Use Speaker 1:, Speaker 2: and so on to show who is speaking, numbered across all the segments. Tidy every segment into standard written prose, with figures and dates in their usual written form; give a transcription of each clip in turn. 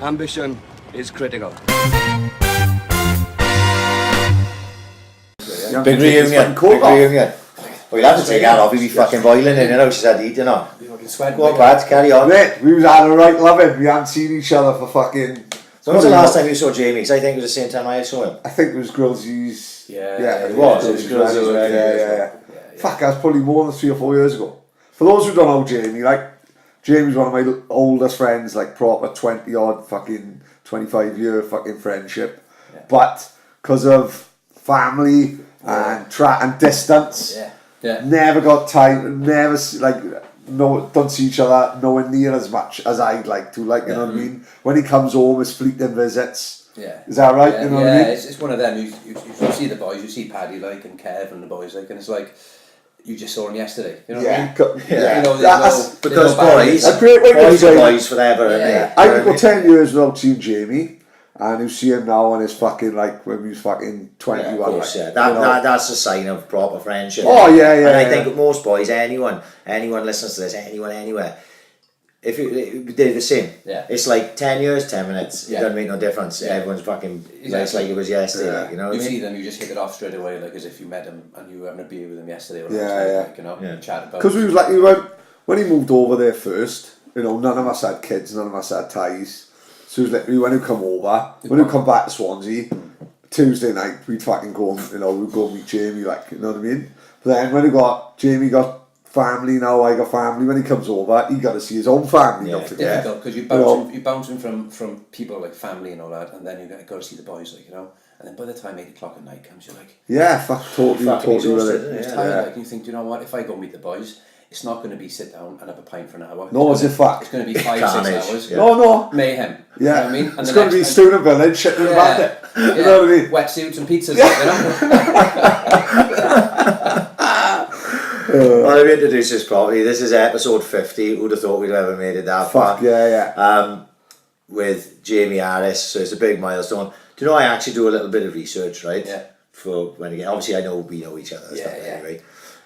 Speaker 1: Ambition is critical.
Speaker 2: Big reunion. Well, you'll have to take that off, you'll be fucking boiling in, you know, she's had to eat, you know. Go on, Pat, carry on.
Speaker 3: Mate, we was had a right loving, we hadn't seen each other for fucking...
Speaker 2: When was the last time you saw Jamie? Because I think it was the same time I saw him.
Speaker 3: I think it was Grillsy's...
Speaker 2: Yeah, it was Grillsy's.
Speaker 3: Yeah. Fuck, that's probably more than 3 or 4 years ago. For those who don't know Jamie, like, Jamie's one of my oldest friends, like proper 20 odd fucking 25 year fucking friendship. Yeah. But because of family and distance, never got time, never don't see each other nowhere near as much as I'd like to, like, you know what I mean? When he comes home, it's fleeting visits.
Speaker 4: Yeah.
Speaker 3: Is that right? You know what I mean?
Speaker 4: It's one of them, you see the boys, you see Paddy, like, and Kev and the boys, like, and it's like, you just saw him yesterday, you know what I mean?
Speaker 3: Yeah.
Speaker 4: You know,
Speaker 2: because boys,
Speaker 3: a great way
Speaker 2: boys are boys forever,
Speaker 3: I could go 10 years without seeing Jamie, and you see him now and it's fucking like when he was fucking 21.
Speaker 2: Yeah, of course, that's a sign of proper friendship.
Speaker 3: Oh, yeah.
Speaker 2: And I think most boys, anyone listens to this, anyone, anywhere, if they're the same.
Speaker 4: Yeah.
Speaker 2: It's like 10 years, 10 minutes. It doesn't make no difference. Yeah. Everyone's fucking, it's like it was yesterday. Like, you know what I mean?
Speaker 4: See them, you just hit it off straight away, like as if you met him and you were having a beer with him yesterday. Or like, you know, chat about.
Speaker 3: Because we was like, when he moved over there first, you know, none of us had kids, none of us had ties. So it was literally when he'd come over, when he'd come back to Swansea, Tuesday night, we'd fucking go, you know, we'd go meet Jamie, like, you know what I mean? But then when Jamie got family, now I got family, when he comes over, he got to see his own family, don't forget.
Speaker 4: Difficult, because you bounce him from people like family and all that, and then you got to see the boys, like, you know, and then by the time 8 o'clock at night comes, you're like...
Speaker 3: Yeah, totally with it.
Speaker 4: It's tired, like, you think, do you know what, if I go meet the boys, it's not going to be sit down and have a pint for an hour.
Speaker 3: No, it's a fact.
Speaker 4: It's going to be 5-6 hours.
Speaker 3: Yeah. No.
Speaker 4: Mayhem.
Speaker 3: Yeah.
Speaker 4: You know what I mean? And
Speaker 3: it's going to be student village, shit in the back. You know what I mean?
Speaker 4: Wetsuits and pizzas, you know?
Speaker 2: Well, I've introduced this properly. This is episode 50. Who'd have thought we'd ever made it that far? With Jamie Harris, so it's a big milestone. Do you know, I actually do a little bit of research, right?
Speaker 4: Yeah.
Speaker 2: For when again, obviously I know we know each other and stuff anyway.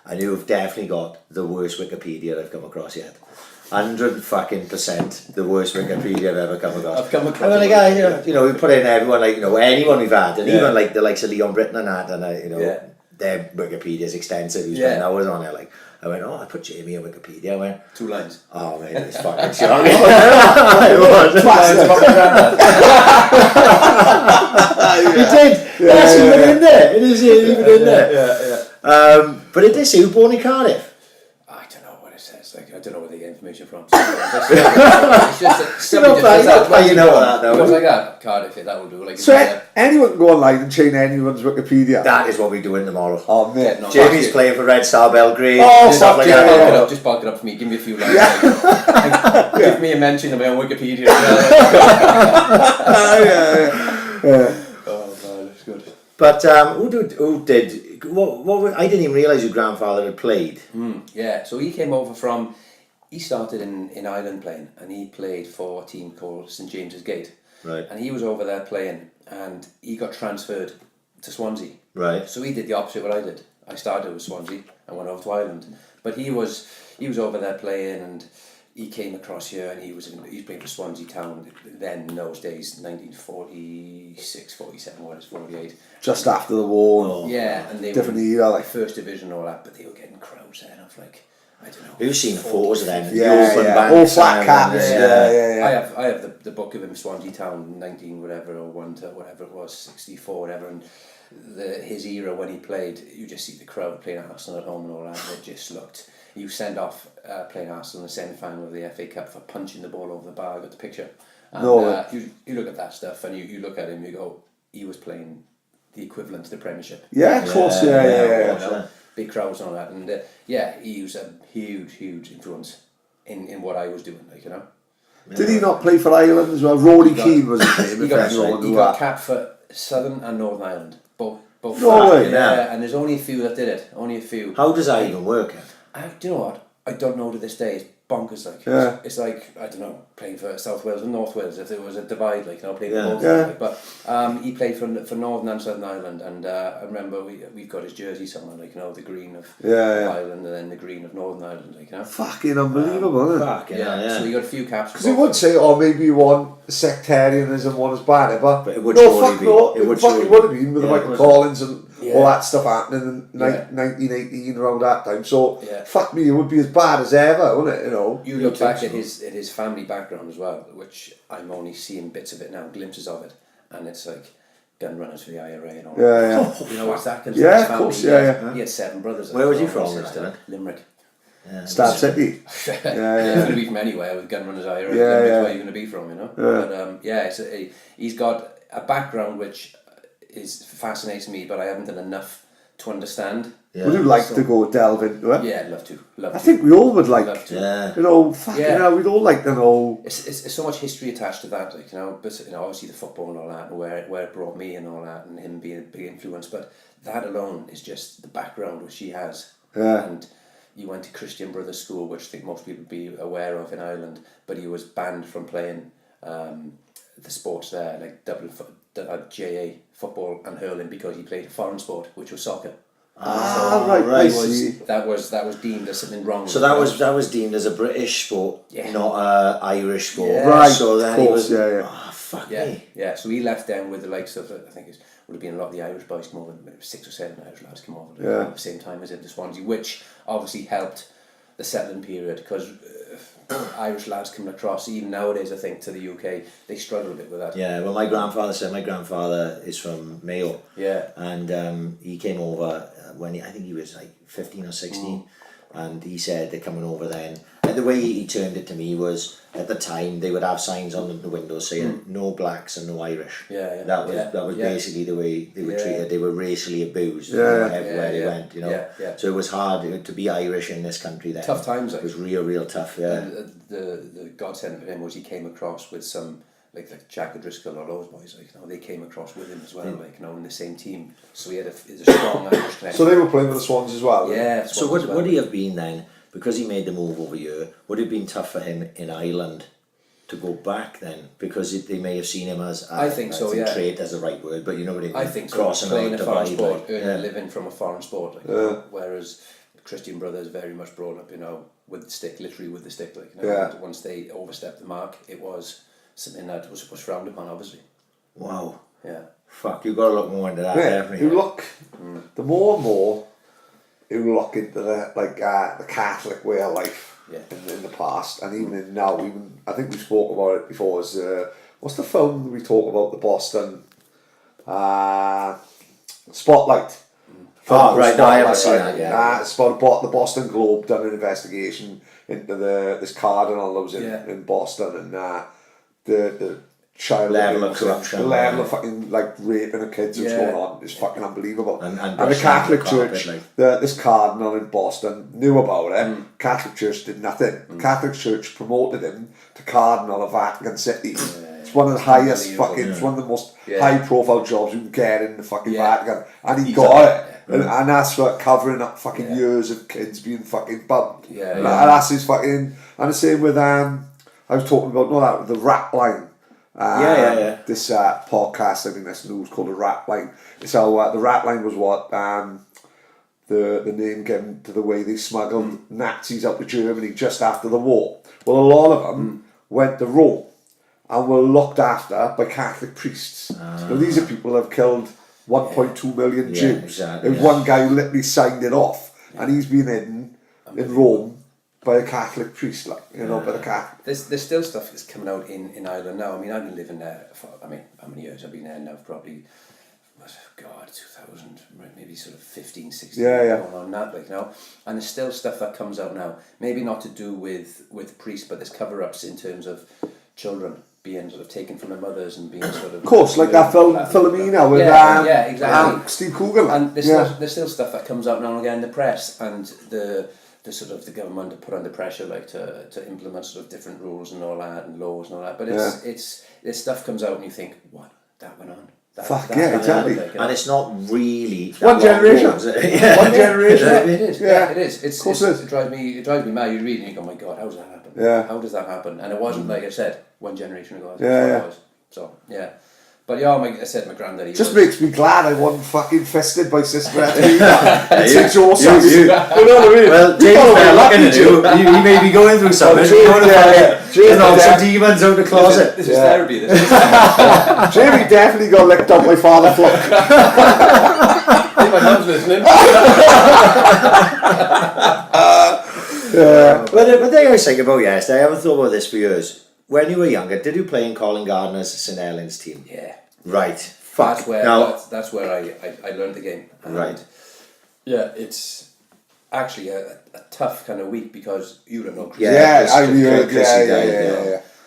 Speaker 2: And you've definitely got the worst Wikipedia I've come across yet. 100% the worst Wikipedia I've ever come across.
Speaker 4: I've come across.
Speaker 2: I mean, like, you know, we put in everyone, like, you know, anyone we've had, and even like the likes of Leon Britton and that, and you know, their Wikipedia is extensive. We spent hours on it. Like, I went, I put Jamie on Wikipedia. I went,
Speaker 4: 2 lines.
Speaker 2: Oh man, it's fucking shocking.
Speaker 3: It
Speaker 2: did. That's even in there. It is even in there. But it did say who born in Cardiff.
Speaker 4: I don't know what it says. Like, I don't know where they get information from. It's just that somebody
Speaker 2: you know that though.
Speaker 4: It was like that. Cardiff, that will do. Like,
Speaker 3: so anyone can go online and change anyone's Wikipedia.
Speaker 2: That is what we're doing tomorrow.
Speaker 3: Oh mate,
Speaker 2: Jamie's playing for Red Star Belgrade.
Speaker 3: Stuff like that.
Speaker 4: Just bulk it up for me. Give me a few lines. Give me a mention of my own Wikipedia.
Speaker 2: But who did what I didn't even realise your grandfather had played.
Speaker 4: So he started in Ireland playing, and he played for a team called St James's Gate.
Speaker 2: Right.
Speaker 4: And he was over there playing, and he got transferred to Swansea.
Speaker 2: Right.
Speaker 4: So he did the opposite of what I did. I started with Swansea and went over to Ireland. But he was over there playing, and he came across here, and he was playing for Swansea Town then in those days, 1946, 47, what is 48.
Speaker 3: Just after the war.
Speaker 4: And they
Speaker 3: different
Speaker 4: were
Speaker 3: era, like
Speaker 4: first division and all that, but they were getting crowds there, and I was like, I don't know.
Speaker 2: You've seen photos of them.
Speaker 3: All flat caps.
Speaker 4: I have the book of him, Swansea Town, 19 whatever, or 1 to whatever it was, 64 whatever, and his era when he played, you just see the crowd playing Arsenal at home and all that, and it just looked. You send off playing Arsenal in the semi-final of the FA Cup for punching the ball over the bar. I got the picture. And you look at that stuff, and you look at him, you go, he was playing the equivalent to the Premiership.
Speaker 3: Yeah, of course, yeah.
Speaker 4: Big crowds and all that, and he was a huge influence in what I was doing, like, you know.
Speaker 3: Did he not play for Ireland as well? Rory Keane was his name.
Speaker 4: He got capped for Southern and Northern Ireland, both.
Speaker 3: No way,
Speaker 4: and there's only a few that did it. Only a few.
Speaker 2: How does that even work?
Speaker 4: Do you know what? I don't know to this day. bonkers. Like it's like, I don't know, playing for South Wales and North Wales. If there was a divide, like, you know, playing for both. Like, but he played for Northern and Southern Ireland, and I remember we've got his jersey somewhere, like, you know, the green of Ireland and then the green of Northern Ireland, like, you know.
Speaker 3: Fucking unbelievable, isn't it?
Speaker 4: So he got a few caps.
Speaker 3: Because he would say, maybe one sectarianism, one is bad, but
Speaker 2: it would
Speaker 3: no,
Speaker 2: surely be.
Speaker 3: It would have been with the Michael Collins and all that stuff happening in 1918 around that time. So fuck me, it would be as bad as ever, wouldn't it? You know.
Speaker 4: You look back at his family background as well, which I'm only seeing bits of it now, glimpses of it, and it's like gun runners for the IRA and all.
Speaker 3: Yeah.
Speaker 4: You know what's that?
Speaker 3: Yeah, of course. Yeah.
Speaker 4: He had 7 brothers.
Speaker 2: Where was he from?
Speaker 4: Limerick.
Speaker 3: Stab City.
Speaker 4: He's going to be from anywhere with gun runners IRA. Where you're going to be from, you know. But he's got a background which fascinates me, but I haven't done enough to understand.
Speaker 3: Would you like to go delve into it?
Speaker 4: Yeah, I'd love to.
Speaker 3: I think we all would like to.
Speaker 2: Yeah.
Speaker 3: You know, we'd all like to know.
Speaker 4: It's so much history attached to that, like, you know. But you know, obviously the football and all that, and where it brought me and all that, and him being a big influence. But that alone is just the background which he has.
Speaker 3: Yeah.
Speaker 4: And you went to Christian Brothers School, which I think most people would be aware of in Ireland. But he was banned from playing the sports there, like JA football and hurling, because he played a foreign sport, which was soccer.
Speaker 3: Right.
Speaker 4: That was deemed as something wrong.
Speaker 2: So that was deemed as a British sport, not a Irish sport.
Speaker 4: Yeah.
Speaker 3: Right.
Speaker 2: So then he was. Fuck
Speaker 4: me.
Speaker 2: me.
Speaker 4: Yeah. So he left them with the likes of, I think it would have been a lot of the Irish boys come over. 6 or 7 Irish lads come over at the same time as him to Swansea, which obviously helped the settling period, because Irish lads coming across, even nowadays, I think, to the UK, they struggle a bit with that.
Speaker 2: Yeah, well, my grandfather is from Mayo.
Speaker 4: Yeah.
Speaker 2: And he came over when I think he was like 15 or 16. And he said they're coming over then. And the way he turned it to me was, at the time, they would have signs on the windows saying no blacks and no Irish. That was basically the way they were treated. They were racially abused everywhere they went, you know. So it was hard to be Irish in this country then.
Speaker 4: Tough times.
Speaker 2: It was real tough, And
Speaker 4: the godsend for him was he came across with some, like Jack O'Driscoll or those boys, like, you know, they came across with him as well, like, you know, in the same team. So he had a strong Irish connection.
Speaker 3: So they were playing with the Swans as well?
Speaker 4: Yeah.
Speaker 2: So would he have been then, because he made the move over here, would it have been tough for him in Ireland to go back then? Because they may have seen him as,
Speaker 4: I think so,
Speaker 2: trait as the right word, but you know what I mean?
Speaker 4: I think so.
Speaker 2: Crossing
Speaker 4: playing a foreign sport, earning
Speaker 2: a
Speaker 4: living from a foreign sport, like, whereas Christian Brothers very much brought up, you know, with the stick, literally with the stick, like, you know, once they overstepped the mark, it was something that was frowned upon, obviously.
Speaker 2: Wow.
Speaker 4: Yeah.
Speaker 2: Fuck, you've got to look more into that, definitely.
Speaker 3: You look, the more and more you look into the Catholic way of life in the past, and even now, I think we spoke about it before, is what's the film we talk about, the Boston Spotlight?
Speaker 2: Right, no, I haven't seen that.
Speaker 3: It's about the Boston Globe done an investigation into this cardinal that was in Boston, and the child
Speaker 2: level of corruption,
Speaker 3: the level of fucking like raping of kids that's going on is fucking unbelievable. And the Catholic Church, this cardinal in Boston knew about it. Catholic Church did nothing. The Catholic Church promoted him to Cardinal of Vatican City. It's one of the highest fucking, it's one of the most high profile jobs you can get in the fucking Vatican, and he got it. And that's for covering up fucking years of kids being fucking bumped. And that's his fucking, and the same with I was talking about the Rap Line. This podcast, I think this news called the Rap Line. So the Rap Line was what the name given to the way they smuggled Nazis out to Germany just after the war. Well, a lot of them went to Rome and were looked after by Catholic priests. Now these are people that have killed 1.2 million Jews.
Speaker 2: Exactly,
Speaker 3: There was one guy who literally signed it off, and he's been hidden in Rome by a Catholic priest, like, you know, by the Catholic.
Speaker 4: There's still stuff that's coming out in Ireland now. I mean, I've been living there for, I mean, how many years? I've been there now, probably, God, 2000, maybe sort of 15, 16, going on that, like, you know. And there's still stuff that comes out now, maybe not to do with priests, but there's cover-ups in terms of children being sort of taken from their mothers and being sort of...
Speaker 3: Of course, like that film Philomena with
Speaker 4: exactly.
Speaker 3: Steve Coogan.
Speaker 4: And there's still stuff that comes out now and again in the press, and the sort of the government are put under pressure, like, to implement sort of different rules and all that, and laws and all that. But it's this stuff comes out and you think, what? That went on.
Speaker 3: Exactly.
Speaker 2: Like, and it's not really
Speaker 3: one generation.
Speaker 2: One generation.
Speaker 3: One generation.
Speaker 4: It is. It is.
Speaker 3: Of course it is.
Speaker 4: It drives me mad. You read and you go, oh my God, how's that happened?
Speaker 3: Yeah.
Speaker 4: How does that happen? And it wasn't, like I said, one generation ago.
Speaker 3: Yeah, yeah.
Speaker 4: It was. So, yeah. But yeah, I said my granddad.
Speaker 3: Just makes me glad I wasn't fucking fisted by Sister Anthony. It's your son. You know what I mean?
Speaker 2: Well, James, he may be going through something. Some demons out the closet.
Speaker 4: This is therapy. This is
Speaker 3: Jamie definitely got licked up by Father Flock.
Speaker 4: I think my mum's listening.
Speaker 2: But the thing I was thinking about yesterday, I haven't thought about this for years. When you were younger, did you play in Colin Gardner's St Helens team?
Speaker 4: Yeah.
Speaker 2: Right. Fuck.
Speaker 4: That's where I learned the game. And
Speaker 2: right.
Speaker 4: Yeah, it's actually a tough kind of week because you don't know Chris.
Speaker 3: Yeah.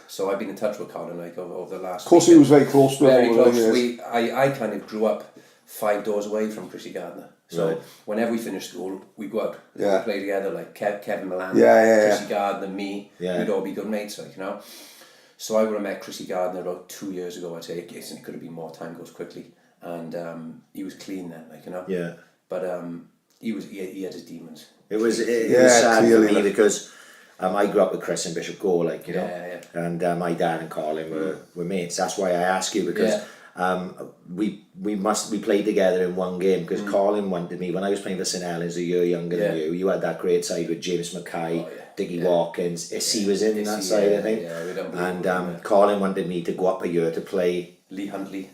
Speaker 4: So I've been in touch with Colin like over the last.
Speaker 3: Of course, he was very close to
Speaker 4: very
Speaker 3: him.
Speaker 4: Close. I kind of grew up 5 doors away from Chrissy Gardner. So whenever we finished school, we'd go out.
Speaker 3: Yeah.
Speaker 4: We'd play together, like Kevin Milan, Chrissy Gardner, me.
Speaker 2: Yeah.
Speaker 4: We'd all be good mates, like, you know. So I would have met Chrissy Gardner about 2 years ago, I'd say. It could have been more, time goes quickly. And he was clean then, like, you know. Yeah. But he had his demons.
Speaker 2: It was sad for me because I grew up with Chris and Bishop Gore, like, you know. And my dad and Colin were mates. That's why I ask you, because we played together in one game, because Colin wanted me, when I was playing for St Helens a year younger than you had that great side with James Mackay, Dickie Watkins, Issy was in that side, I think. And Colin wanted me to go up a year to play.
Speaker 4: Lee Huntley.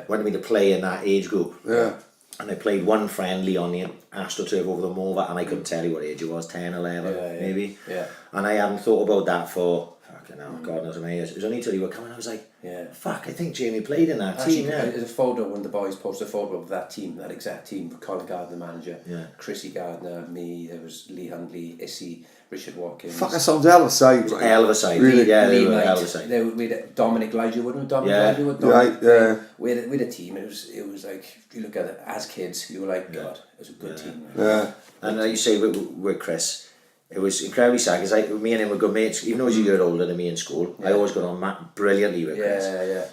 Speaker 2: Wanted me to play in that age group. Yeah. And I played one friendly on the AstroTurf over the Mova, and I couldn't tell you what age it was, 10, 11 maybe. Yeah. And I hadn't thought about that for God knows how many years. It was only until you were coming, I was like, fuck, I think Jamie played in that team.
Speaker 4: There's a photo when the boys posted a photo of that team, that exact team, Colin Gardner, the manager, Chrissy Gardner, me, there was Lee Huntley, Issy, Richard Watkins.
Speaker 3: Fuck, that sounds hell of a side.
Speaker 2: Right? Hell of a side. Really? Yeah, they were hell of a side.
Speaker 4: We had Dominic Ligerwood, we had a team. It was like, if you look at it as kids, you were like, God, it was a good team.
Speaker 2: Yeah. And like you say with Chris, it was incredibly sad because me and him were good mates. Even though he was a year older than me in school, I always got on brilliantly with Chris.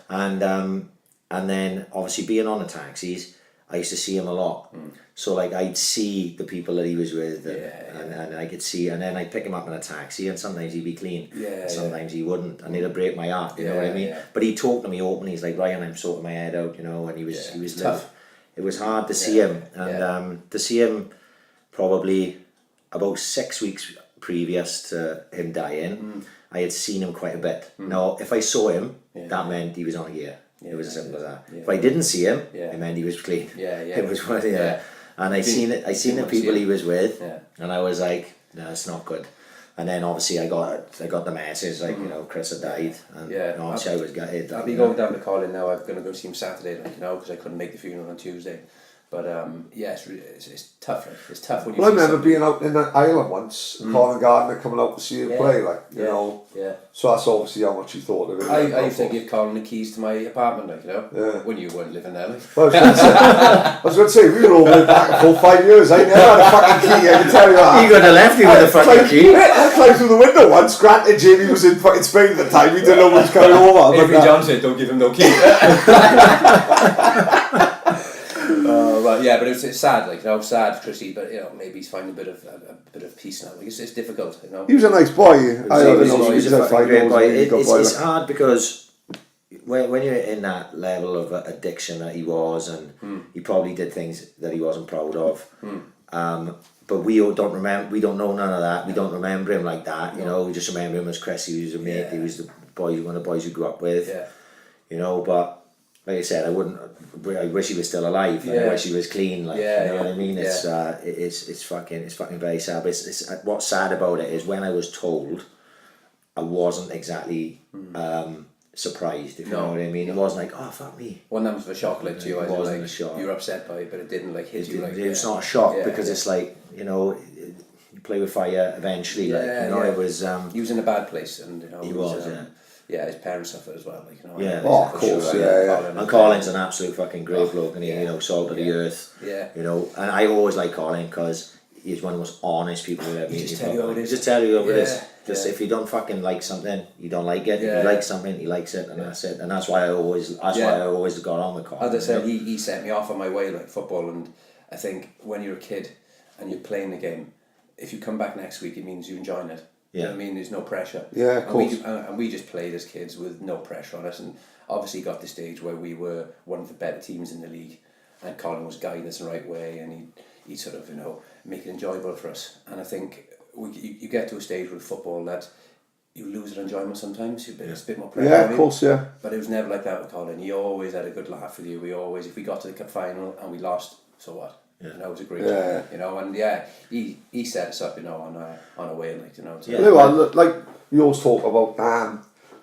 Speaker 2: And then obviously being on the taxis, I used to see him a lot. So like I'd see the people that he was with, and I could see, and then I'd pick him up in a taxi, and sometimes he'd be clean, and sometimes he wouldn't, and it'd break my heart. You know what I mean? But he talked to me openly. He's like, Ryan, I'm sorting my head out, you know, and he was tough. It was hard to see him, and to see him probably about 6 weeks previous to him dying, I had seen him quite a bit. Now, if I saw him, that meant he was on a gear. It was as simple as that. If I didn't see him, it meant he was clean. It was one. And I seen the people he was with, and I was like, no, it's not good. And then obviously I got the message, like, you know, Chris had died, and obviously I was gutted.
Speaker 4: I'll be going down to Colin now. I'm going to go see him Saturday, like, you know, because I couldn't make the funeral on Tuesday. But it's tough. Like, it's tough when you.
Speaker 3: Well, I remember being out in the island once, and Colin Gardner coming out to see him play, like, you know. Yeah. So that's obviously how much he thought of it.
Speaker 4: I used to give Colin the keys to my apartment, like, you know. Yeah. When you weren't living there, like.
Speaker 3: Well, I was going to say we were all back and forth 5 years. I never had a fucking key. I can tell you that.
Speaker 2: You got a lefty with a fucking key.
Speaker 3: I climbed through the window once. Granted, Jamie was in fucking Spain at the time. We didn't know what was coming over.
Speaker 4: Avery John said, "Don't give him no key." But it's sad, like, you know, sad, Chrissy, but, you know, maybe he's finding a bit of peace now. Like, it's difficult, you know.
Speaker 3: He was a nice boy.
Speaker 2: He was a fucking great boy. It's hard because when you're in that level of addiction that he was, and he probably did things that he wasn't proud of, but we don't remember. We don't know none of that. We don't remember him like that. You know, we just remember him as Chris. He was a mate. He was one of the boys we grew up with. Yeah. You know, but. Like I said, I wish he was still alive. I wish he was clean. Like, you know what I mean? It's fucking very sad. But it's what's sad about it is when I was told, I wasn't exactly surprised. If you know what I mean, it wasn't like, oh fuck me.
Speaker 4: Well, that was a shock, like, to you.
Speaker 2: It wasn't a shock.
Speaker 4: You were upset by it, but it didn't like hit you. Like,
Speaker 2: it's not a shock because it's like, you know, you play with fire eventually. Like, you know, it was.
Speaker 4: He was in a bad place, and, you know,
Speaker 2: he was.
Speaker 4: His parents suffered as well, like, you know.
Speaker 2: Yeah,
Speaker 3: of course,
Speaker 2: And Colin's an absolute fucking great bloke, and he, you know, salt of the earth. Yeah. You know, and I always like Colin because he's one of the most honest people I've ever met.
Speaker 4: Just tell you how it is.
Speaker 2: Just tell you how it is. Just if you don't fucking like something, you don't like it. If you like something, he likes it, and that's it. And that's why I always got on with Colin.
Speaker 4: As I said, he set me off on my way, like, football, and I think when you're a kid and you're playing the game, if you come back next week, it means you're enjoying it. You know what I mean? There's no pressure.
Speaker 3: Yeah, of course.
Speaker 4: And we just played as kids with no pressure on us, and obviously got to the stage where we were one of the better teams in the league, and Colin was guiding us the right way, and he sort of, you know, make it enjoyable for us. And I think you get to a stage with football that you lose your enjoyment sometimes. It's a bit more pressure.
Speaker 3: Yeah, of course, yeah.
Speaker 4: But it was never like that with Colin. He always had a good laugh with you. If we got to the cup final and we lost, so what? Yeah. You know, it was a great time, you know, and he set us up, you know, on a way, like, you know.
Speaker 3: Like we always talk about,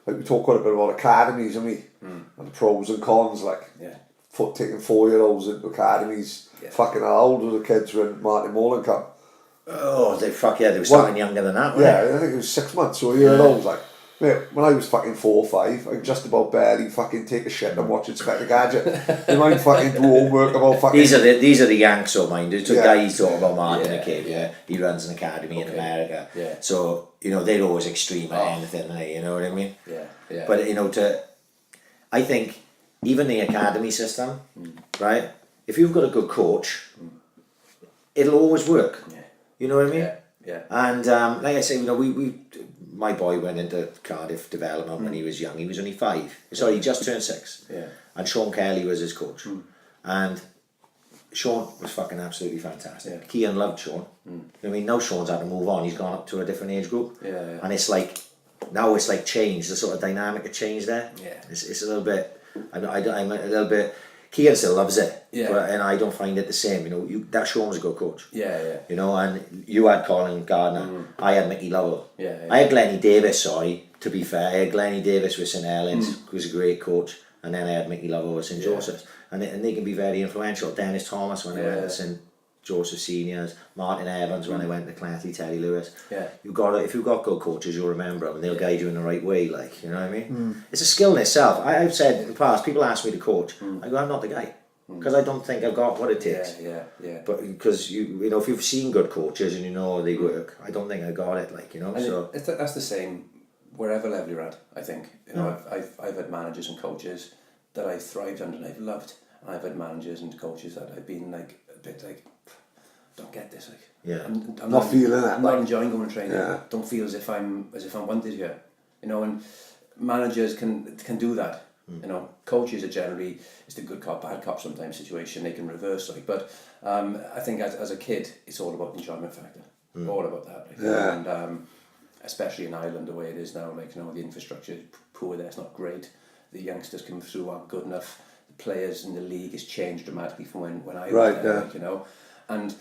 Speaker 3: like we talk quite a bit about academies, and and the pros and cons, like taking 4-year-olds into academies. Fucking how old were the kids when Martin Molan come?
Speaker 2: Oh, they were starting younger than that,
Speaker 3: yeah, I think it was 6 months or a year old, like. Mate, when I was fucking 4 or 5, I could just about barely fucking take a shit and watch Inspector Gadget. They might fucking do homework about fucking...
Speaker 2: These are the Yanks, so mind. It's a guy he's talking about, Martin, a kid, He runs an academy in America. Yeah. So, you know, they're always extreme at anything, you know what I mean?
Speaker 4: Yeah.
Speaker 2: But, you know, I think, even the academy system, right? If you've got a good coach, it'll always work. Yeah. You know what I mean?
Speaker 4: Yeah.
Speaker 2: And, like I say, you know, my boy went into Cardiff development when he was young. He was only 5. Sorry, he just turned 6. Yeah. And Sean Kelly was his coach. And Sean was fucking absolutely fantastic. Yeah. Kean loved Sean. I mean, now Sean's had to move on. He's gone up to a different age group. Yeah. And it's like, now it's like change. The sort of dynamic of change there. Yeah. It's a little bit, I'm a little bit, Kean still loves it, and I don't find it the same. You know, that Sean was a good coach. Yeah. You know, and you had Colin Gardner. I had Mickey Lovell. I had Glennie Davis. Sorry, to be fair, I had Glennie Davis with St Helens, who was a great coach, and then I had Mickey Lovell with St Joseph's, and they can be very influential. Dennis Thomas when I went to St Joseph Seniors, Martin Evans when I went to Clancy, Teddy Lewis. Yeah. If you've got good coaches, you'll remember them and they'll guide you in the right way, like, you know what I mean? It's a skill in itself. I've said in the past, people ask me to coach, I go, I'm not the guy. Because I don't think I've got what it takes. Yeah. But because you know, if you've seen good coaches and you know they work, I don't think I got it, like, you know. And
Speaker 4: that's the same wherever level you're at, I think. You know, I've had managers and coaches that I've thrived under and I've loved. And I've had managers and coaches that I've been like a bit like, don't get this, like, I'm
Speaker 3: not feeling that.
Speaker 4: I'm not enjoying going training. Don't feel as if I'm wanted here, you know. And managers can do that. You know, coaches are generally, it's the good cop bad cop sometimes situation. They can reverse, like, but I think as a kid, it's all about the enjoyment factor. All about that. Like, and especially in Ireland, the way it is now, like, you know, the infrastructure is poor there. It's not great. The youngsters coming through aren't good enough. The players in the league has changed dramatically from when I was there, like, you know, and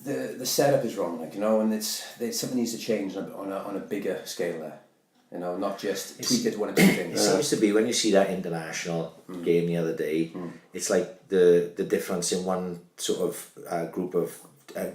Speaker 4: the setup is wrong, like, you know, and it's something needs to change on a bigger scale there, you know, not just tweak it to one or two things.
Speaker 2: It seems to be when you see that international game the other day, it's like the difference in one sort of group of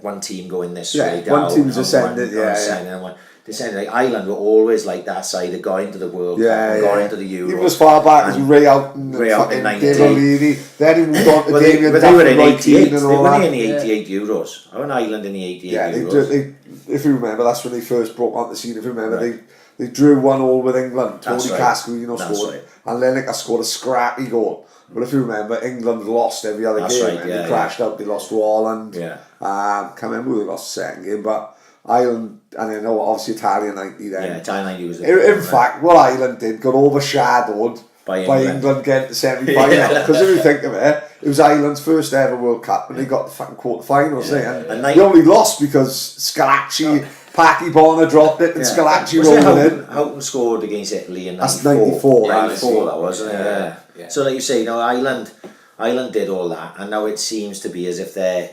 Speaker 2: one team going this way down,
Speaker 3: one team's ascended,
Speaker 2: and one descending. Like Ireland were always like that side that got into the World Cup and got into the Euro.
Speaker 3: Even as far back as Ray out in 1990. Then he moved on to Damien
Speaker 2: Duff in 88. They were in the 88 Euros. I went Ireland in the 88 Euros.
Speaker 3: If you remember, that's when they first broke on the scene. If you remember, they drew 1-1 with England. Tony Cascarino scored, and Lineker scored a scrappy goal. But if you remember, England lost every other game. They crashed out. They lost to Holland. Can't remember who they lost the second game, but Ireland, and I know obviously Italian 90 then.
Speaker 2: Yeah, Italian 90 was
Speaker 3: in fact, what Ireland did got overshadowed by England getting to semi-final. Because if you think of it, it was Ireland's first ever World Cup and they got the fucking quarter-finals. And they only lost because Scalacci, Paki Bonner dropped it and Scalacci rolled it in.
Speaker 2: Houghton scored against Italy in 94.
Speaker 3: That's 94.
Speaker 2: 94 that wasn't it? Yeah. So like you say, you know, Ireland did all that, and now it seems to be as if they're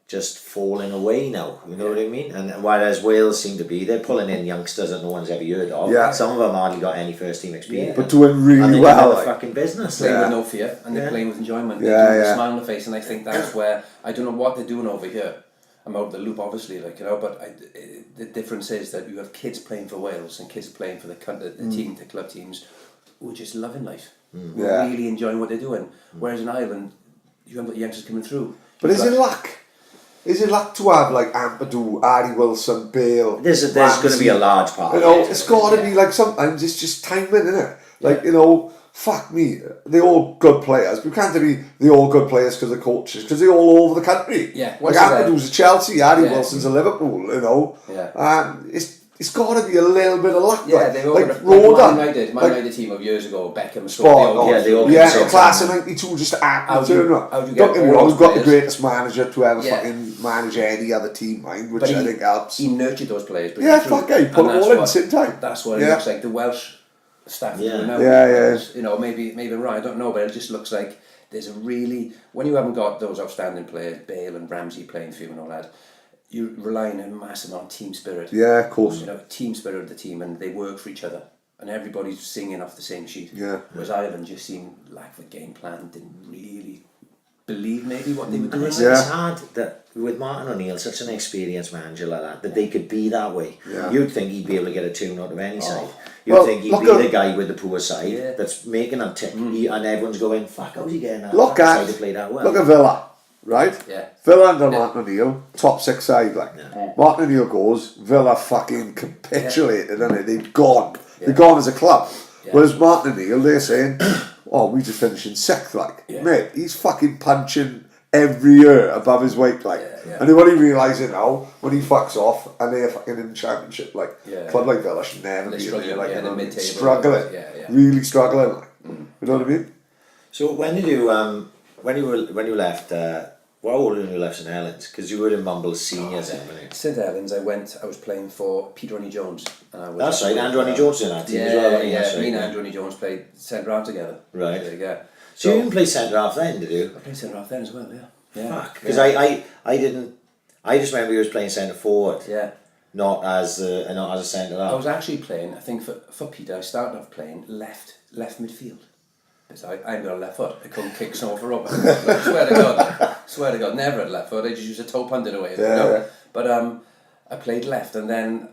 Speaker 2: just falling away now, you know what I mean? And whereas Wales seem to be, they're pulling in youngsters that no one's ever heard of. Yeah. Some of them hardly got any first team experience.
Speaker 3: But doing really
Speaker 2: well. Like, fucking business.
Speaker 4: Playing with no fear, and they're playing with enjoyment. They're doing a smile on the face, and I think that's where, I don't know what they're doing over here. I'm out of the loop, obviously, like, you know, but the difference is that you have kids playing for Wales and kids playing for the team, the club teams, who are just loving life. Who are really enjoying what they're doing. Whereas in Ireland, you haven't got youngsters coming through.
Speaker 3: But is it luck? Is it luck to have like Ampadu, Ari Wilson, Bale?
Speaker 2: There's going to be a large part.
Speaker 3: You know, it's got to be like sometimes it's just timing, isn't it? Like, you know, fuck me, they're all good players. We can't be the all good players because of coaches, because they're all over the country.
Speaker 4: Yeah.
Speaker 3: Like Ampadu's a Chelsea, Ari Wilson's a Liverpool. You know.
Speaker 4: Yeah.
Speaker 3: It's it's got to be a little bit of luck.
Speaker 4: Yeah, they were
Speaker 3: like Roda,
Speaker 4: Man United team of years ago, Beckham,
Speaker 3: Spot,
Speaker 2: they all
Speaker 3: the class of 92 just absolutely turn around.
Speaker 4: Don't
Speaker 3: get me wrong, he's got the
Speaker 4: players?
Speaker 3: greatest manager to ever fucking manage any other team, mind, which I think helps.
Speaker 4: He nurtured those players. But
Speaker 3: Yeah, fuck yeah, he put them all in at the same time.
Speaker 4: That's what it looks like. The Welsh staff now.
Speaker 3: Yeah.
Speaker 4: You know, maybe right, I don't know, but it just looks like there's a really, when you haven't got those outstanding players, Bale and Ramsey playing for you and all that, you're relying a massive on team spirit.
Speaker 3: Yeah, of course.
Speaker 4: You know, team spirit of the team, and they work for each other, and everybody's singing off the same sheet.
Speaker 3: Yeah.
Speaker 4: Whereas Ireland just seemed like the game plan didn't really believe maybe what they were doing.
Speaker 2: It's hard that with Martin O'Neill, such an experienced manager like that they could be that way.
Speaker 3: Yeah.
Speaker 2: You'd think he'd be able to get a tune out of any side. You'd think he'd be the guy with the poor side that's making them tick, and everyone's going, "Fuck, how's he getting that side to play that well?"
Speaker 3: Look at Villa. Right?
Speaker 4: Yeah.
Speaker 3: Villa under Martin O'Neill, top 6 side, like.
Speaker 2: Yeah.
Speaker 3: Martin O'Neill goes, Villa fucking capitulated, innit? They've gone. They've gone as a club. Yeah. Whereas Martin O'Neill, they're saying, oh, we just finished in 6th, like.
Speaker 4: Yeah.
Speaker 3: Mate, he's fucking punching every year above his weight, like.
Speaker 4: Yeah.
Speaker 3: And when he realises now, when he fucks off, and they're fucking in the championship, like, club like Villa should never be in there, like,
Speaker 4: the mid-table.
Speaker 3: Struggling. Really struggling, like. You know what I mean?
Speaker 2: So when did you, when you left, what old were you when you left St Helens? Because you were in Mumble's seniors then, weren't you?
Speaker 4: St Helens, I was playing for Peter Ronnie Jones. And I was
Speaker 2: That's right, Andrew Ronnie Jones in that team as well.
Speaker 4: Me and Andrew Ronnie Jones played centre half together.
Speaker 2: Right.
Speaker 4: There you go.
Speaker 2: So you didn't play centre half then, did you?
Speaker 4: I played centre half then as well, yeah.
Speaker 2: Fuck. Because I didn't, I just remember he was playing centre forward.
Speaker 4: Yeah.
Speaker 2: Not as a centre half.
Speaker 4: I was actually playing, I think for Peter, I started off playing left midfield. Because I ain't got a left foot. I couldn't kick snow for rubber. Like, swear to God, never had left foot. I just used a toe punted away.
Speaker 3: Yeah.
Speaker 4: But I played left, and then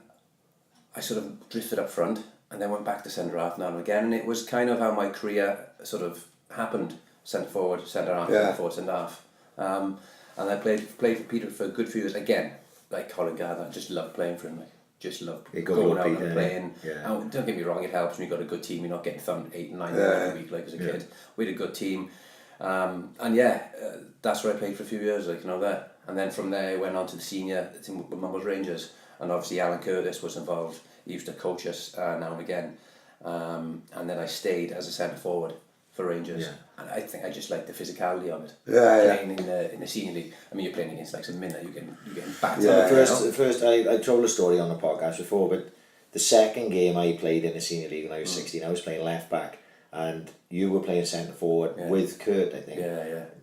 Speaker 4: I sort of drifted up front, and then went back to centre half now and again. And it was kind of how my career sort of happened: centre forward, centre half, centre forward, centre half. And I played for Peter for a good few years. Again, like Colin Gardner, I just loved playing for him. Like, just loved going out and playing. Yeah. And don't get me wrong, it helps when you've got a good team. You're not getting thumped 8 and 9 every week like as a kid. We had a good team, and that's where I played for a few years, like, you know, there. And then from there I went on to the senior team with Mumbles Rangers, and obviously Alan Curtis was involved. He used to coach us now and again, and then I stayed as a centre forward for Rangers, and I think I just like the physicality of it. Playing in the senior league. I mean, you're playing against like some minute, you're getting back.
Speaker 2: First, I told a story on the podcast before, but the second game I played in the senior league when I was 16, I was playing left back, and you were playing centre forward with Kurt, I think.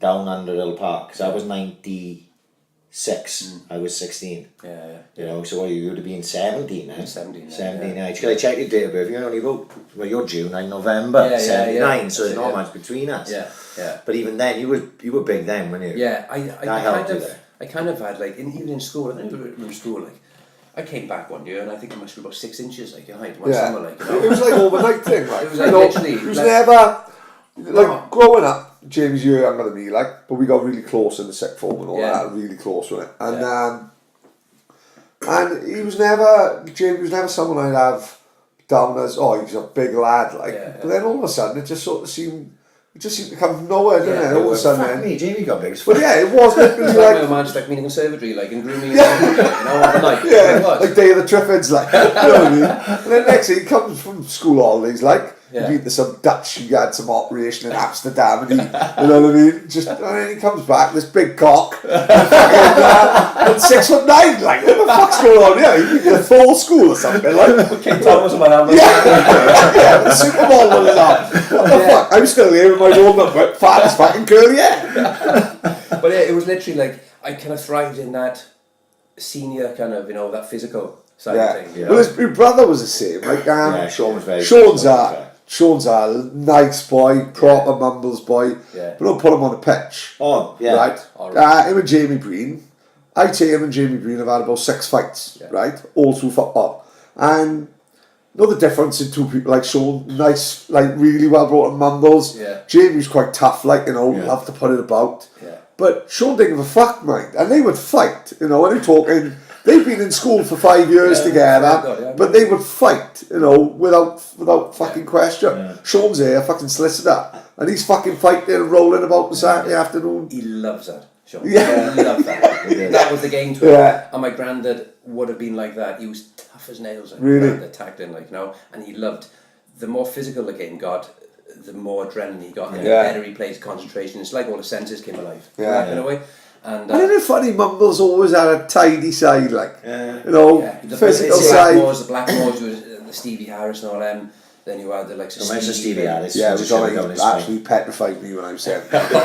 Speaker 2: Down under Hill Park, because I was 96, I was 16. You know, so you would have been 17 then. 17. I checked your date of birth. You're only about, well, you're June, I'm November 79, so there's not much between us. But even then, you were big then, weren't you?
Speaker 4: Yeah, I kind of had, like, even in school, I think in school, like, I came back one year and I think I must be about 6 inches, like, in height, one summer, like, you know.
Speaker 3: It was like overnight thing, like.
Speaker 4: It was like literally.
Speaker 3: It was never, like, growing up, James, you're younger than me, like, but we got really close in the sixth form and all that, really close with it. And he was never, James was never someone I'd have down as, oh, he's a big lad, like. But then all of a sudden, it just sort of seemed, to come from nowhere, didn't it? All of a sudden,
Speaker 2: me, Jamie got big.
Speaker 3: But yeah, it was literally
Speaker 4: like a man stuck me in the conservatory, like, and grew me, you know,
Speaker 3: like Day of the Triffids, like, you know what I mean? And then next thing, he comes from school holidays, like, he'd been to some Dutch, he had some operation in Amsterdam, and he, you know what I mean? Just, and then he comes back, this big cock, and 6'9", like, what the fuck's going on here? He'd been to full school or something, like.
Speaker 4: King Thomas on my hand.
Speaker 3: The Super Bowl on his arm. What the fuck? I'm still here with my rolled up, fat as fucking curly hair.
Speaker 4: But it was literally like, I kind of thrived in that senior kind of, you know, that physical side of things. You know?
Speaker 3: Well, his brother was the same. Like,
Speaker 2: Sean was very
Speaker 3: Sean's a nice boy, proper Mumbles boy. But don't put him on the pitch. Right? Him and Jamie Breen. I'd say him and Jamie Breen have had about 6 fights, right? All through football. And know the difference in two people, like Sean, nice, like really well brought up Mumbles. Jamie's quite tough, like, you know, love to put it about. But Sean didn't give a fuck, mind. And they would fight, you know, when they're talking. They've been in school for 5 years together, but they would fight, you know, without fucking question. Sean's here, fucking solicitor, and he's fucking fighting and rolling about the Saturday afternoon.
Speaker 4: He loves that, Sean. He loves that. That was the game to him. And my granddad would have been like that. He was tough as nails. Like,
Speaker 3: Really?
Speaker 4: They tackled like, and he loved, the more physical the game got, the more adrenaline he got, and the better he played concentration. It's like all the senses came alive, in a way. And
Speaker 3: I don't know, funny, Mumble's always had a tidy side, like,
Speaker 4: the
Speaker 3: physical
Speaker 4: the
Speaker 3: side.
Speaker 4: the Blackmores was the Stevie Harris and all them. Then you had the likes of
Speaker 2: Stevie Harris.
Speaker 3: Yeah, it was
Speaker 2: going
Speaker 3: absolutely petrified me when I was saying fuck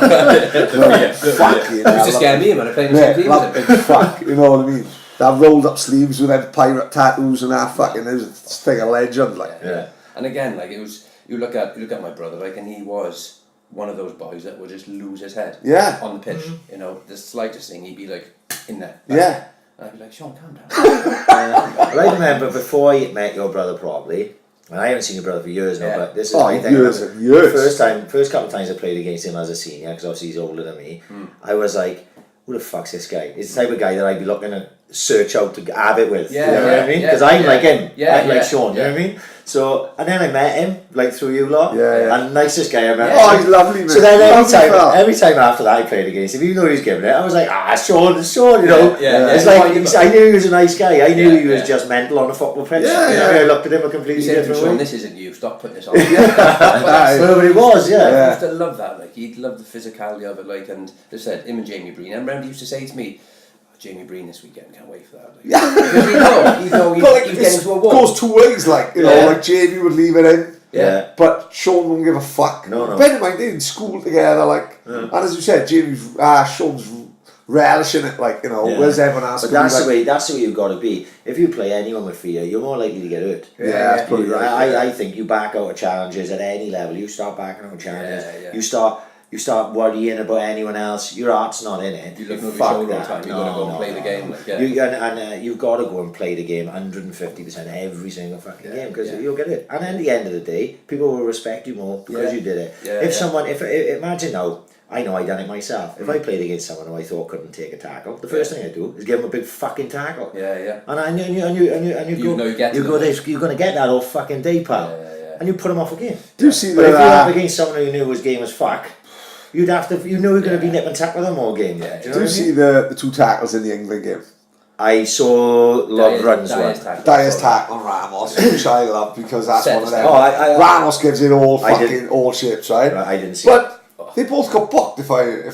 Speaker 4: you. It used to scare me when I played in the same
Speaker 3: that
Speaker 4: team.
Speaker 3: big fuck, you know what I mean? That rolled up sleeves with them pirate tattoos and that fucking, it was a thing of legend, like.
Speaker 4: Yeah. And again, like, it was, you look at my brother, like, and he was one of those boys that would just lose his head on the pitch. You know, the slightest thing, he'd be like in there. Like, and I'd be like, Sean, calm down.
Speaker 2: I remember before I met your brother probably, and I haven't seen your brother for years now, but this is my thing.
Speaker 3: Years.
Speaker 2: The first couple of times I played against him as a senior, because obviously he's older than me, I was like, who the fuck's this guy? He's the type of guy that I'd be looking to search out to have it with. You know what I mean? Because I'm like him. I'm like Sean, you know what I mean? So, and then I met him, like through you lot. And nicest guy I met.
Speaker 3: Oh, he's lovely, man.
Speaker 2: So then every time after that I played against him, even though he was giving it, I was like, Sean, you know. It's like, I knew he was a nice guy. I knew he was just mental on the football pitch. I looked at him a completely different way.
Speaker 4: This isn't you, stop putting this on.
Speaker 2: But it was,
Speaker 4: I used to love that, like, he'd love the physicality of it, like, and they said, him and Jamie Breen, I remember he used to say to me, Jamie Breen this weekend, can't wait for that. Like, because he's getting to a wall.
Speaker 3: It goes two ways, like, you know, like Jamie would leave it in, but Sean won't give a fuck.
Speaker 2: No.
Speaker 3: Bear in mind, they're in school together, like, and as you said, Sean's relishing it, like, you know, where's everyone else?
Speaker 2: But that's the way you've got to be. If you play anyone with fear, you're more likely to get hurt.
Speaker 3: That's probably right.
Speaker 2: I think you back out of challenges at any level. You start backing out of challenges. You start worrying about anyone else. Your heart's not in it.
Speaker 4: You look over your shoulder all the time. You've got to go and play the game. Like,
Speaker 2: you've got to go and play the game 150% every single fucking game, because you'll get it. And at the end of the day, people will respect you more because you did it. If imagine now, I know I done it myself. If I played against someone who I thought couldn't take a tackle, the first thing I do is give them a big fucking tackle. And you're going to get that all fucking day, pal. And you put them off a game.
Speaker 3: Do you see
Speaker 2: But if you're up against someone who you knew was game as fuck, you'd have to, you know, you're going to be nip and tackle them all game. Do
Speaker 3: you see the two tackles in the England game?
Speaker 2: I saw Love Runs one.
Speaker 3: Dyer's tackle on Ramos, which I love because that's one of them. Ramos gives it all shapes, right?
Speaker 2: I didn't see
Speaker 3: it. They both got booked, if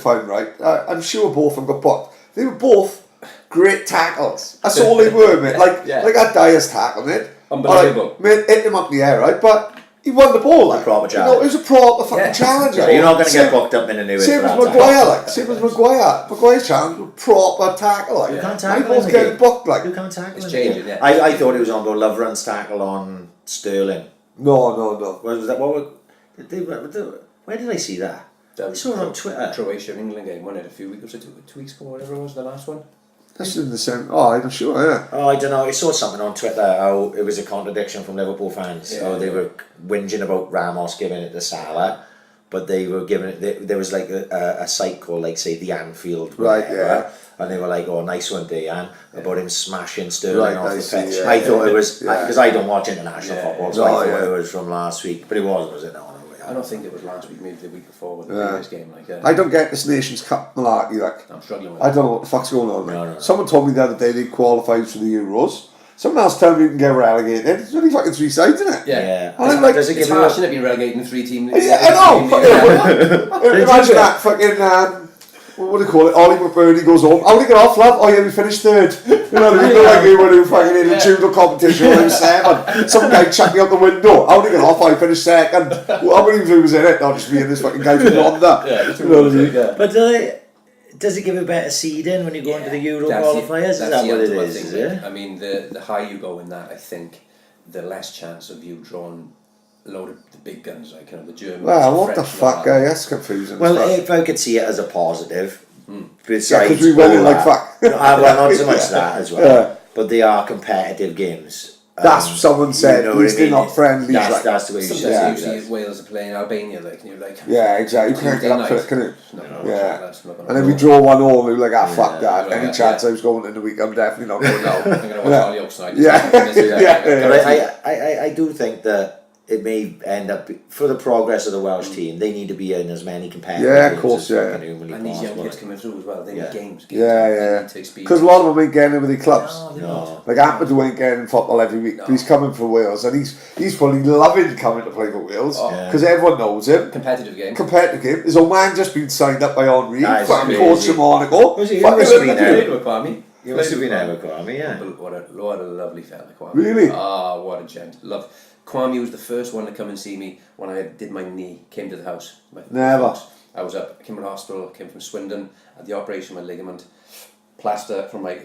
Speaker 3: I'm right. I'm sure both of them got booked. They were both great tackles. That's all they were, mate. Like that Dyer's tackle, mate.
Speaker 4: Unbelievable.
Speaker 3: Mate, hit him up in the air, right? But he won the ball, like.
Speaker 2: Proper challenge.
Speaker 3: You know, it was a proper fucking challenge.
Speaker 2: You're not going to get booked up in a new
Speaker 3: Same as Maguire, like. Same as Maguire. Maguire's challenge was proper tackle, like.
Speaker 2: You can't tackle
Speaker 3: they both get booked, like.
Speaker 2: You can't tackle.
Speaker 4: It's changing,
Speaker 2: I thought it was on the Love Run's tackle on Sterling.
Speaker 3: No.
Speaker 2: Was that where did I see that? I saw it on Twitter.
Speaker 4: Croatia England game, wasn't it? A few weeks ago, 2 weeks ago, whatever it was, the last one.
Speaker 3: That's in the same. Oh, I'm sure, yeah.
Speaker 2: Oh, I don't know. I saw something on Twitter how it was a contradiction from Liverpool fans. How they were whinging about Ramos giving it to Salah, but they were giving it. There was like a site called, like, say, the Anfield, and they were like, "Oh, nice one, Dejan," about him smashing Sterling off the pitch. I thought it was because I don't watch international football, so I thought it was from last week, but it was it? No.
Speaker 4: I don't think it was last week, maybe the week before with the previous game.
Speaker 3: I don't get this Nations Cup malarkey, like.
Speaker 4: I'm struggling with
Speaker 3: I don't know what the fuck's going on,
Speaker 2: No.
Speaker 3: Someone told me the other day they qualified for the Euros. Someone else told me you can get relegated. It's only fucking 3 sides, isn't it?
Speaker 2: Yeah.
Speaker 3: And I'm like,
Speaker 4: it's harsh, shouldn't it, be relegating 3 teams?
Speaker 3: Yeah, I know. Imagine that fucking. What do you call it? Ollie McBurney goes home. How did you get off, love? Oh yeah, we finished 3rd. You know what I mean? Like we were fucking in a judo competition when I was 7. Some guy chucked me out the window. How did you get off? I finished 2nd. How many of you was in it? Not just me and this fucking guy from Ronda. You know what I mean?
Speaker 2: But does it give a better seeding when you go into the Euro qualifiers? Is that what it is?
Speaker 4: I mean, the higher you go in that, I think, the less chance of you drawing a load of the big guns, like, you know, the Germans.
Speaker 3: Well, what the fuck, guy? That's confusing.
Speaker 2: Well, if I could see it as a positive,
Speaker 3: because we went in like fuck.
Speaker 2: Well, not so much that as well, but they are competitive games.
Speaker 3: That's what someone said. At least they're not friendly.
Speaker 2: That's the way you
Speaker 4: said. You see Wales are playing Albania, like, and you're like,
Speaker 3: yeah, exactly. You can't get up for it, can you?
Speaker 4: No,
Speaker 3: yeah. And then we draw 1-1. We were like, fuck that. Any chance I was going in the week, I'm definitely not going now.
Speaker 4: I'm going to watch all the Oaks tonight.
Speaker 2: But I do think that it may end up, for the progress of the Welsh team, they need to be in as many competitive
Speaker 3: Yeah, of
Speaker 2: games
Speaker 3: course,
Speaker 2: as
Speaker 3: yeah.
Speaker 2: fucking humanly
Speaker 4: And these young
Speaker 2: possible.
Speaker 4: kids coming through as well, they need games.
Speaker 3: Yeah.
Speaker 4: They need to experience.
Speaker 3: Because a lot of them ain't getting in with their clubs.
Speaker 4: No, they're
Speaker 2: No.
Speaker 4: not.
Speaker 3: Like Ampadu ain't getting in football every week, but he's coming for Wales, and he's probably loving coming to play for Wales because everyone knows him.
Speaker 4: Competitive game.
Speaker 3: Competitive game. His old man just been signed up by Henri,
Speaker 2: That is
Speaker 3: fucking
Speaker 2: crazy.
Speaker 3: coach in Monaco.
Speaker 2: Was he?
Speaker 3: Fucking
Speaker 2: Must have
Speaker 3: look
Speaker 2: been
Speaker 3: at
Speaker 2: there.
Speaker 3: him.
Speaker 4: with Kwame.
Speaker 2: You must have been there with Kwame, yeah.
Speaker 4: What a lovely fella, Kwame.
Speaker 3: Really?
Speaker 4: Ah, what a gent. Love. Kwame was the first one to come and see me when I did my knee. Came to the house.
Speaker 3: Never.
Speaker 4: I was up. Came from the hospital. Came from Swindon. Had the operation of my ligament, plaster from my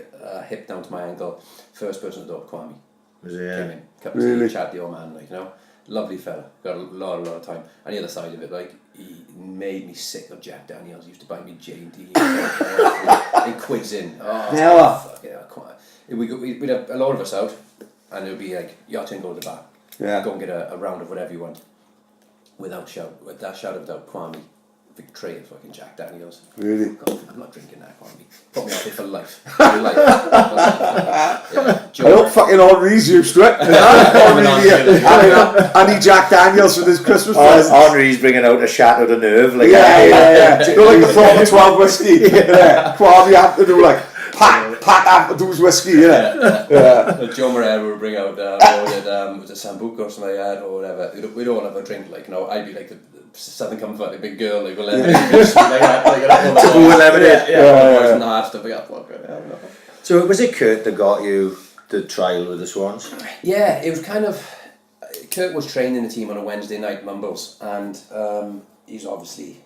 Speaker 4: hip down to my ankle. First person to do it, Kwame.
Speaker 2: Was he?
Speaker 4: Came in, cup of
Speaker 3: Really?
Speaker 4: tea, chat the old man, like, you know, lovely fella. Got a lot of time. And the other side of it, like, he made me sick of Jack Daniels. He used to buy me J&D in quids in. Oh,
Speaker 3: Never.
Speaker 4: fuck yeah, we'd have a lot of us out, and it would be like, you have to go to the bar.
Speaker 3: Yeah.
Speaker 4: Go and get a round of whatever you want. With that shout without Kwame, betrayed fucking Jack Daniels.
Speaker 3: Really?
Speaker 4: God, I'm not drinking that, Kwame. Put me out there for life. For life. Yeah.
Speaker 3: I hope fucking Henri's used to it. Andy Jack Daniels with his Christmas presents.
Speaker 2: Henri's bringing out a Chateau de Neuve. Like,
Speaker 3: Yeah. You know, like the proper 12 whiskey. Yeah. Kwame Ampadu, like, Pat Ampadu's whiskey, yeah.
Speaker 4: Joe Morera would bring out was it Sambuca or something like that or whatever. We'd all have a drink, like, you know, I'd be like the Southern Comfort, the big girl, like, with lemonade.
Speaker 2: Taboo with lemonade.
Speaker 4: And hard stuff like that.
Speaker 2: So was it Kurt that got you the trial with the Swans?
Speaker 4: Yeah, it was kind of. Kurt was training the team on a Wednesday night, Mumbles, and he's obviously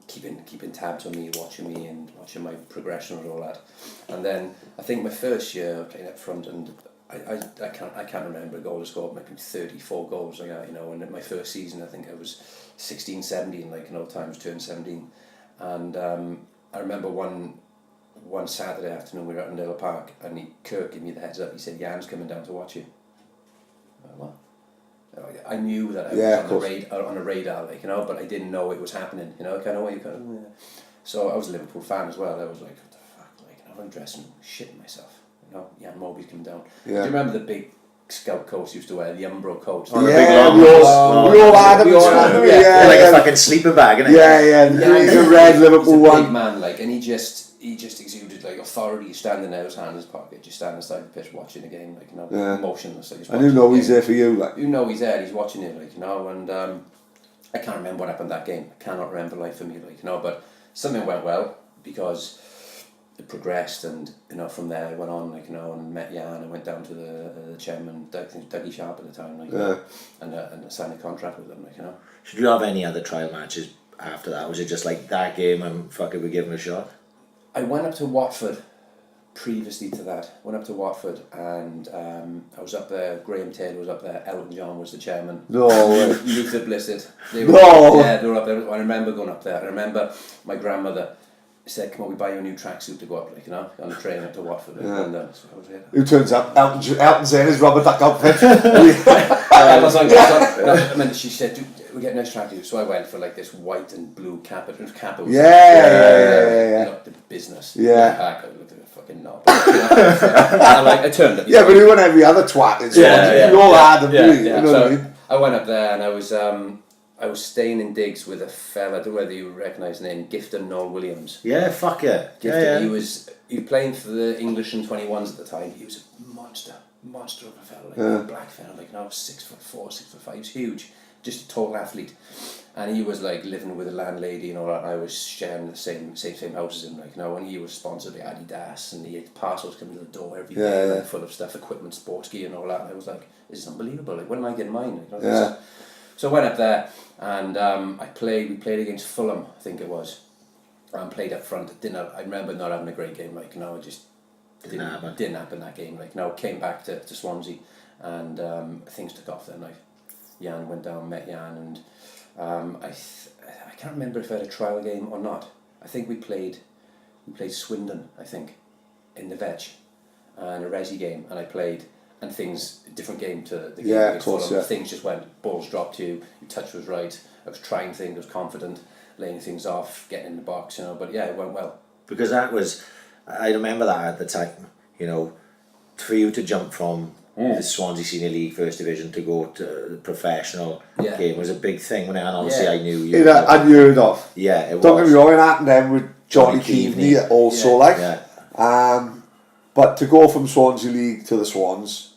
Speaker 4: keeping tabs on me, watching me, and watching my progression and all that. And then I think my first year playing up front, and I can't remember a goal I scored, maybe 34 goals like that, you know. And in my first season, I think I was 16, 17, like, you know, times turned 17, and I remember one Saturday afternoon we were out in Dale Park, and Kurt gave me the heads up. He said, "Jan's coming down to watch you." What? I knew that I was on a radar, like, you know, but I didn't know it was happening, you know, kind of way. So I was a Liverpool fan as well. I was like, what the fuck, like, I'm dressing shitting myself, you know. Jan Moby's coming down.
Speaker 3: Yeah.
Speaker 4: Do you remember the big scout coats used to wear, the Umbro coats?
Speaker 2: Oh, the
Speaker 3: Yeah,
Speaker 2: big long
Speaker 3: we
Speaker 2: ones.
Speaker 3: all had them.
Speaker 2: Yeah, like a fucking sleeping bag, innit?
Speaker 3: Yeah, the red Liverpool
Speaker 4: He's a
Speaker 3: one.
Speaker 4: big man, like, and he just exuded like authority, standing there, his hand in his pocket, just standing aside the pitch watching the game, like, you know, motionless. Like,
Speaker 3: And you know he's there for you, like.
Speaker 4: You know he's there, he's watching it, like, you know, and I can't remember what happened that game. I cannot remember life for me, like, you know, but something went well because it progressed, and, you know, from there I went on, like, you know, and met Jan and went down to the chairman, Dougie Sharp at the time, like, you know, and signed a contract with him, like, you know.
Speaker 2: Should you have any other trial matches after that? Was it just like that game and fuck it, we give him a shot?
Speaker 4: I went up to Watford previously to that. And I was up there, Graham Taylor was up there, Elton John was the chairman.
Speaker 3: No way.
Speaker 4: Luther Blissett. They
Speaker 3: No.
Speaker 4: they were up there. I remember going up there. I remember my grandmother said, "Come on, we buy you a new tracksuit to go up, like, you know, on the train up to Watford." And so I was here.
Speaker 3: Who turns up? Elton's in his rubber duck outfit.
Speaker 4: I mean, she said, "Dude, we get nice tracksuits." So I went for like this white and blue cap. It was cap.
Speaker 3: Yeah.
Speaker 4: You know, the business.
Speaker 3: Yeah.
Speaker 4: I could look at a fucking knob. I turned up.
Speaker 3: Yeah, but he won every other twat in Swans. You all had them, really. You know what I mean?
Speaker 4: I went up there and I was staying in digs with a fella, I don't know whether you recognise the name, Gifton Noel Williams.
Speaker 2: Yeah, fuck yeah.
Speaker 4: Gifton, he was playing for the English and 21s at the time. He was a monster of a fella, like a black fella, like, you know, 6'4", 6'5", he was huge, just a total athlete. And he was like living with a landlady and all that. I was sharing the same house as him, like, you know, and he was sponsored by Adidas, and he had parcels coming to the door every day, like, full of stuff, equipment, sports gear and all that. And I was like, this is unbelievable, like, when am I getting mine? Like, you know, so I went up there and we played against Fulham, I think it was, and played up front. I remember not having a great game, like, you know, I just didn't happen that game, like, you know. Came back to Swansea, and things took off that night. Jan went down, met Jan, and I can't remember if I had a trial game or not. I think we played Swindon, I think, in the Veg, and a resi game, and I played, and things, different game to the game against Fulham. Things just went, balls dropped to you, your touch was right, I was trying things, I was confident, laying things off, getting in the box, you know, but yeah, it went well.
Speaker 2: Because that was, I remember that at the time, you know, for you to jump from the Swansea Senior League First Division to go to the professional
Speaker 4: Yeah.
Speaker 2: game was a big thing, wasn't it? And obviously
Speaker 4: Yeah.
Speaker 2: I knew you.
Speaker 3: I'd heard of.
Speaker 2: Yeah, it
Speaker 3: Don't
Speaker 2: was.
Speaker 3: get me wrong, it happened then with Johnny Keaveney also,
Speaker 4: Yeah.
Speaker 3: like.
Speaker 2: Yeah.
Speaker 3: But to go from Swansea League to the Swans,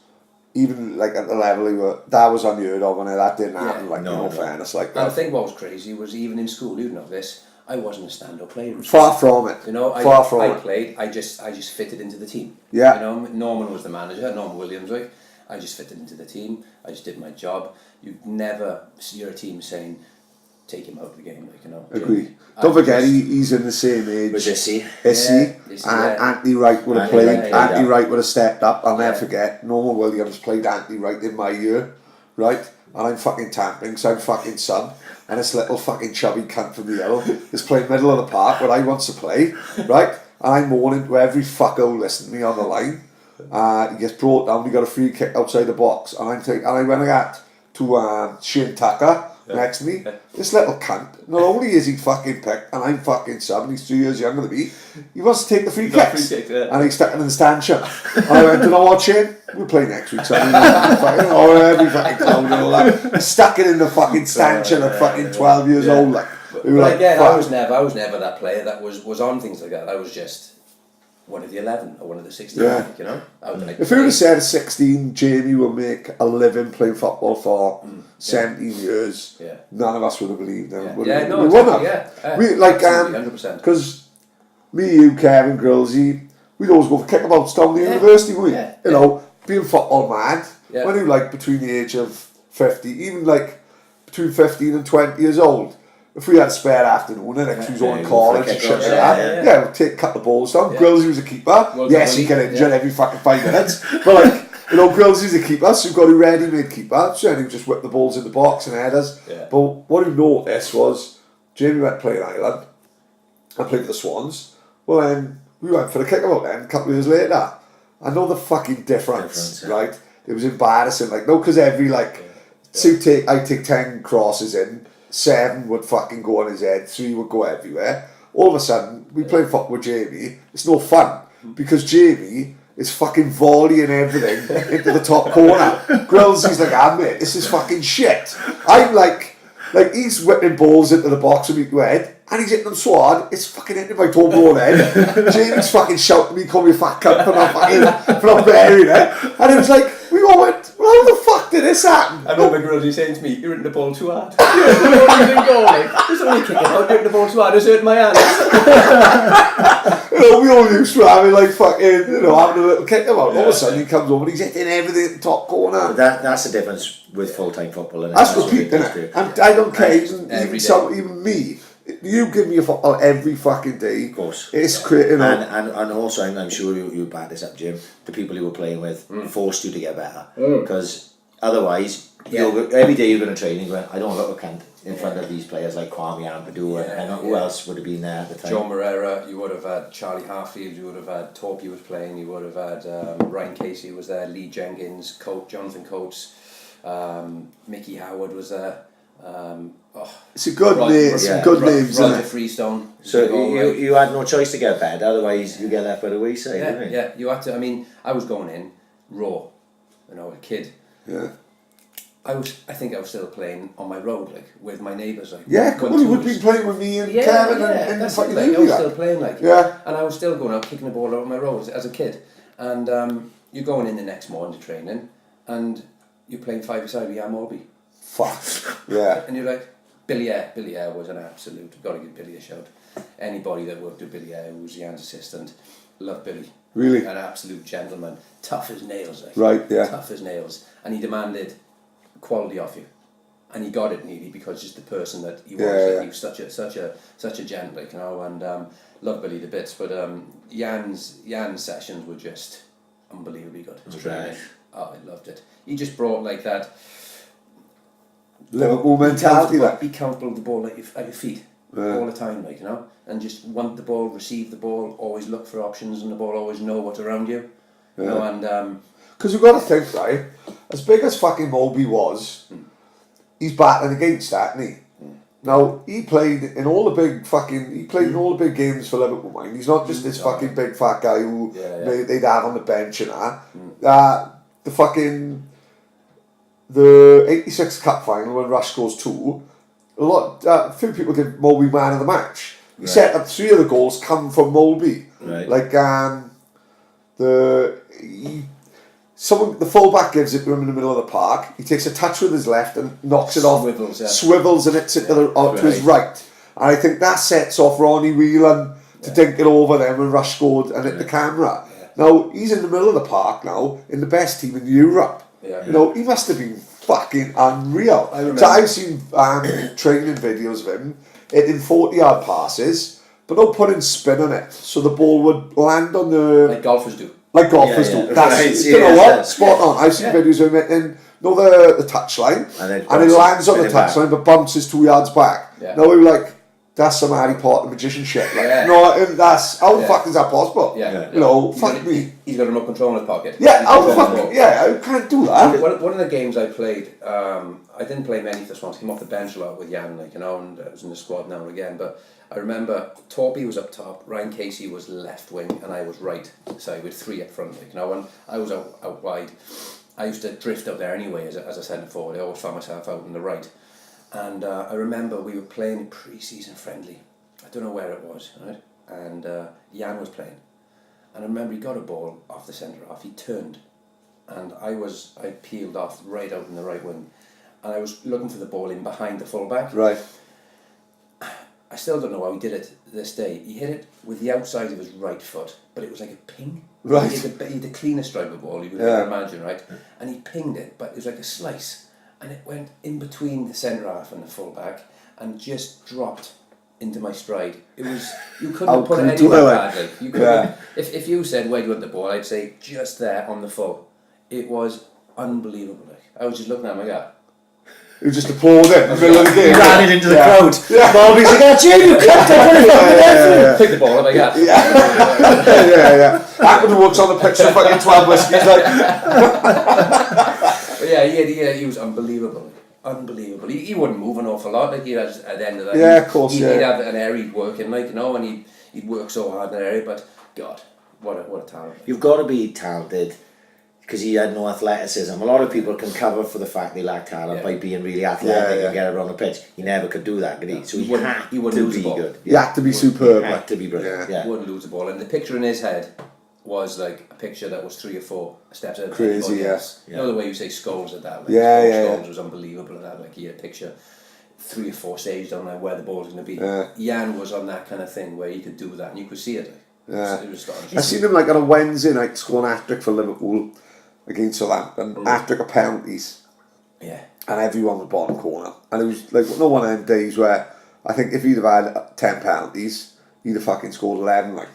Speaker 3: even like at the level they were, that was unheard of, and that didn't happen.
Speaker 4: Yeah.
Speaker 3: Like, no fairness, like
Speaker 4: And I
Speaker 3: that.
Speaker 4: think what was crazy was even in school, you know this, I wasn't a stand-up player.
Speaker 3: Far from it.
Speaker 4: You know,
Speaker 3: Far from
Speaker 4: I
Speaker 3: it.
Speaker 4: played. I just fitted into the team.
Speaker 3: Yeah.
Speaker 4: You know, Norman was the manager. Norman Williams, like, I just fitted into the team. I just did my job. You'd never see your team saying, "Take him out of the game," like, you know.
Speaker 3: Agree. Don't forget, he's in the same age.
Speaker 2: Was Issy.
Speaker 3: Issy,
Speaker 4: Issy,
Speaker 3: and
Speaker 4: yeah.
Speaker 3: Anthony Wright would have
Speaker 2: Anthony
Speaker 3: played.
Speaker 2: Wright,
Speaker 3: Anthony
Speaker 2: yeah.
Speaker 3: Wright would have stepped up. I'll never
Speaker 4: Yeah.
Speaker 3: forget. Norman Williams played Anthony Wright in my year, right? And I'm fucking tamping, so I'm fucking son. And this little fucking chubby cunt from the hill is playing middle of the park where I wants to play, right? And I'm moaning to every fucker who listened to me on the line. He gets brought down, he got a free kick outside the box, and I went out to Shane Tucker next to me. This little cunt, not only is he fucking picked, and I'm fucking sub, and he's 2 years younger than me, he wants to take the free kicks. And he's stuck in the stanchion. And I went, you know what, Shane? We'll play next week, son. Or every fucking clown and all that. He stuck it in the fucking stanchion at fucking 12 years old. Like, we were
Speaker 4: But
Speaker 3: like,
Speaker 4: again,
Speaker 3: fuck.
Speaker 4: I was never that player that was on things like that. I was just one of the 11 or one of the 16.
Speaker 3: Yeah.
Speaker 4: You know. I would, like,
Speaker 3: If you would have said at 16, Jamie will make a living playing football for 17 years,
Speaker 4: Yeah.
Speaker 3: none of us would have believed him.
Speaker 4: Yeah.
Speaker 3: would
Speaker 4: Yeah,
Speaker 3: we?
Speaker 4: no,
Speaker 3: We wouldn't
Speaker 4: exactly,
Speaker 3: have.
Speaker 4: yeah.
Speaker 3: We, like,
Speaker 4: Absolutely, 100%.
Speaker 3: because me, you, Kevin, Grillsy, we'd always go for kickabouts down the university, wouldn't we?
Speaker 4: Yeah.
Speaker 3: You know, being football mad,
Speaker 4: Yeah.
Speaker 3: when you like between the age of 50, even like between 15 and 20 years old, if we had a spare afternoon and like, we was all in
Speaker 2: Yeah,
Speaker 3: college
Speaker 2: for
Speaker 3: and shit like
Speaker 2: kickbouts,
Speaker 3: that,
Speaker 2: yeah.
Speaker 3: we'd take a couple of balls down.
Speaker 4: Yeah.
Speaker 3: Grillsy was a keeper.
Speaker 4: Well,
Speaker 3: Yes, he
Speaker 4: goalie,
Speaker 3: get injured
Speaker 4: yeah.
Speaker 3: every fucking 5 minutes. But like, you know, Grillsy's a keeper, so you've got a ready-made keeper, so he would just whip the balls in the box and headers.
Speaker 4: Yeah.
Speaker 3: But what we noticed was Jamie went to play in Ireland and played for the Swans. Well, then we went for the kickabout then a couple of years later. I know the fucking difference,
Speaker 2: yeah.
Speaker 3: right? It was embarrassing. Like, no, because every, like, I take 10 crosses in, 7 would fucking go on his head, 3 would go everywhere. All of a sudden, we play football with Jamie. It's no fun because Jamie is fucking volleying everything into the top corner. Grills, he's like, mate, this is fucking shit. I'm like he's whipping balls into the box with my head, and he's hitting them so hard, it's fucking hitting my Toblerone head. Jamie's fucking shouting at me, calling me a fat cunt for not bearing it. And it was like, we all went, well, how the fuck did this happen?
Speaker 4: I remember Grillsy saying to me, "You're hitting the ball too hard." It's only kicking out, you're hitting the ball too hard, it's hurting my hands.
Speaker 3: You know, we all used to having like fucking, you know, having a little kick about. All of a sudden he comes over and he's hitting everything at the top corner.
Speaker 2: But that's the difference with full-time football. Isn't it?
Speaker 3: That's
Speaker 2: what
Speaker 3: repeat,
Speaker 2: it
Speaker 3: isn't
Speaker 2: does
Speaker 3: it?
Speaker 2: do.
Speaker 3: And I don't care,
Speaker 4: Every
Speaker 3: even me. You give me a football every fucking day.
Speaker 2: Of course.
Speaker 3: It's great, you know.
Speaker 2: And also, I'm sure you back this up, Jim. The people you were playing with forced you to get better because otherwise, every day you're going to train. You're going, I don't look a cunt in front of these players like Kwame Ampadu and who else would have been there at the time.
Speaker 4: John Moreira, you would have had Charlie Harfield, you would have had Torpy was playing, you would have had Ryan Casey was there, Lee Jenkins, Jonathan Coates, Mickey Howard was there.
Speaker 3: It's a good name. Some good names, isn't
Speaker 4: Roger
Speaker 3: it?
Speaker 4: Freestone.
Speaker 2: So you had no choice to get better. Otherwise, you get left by the wayside. Didn't you?
Speaker 4: Yeah, you had to. I mean, I was going in raw, you know, a kid.
Speaker 3: Yeah.
Speaker 4: I think I was still playing on my road, like with my neighbours, like.
Speaker 3: Yeah, come on, you would be playing with me and Kevin and
Speaker 4: that's
Speaker 3: fucking
Speaker 4: it, like, I
Speaker 3: you.
Speaker 4: was still playing, like.
Speaker 3: Yeah.
Speaker 4: And I was still going out kicking the ball out on my road as a kid, and you're going in the next morning to training, and you're playing 5-a-side with Jan Morby.
Speaker 3: Fuck. Yeah.
Speaker 4: And you're like, Billy Eyre was an absolute, got to give Billy a shout. Anybody that worked with Billy Eyre, who was Jan's assistant, loved Billy.
Speaker 3: Really?
Speaker 4: An absolute gentleman, tough as nails. Like,
Speaker 3: Right, yeah.
Speaker 4: Tough as nails. And he demanded quality off you. And he got it nearly because just the person that he was. Like, he was such a gent, like, you know, and loved Billy to bits. But Jan's sessions were just unbelievably good.
Speaker 2: Right.
Speaker 4: Oh, I loved it. He just brought like that
Speaker 3: Liverpool mentality, that.
Speaker 4: be comfortable with the ball at your feet all the time, like, you know, and just want the ball, receive the ball, always look for options on the ball, always know what's around you. You know, and
Speaker 3: Because you've got to think, right, as big as fucking Moby was, he's battling against that, isn't he? Now, he played in all the big games for Liverpool, mind. He's not just this fucking big fat guy who they'd have on the bench and that. the 86 Cup final when Rush scores 2, a few people give Molby man of the match. He set up 3 of the goals come from Molby.
Speaker 2: Right.
Speaker 3: Like the fullback gives it to him in the middle of the park. He takes a touch with his left and knocks it off, swivels and it's to his right. And I think that sets off Ronnie Whelan to dink it over them when Rush scored and hit the camera. Yeah. Now he's in the middle of the park now in the best team in Europe. Yeah. You know, he must have been fucking unreal. So I've seen training videos of him hitting 40-yard passes, but not putting spin on it, so the ball would land on the
Speaker 4: like golfers do.
Speaker 3: Like golfers do. That's you know what? Spot on. I've seen videos of him hitting the touchline, and it lands on the touchline, but bounces 2 yards back. Yeah. Now we were like, that's some Harry Potter magician shit. Like, no, that's how the fuck is that possible? Yeah. You know, fuck me.
Speaker 4: He's got a remote control in his pocket.
Speaker 3: Yeah, how the fuck? Yeah, I can't do that.
Speaker 4: One of the games I played, I didn't play many for the Swans. Came off the bench a lot with Jan, like, you know, and I was in the squad now and again. But I remember Torpy was up top, Ryan Casey was left wing, and I was right side with 3 up front. Like, you know, and I was out wide. I used to drift up there anyway as a centre forward. I always found myself out on the right. And I remember we were playing pre-season friendly. I don't know where it was, right? And Jan was playing. And I remember he got a ball off the centre half. He turned, and I peeled off right out in the right wing, and I was looking for the ball in behind the fullback.
Speaker 3: Right.
Speaker 4: I still don't know how he did it this day. He hit it with the outside of his right foot, but it was like a ping.
Speaker 3: Right.
Speaker 4: He had the cleanest striker ball you would ever imagine, right? And he pinged it, but it was like a slice. And it went in between the centre half and the fullback and just dropped into my stride. It was, you couldn't have put it anywhere badly. You couldn't. If you said, where do you want the ball? I'd say just there on the full. It was unbelievable. Like, I was just looking at him like that.
Speaker 3: It was just applauding in the middle of the game.
Speaker 2: He ran it into the crowd. Bobby's like, oh, Jim, you kept it.
Speaker 4: Pick the ball up like that.
Speaker 3: Yeah. That works on the pitch for fucking 12 whiskies.
Speaker 4: Yeah, he was unbelievable. Unbelievable. He wouldn't move an awful lot. Like, he was at the end of that.
Speaker 3: Yeah, of course.
Speaker 4: He'd have an area he'd work in, like, you know, and he'd work so hard in that area. But God, what a talent!
Speaker 2: You've got to be talented because he had no athleticism. A lot of people can cover for the fact they lack talent by being really athletic and get around the pitch. He never could do that, could he? So he had to be good.
Speaker 3: He had to be superb.
Speaker 2: He had to be brilliant.
Speaker 4: He wouldn't lose the ball, and the picture in his head was like a picture that was 3 or 4 steps out of
Speaker 3: crazy,
Speaker 4: else. You know the way you say Scholes at that? Like, Scholes was unbelievable at that. Like, he had a picture 3 or 4 stages on there where the ball was going to be. Jan was on that kind of thing where he could do that and you could see it. Like. It was astonishing.
Speaker 3: I seen him like on a Wednesday night score an hat-trick for Liverpool against Southampton, hat-trick of penalties.
Speaker 2: Yeah.
Speaker 3: And everyone was bottom corner. And it was like one of them days where I think if he'd have had 10 penalties, he'd have fucking scored 11, like,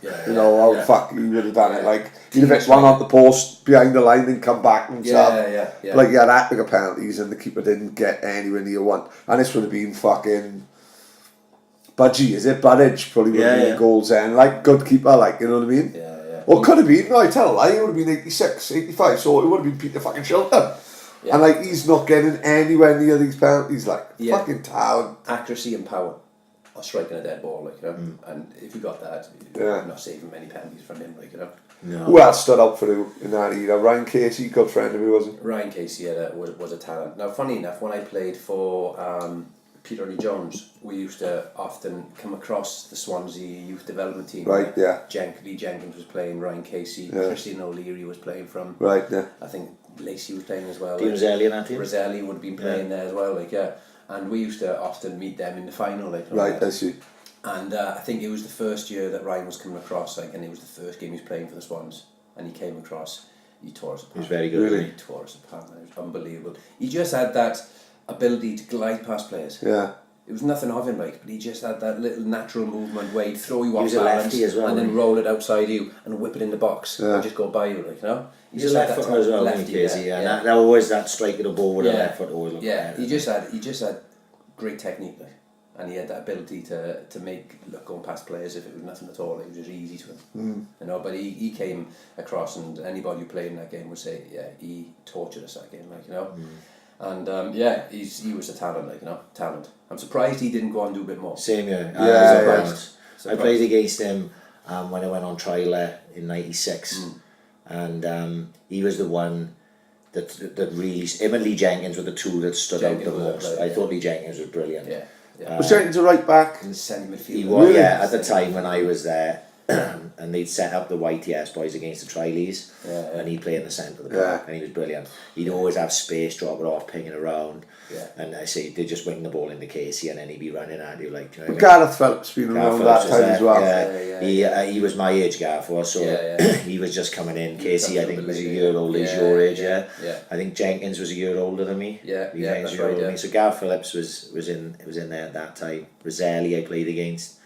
Speaker 3: fuck, he would have done it, like, he'd have hit one on the post behind the line and come back and stuff. Like, he had that big of penalties and the keeper didn't get anywhere near one. And this would have been fucking Budgie, is it? Budge probably would have been goals then, like, good keeper, like, you know what I mean? Well, it could have been, no, I tell a lie, it would have been 86, 85, so it would have been Peter fucking Shilton. And, like, he's not getting anywhere near these penalties, like, fucking talent.
Speaker 4: Accuracy and power. Or striking a dead ball, like, you know, and if you got that, you're not saving many penalties from him, like, you know.
Speaker 2: No.
Speaker 3: Who else stood up for you in that era? Ryan Casey, good friend of me, wasn't he?
Speaker 4: Ryan Casey was a talent. Now, funny enough, when I played for Peter Lee Jones, we used to often come across the Swansea youth development team.
Speaker 3: Right,
Speaker 4: Lee Jenkins was playing, Ryan Casey, Christian O'Leary was playing from.
Speaker 3: Right,
Speaker 4: I think Lacey was playing as well.
Speaker 2: Dean Roselli in that team?
Speaker 4: Roselli would have been playing there as well, like, and we used to often meet them in the final, like.
Speaker 3: Right, I see.
Speaker 4: And I think it was the first year that Ryan was coming across, like, and it was the first game he was playing for the Swans, and he came across. He tore us apart.
Speaker 2: He was very good.
Speaker 4: Really, he tore us apart. Man. It was unbelievable. He just had that ability to glide past players.
Speaker 3: Yeah.
Speaker 4: It was nothing of him, like, but he just had that little natural movement where he'd throw you off
Speaker 2: balance, lefty as well,
Speaker 4: and then roll it outside you and whip it in the box and just go by you, like, you know.
Speaker 2: He just left foot as well, lefty, Casey. That always that strike of the ball with a left foot always looked better.
Speaker 4: He just had great technique, like, and he had that ability to make look going past players if it was nothing at all. It was just easy to him, you know. But he came across, and anybody who played in that game would say, he tortured us that game, like, you know. And he was a talent, like, you know, talent. I'm surprised he didn't go on and do a bit more.
Speaker 2: Same year.
Speaker 3: Surprised.
Speaker 2: I played against him when I went on trial in '96, and he was the one that really, him and Lee Jenkins were the two that stood out the most. I thought Lee Jenkins was brilliant.
Speaker 4: Yeah.
Speaker 3: Was Jenkins a right back?
Speaker 4: In the centre midfield.
Speaker 2: He was, at the time when I was there, and they'd set up the YTS boys against the Trileys, and he'd play in the centre of the park, and he was brilliant. He'd always have space, drop it off, pinging around, and I say they'd just wing the ball into Casey, and then he'd be running at you like. You know
Speaker 3: Gareth Phillips been around that time as
Speaker 2: well. He was my age, Gareth was, so he was just coming in. Casey, I think, was a year older, your age, I think Jenkins was a year older than me.
Speaker 4: That's right.
Speaker 2: So Gareth Phillips was in there at that time. Roselli I played against.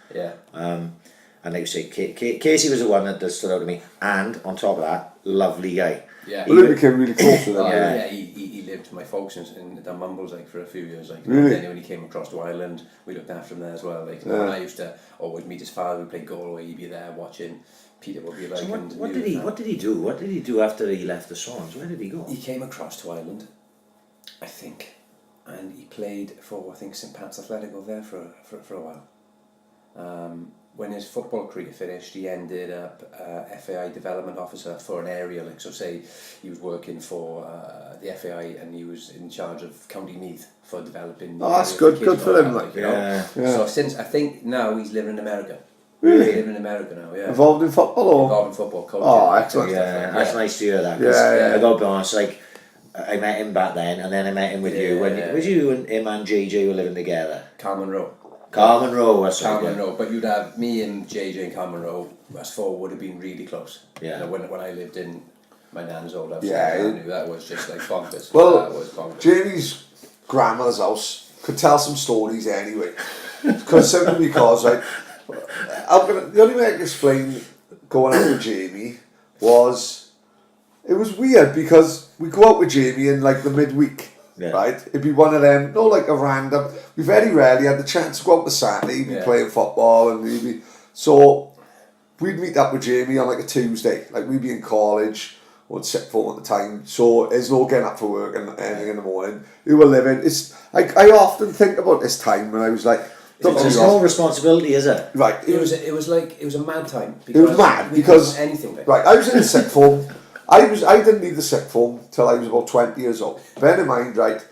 Speaker 2: And like you say, Casey was the one that stood out to me. And on top of that, lovely guy.
Speaker 3: Yeah, well, he became really close with him.
Speaker 4: He lived with my folks in the Mumbles like for a few years. Like,
Speaker 3: really?
Speaker 4: Then when he came across to Ireland, we looked after him there as well. Like, and I used to always meet his father. We played Galway. He'd be there watching. Peter would be like.
Speaker 2: So what did he do? What did he do after he left the Swans? Where did he go?
Speaker 4: He came across to Ireland, I think, and he played for St Pat's Athletic over there for a while. When his football career finished, he ended up FAI development officer for an area. Like, so say he was working for the FAI and he was in charge of County Meath for developing.
Speaker 3: Oh, that's good for him. Like,
Speaker 4: you know? So since I think now he's living in America.
Speaker 3: Really?
Speaker 4: He's living in America now. Yeah.
Speaker 3: Involved in football or?
Speaker 4: Involved in football. Coaching.
Speaker 3: Oh, excellent.
Speaker 2: That's nice to hear that. I gotta be honest, like. I met him back then, and then I met him with you. Was you and him and JJ were living together?
Speaker 4: Carmen Row.
Speaker 2: Carmen Row, that's
Speaker 4: Carmen Row, but you'd have me and JJ and Carmen Row. Us four would have been really close.
Speaker 2: Yeah.
Speaker 4: You know, when I lived in my nan's old house, that was just like bonkers.
Speaker 3: Well,
Speaker 4: that was bonkers.
Speaker 3: Jamie's grandmother's house could tell some stories anyway, simply because like the only way I can explain going out with Jamie was it was weird because we go out with Jamie in like the midweek. Right, it'd be one of them, like a random. We very rarely had the chance to go out on Saturday, he'd be playing football, and so we'd meet up with Jamie on like a Tuesday, like we'd be in college or sixth form at the time. So there's no getting up for work and anything in the morning. We were living. It's like I often think about this time when I was like,
Speaker 2: it's no responsibility, is it?
Speaker 3: Right.
Speaker 4: It was a mad time.
Speaker 3: It was mad because
Speaker 4: anything. Like
Speaker 3: right, I was in the sixth form. I didn't leave the sixth form till I was about 20 years old. Bear in mind, right,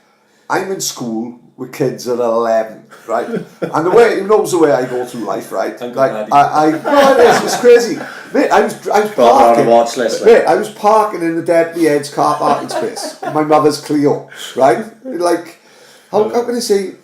Speaker 3: I'm in school with kids at 11, right? And the way, who knows the way I go through life, right? It's crazy. Mate, I was parking.
Speaker 2: Watch list,
Speaker 3: mate, I was parking in the Deputy Head's car parking space. My mother's Clio, right? Like, how can I say?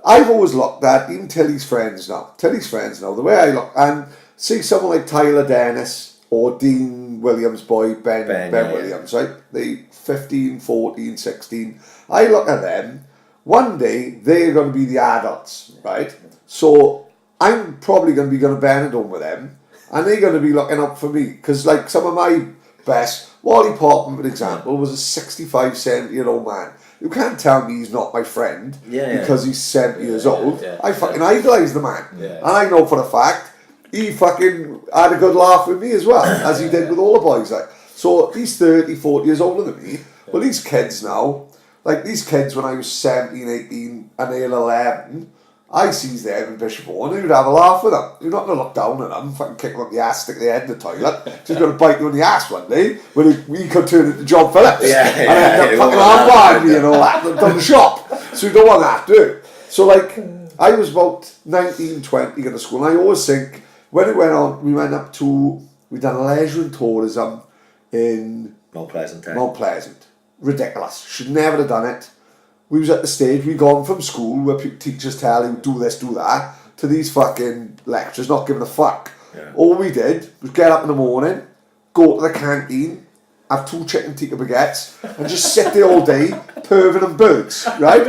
Speaker 3: I've always looked at, even Tilly's friends now, the way I look, and see someone like Tyler Dennis, or Dean Williams' boy, Ben Williams, right? They 15, 14, 16. I look at them, one day they're going to be the adults, right? So I'm probably going to be going to Benidorm with them, and they're going to be looking up for me. Because like some of my best, Wally Popham, for example, was a 65, 70-year-old man. You can't tell me he's not my friend because he's 70 years old. I fucking idolise the man. And I know for a fact, he fucking had a good laugh with me as well, as he did with all the boys. Like, so he's 30, 40 years older than me. Well, these kids now, like these kids when I was 17, 18 and they're 11, I sees them in Bishop Owen and you'd have a laugh with them. You're not going to look down at them, fucking kick them up the ass, stick their head in the toilet. Just going to bite you in the ass one day when he could turn into John Phillips. And end up fucking arm me and all that and done the shop. So you don't want that, do you? So like, I was about 19, 20 going to school and I always think, when it went on, we done leisure and tourism in
Speaker 2: Mount Pleasant.
Speaker 3: Mount Pleasant. Ridiculous. Should never have done it. We was at the stage, we'd gone from school where teachers tell you do this, do that, to these fucking lectures not giving a fuck. All we did was get up in the morning, go to the canteen, have 2 chicken tikka baguettes, and just sit there all day, perving and birds, right?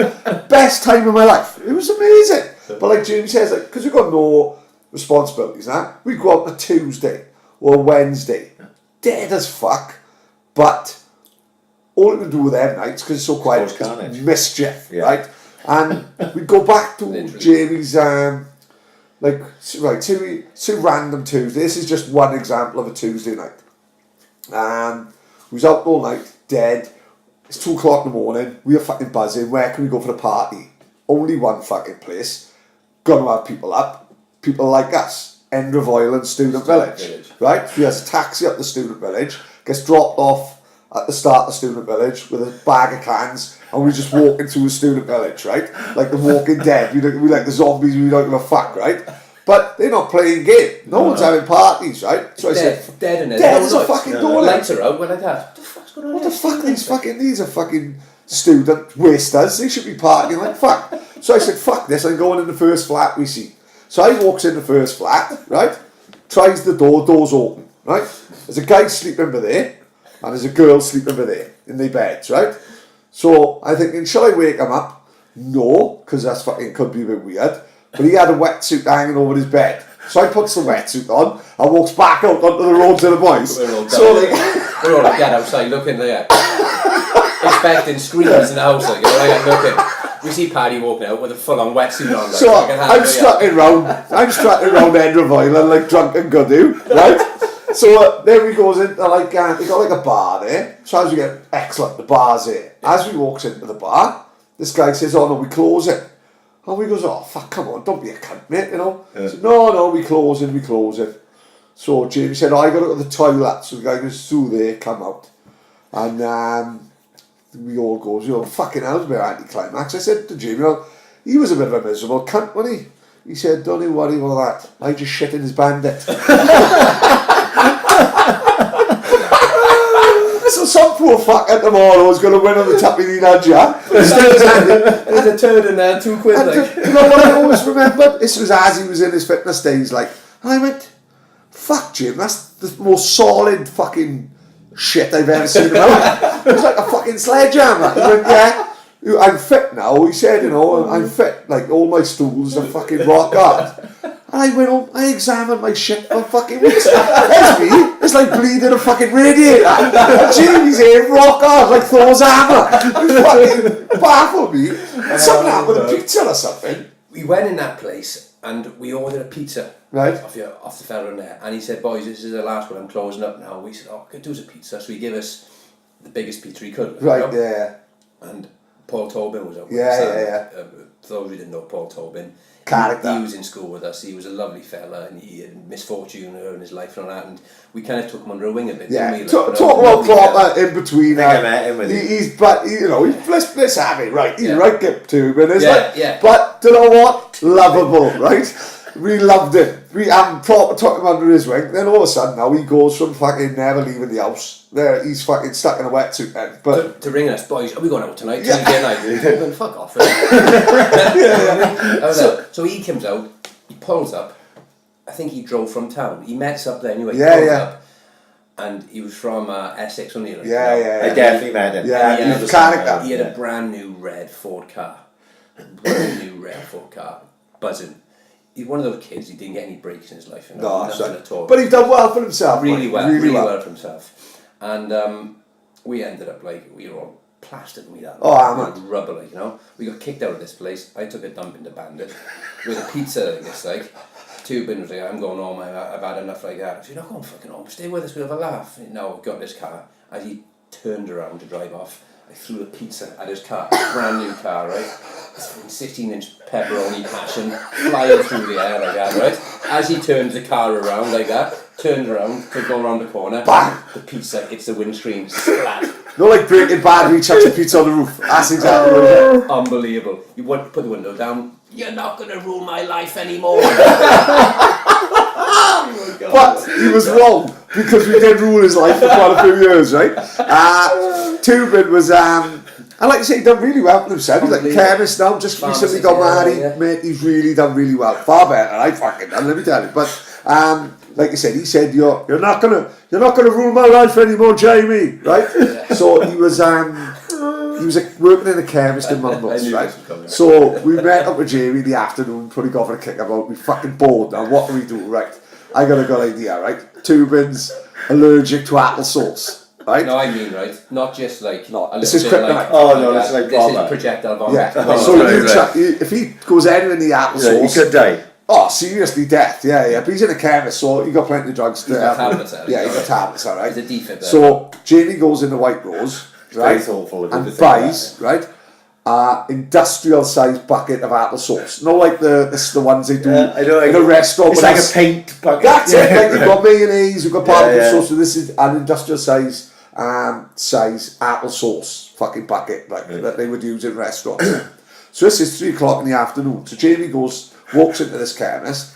Speaker 3: Best time of my life. It was amazing. But like Jamie says, because we've got no responsibilities now, we go out on a Tuesday or a Wednesday, dead as fuck, but all we can do with them nights, because it's so quiet, is mischief, right? And we go back to Jamie's, say random Tuesday. This is just one example of a Tuesday night. We was out all night, dead. It's 2 o'clock in the morning. We are fucking buzzing. Where can we go for the party? Only one fucking place. Gonna have people up. People like us, Endravoyle and Student Village, right? We has a taxi up the Student Village, gets dropped off at the start of Student Village with a bag of cans, and we just walk into a Student Village, right? Like the Walking Dead. We like the zombies, we don't give a fuck, right? But they're not playing game. No one's having parties, right? So I said,
Speaker 4: dead in it.
Speaker 3: dead as a fucking door.
Speaker 4: Lights are out, we're like that. What the fuck's going on?
Speaker 3: What the fuck, these are fucking student wasters. They should be partying like fuck. So I said, fuck this, I'm going in the first flat we see. So I walks in the first flat, right? Tries the door, door's open, right? There's a guy sleeping over there, and there's a girl sleeping over there, in their beds, right? So I'm thinking, shall I wake him up? No, because that's fucking could be a bit weird. But he had a wetsuit hanging over his bed. So I puts the wetsuit on and walks back out onto the road to the boys.
Speaker 4: We're all like that outside looking there. Expecting screams in the house, like, looking. We see Paddy walking out with a full-on wetsuit on. Like,
Speaker 3: so I'm strutting round Edinburgh Island like drunk and goodoo, right? So then we goes into like, they got like a bar there. So as we get, excellent, the bar's there. As we walks into the bar, this guy says, oh no, we close it. And we goes, oh fuck, come on, don't be a cunt, mate, you know. Yeah. So, no, we close it. So Jamie said, oh, I got to go to the toilet. So the guy goes through there, come out. And we all goes, you know, fucking hell, it's a bit anticlimax. I said to Jamie, well, he was a bit of a miserable cunt, wasn't he? He said, don't you worry about that. I just shit in his bandit. So some poor fucker tomorrow is going to win on the Tappy Nadja.
Speaker 4: There's a turd in there, £2. Like.
Speaker 3: You know what I always remember? This was as he was in his fitness days, like, and I went, fuck Jim, that's the most solid fucking shit I've ever seen. It was like a fucking sledgehammer. He went, yeah, I'm fit now. He said, you know, I'm fit. Like, all my stools are fucking rock hard. And I went home, I examined my shit for fucking weeks. There's me, it's like bleeding a fucking radiator. Jamie's here, rock hard, like Thor's hammer. It fucking baffled me. Something happened with a pizza or something.
Speaker 4: We went in that place and we ordered a pizza.
Speaker 3: Right.
Speaker 4: Off the fella in there. And he said, boys, this is the last one, I'm closing up now. We said, oh, could do us a pizza. So he gave us the biggest pizza he could.
Speaker 3: Right,
Speaker 4: you know?
Speaker 3: yeah.
Speaker 4: And Paul Tobin was out with
Speaker 3: us.
Speaker 4: Yeah. For those who didn't know Paul Tobin,
Speaker 3: character.
Speaker 4: He was in school with us. He was a lovely fella, and he had misfortune in his life and all that. And we kind of took him under a wing a bit.
Speaker 3: Yeah,
Speaker 4: didn't we?
Speaker 3: talk about proper in between.
Speaker 2: I met him with
Speaker 3: he's but you know, let's have it right. He's right, Gip Tubin, isn't it?
Speaker 4: Yeah.
Speaker 3: But do you know what? Lovable, right? We loved him. We proper took him under his wing. Then all of a sudden now he goes from fucking never leaving the house. There, he's fucking stuck in a wetsuit then. But
Speaker 4: to ring us, boys, are we going out tonight?
Speaker 3: Yeah.
Speaker 4: Tuesday night? Going, fuck off. So he comes out, he pulls up. I think he drove from town. He met us up there anyway. Up, and he was from Essex, wasn't he? Like,
Speaker 2: I definitely met him.
Speaker 3: Yeah,
Speaker 4: he had a brand new red Ford car. Buzzing. He's one of those kids, he didn't get any breaks in his life. You know, nothing at all.
Speaker 3: But he's done well for himself.
Speaker 4: Really well for himself. And we ended up like, we were all plastered with that. Rubber, like, you know. We got kicked out of this place. I took a dump into Bandit with a pizza, I guess, like. Tubin was like, I'm going home, I've had enough like that. I said, you're not going fucking home, stay with us, we'll have a laugh. No, we got this car. As he turned around to drive off, I threw the pizza at his car, brand new car, right? 16-inch pepperoni passion flying through the air like that, right? As he turns the car around like that, turns around to go around the corner,
Speaker 3: bang!
Speaker 4: The pizza hits the windscreen, splat.
Speaker 3: Not like Breaking Bad, we chucked a pizza on the roof. That's exactly what it is.
Speaker 4: Unbelievable. You want to put the window down, you're not going to rule my life anymore.
Speaker 3: But he was wrong, because we did rule his life for quite a few years, right? Tubin was, and like I say, he done really well for himself. He's like a chemist now, just recently got married, mate. He's really done really well, far better than I fucking done, let me tell you. But like I said, he said, you're not gonna rule my life anymore, Jamie, right? Yeah. So he was working in a chemist in Mumbles, right? So we met up with Jamie in the afternoon, probably got for a kick about, we fucking bored now, what do we do, right? I got a good idea, right? Tubin's allergic to applesauce, right?
Speaker 4: No, I mean, right? Not just like
Speaker 3: this is kryptonite.
Speaker 4: Like,
Speaker 2: this is like
Speaker 4: this is projectile vomit.
Speaker 3: Yeah. So if he goes anywhere in the applesauce,
Speaker 2: he could die.
Speaker 3: Oh, seriously, death. Yeah. But he's in a chemist, so he got plenty of drugs.
Speaker 4: He's got tablets,
Speaker 3: he got tablets, all right.
Speaker 4: He's a defib.
Speaker 3: So Jamie goes in the White Rose, right, and buys, right, industrial sized bucket of applesauce. Not like the ones they do in a restaurant.
Speaker 2: It's like a paint bucket.
Speaker 3: That's it. Like we've got mayonnaise, we've got barbecue sauce. So this is an industrial size size applesauce fucking bucket that they would use in restaurants. So this is 3 o'clock in the afternoon. So Jamie walks into this chemist.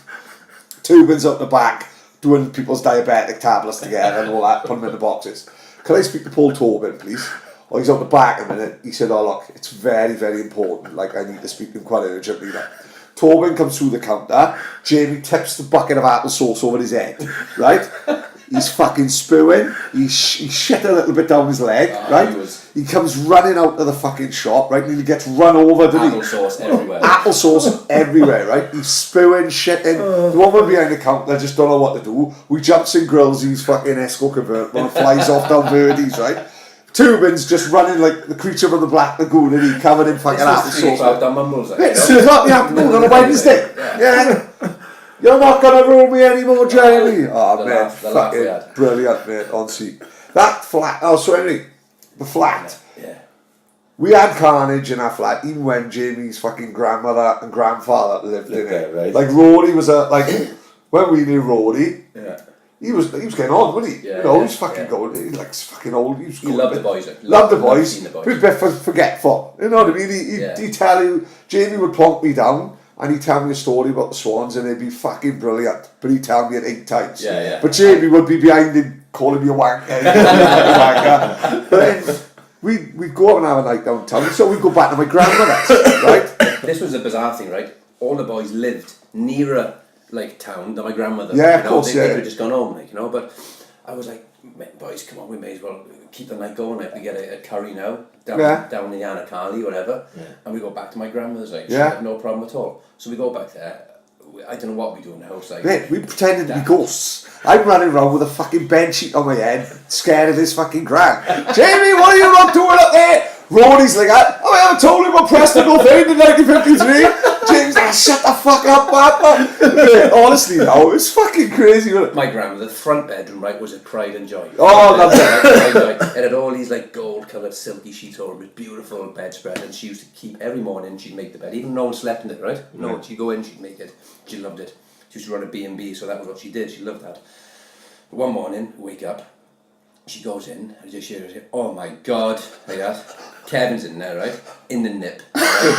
Speaker 3: Tubin's up the back doing people's diabetic tablets together and all that, put them in the boxes. Can I speak to Paul Tobin, please? Oh, he's out the back a minute. He said, oh, look, it's very, very important. Like, I need to speak to him quite urgently. Like, Tobin comes through the counter. Jamie tips the bucket of applesauce over his head, right? He's fucking spewing. He shit a little bit down his leg, right? He comes running out of the fucking shop, right? And he gets run over, doesn't he?
Speaker 4: Applesauce everywhere.
Speaker 3: Applesauce everywhere, right? He's spewing, shitting. The woman behind the counter just don't know what to do. We jumps and grills his fucking Esco convertible and flies off down Verdi's, right? Tubin's just running like the creature from the Black Lagoon, and he covered in fucking applesauce. It's 3 o'clock in the afternoon on a Wednesday. Yeah. You're not gonna rule me anymore, Jamie. Oh man, fucking brilliant, mate. Honestly, that flat. Oh, so anyway, the flat.
Speaker 4: Yeah.
Speaker 3: We had carnage in our flat, even when Jamie's fucking grandmother and grandfather lived in it.
Speaker 2: Right.
Speaker 3: Like Roddy was when we knew Roddy.
Speaker 4: Yeah.
Speaker 3: He was getting on, wasn't he?
Speaker 4: Yeah,
Speaker 3: you know,
Speaker 4: yeah,
Speaker 3: he's fucking going. He's like fucking old.
Speaker 4: He loved the boys. Like,
Speaker 3: loved the boys.
Speaker 4: The boys.
Speaker 3: He was a bit forgetful. You know what I mean? He'd tell you. Jamie would plonk me down. And he'd tell me a story about the Swans and it'd be fucking brilliant. But he'd tell me it 8 times.
Speaker 4: Yeah.
Speaker 3: But Jamie would be behind him calling me a wanker. But then we'd go up and have a night downtown. So we'd go back to my grandmother's, right?
Speaker 4: This was a bizarre thing, right? All the boys lived nearer, like, town than my grandmother.
Speaker 3: Yeah, of course,
Speaker 4: They would just gone home, like, you know. But I was like, boys, come on, we may as well keep the night going. Like, we get a curry now down in Yanakali, whatever, and we go back to my grandmother's. Like, she had no problem at all. So we go back there. I don't know what we do in the house. Like,
Speaker 3: mate, we pretended to be ghosts. I'm running around with a fucking bed sheet on my head, scared of this fucking grand. Jamie, what are you not doing up there? Roddy's like, oh, I haven't told him what Preston North End in 1953. James, shut the fuck up, Papa. Honestly, no, it's fucking crazy. Wasn't it?
Speaker 4: My grandmother, the front bedroom, right, was a pride and joy.
Speaker 3: Oh, lovely.
Speaker 4: It had all these like gold-coloured silky sheets over it, beautiful bedspread, and she used to keep every morning. She'd make the bed, even no one slept in it, right? No, she'd go in, she'd make it. She loved it. She used to run a B&B, so that was what she did. She loved that. But one morning, wake up. She goes in, and just hears, oh my God, like that. Kevin's in there, right? In the nip, right?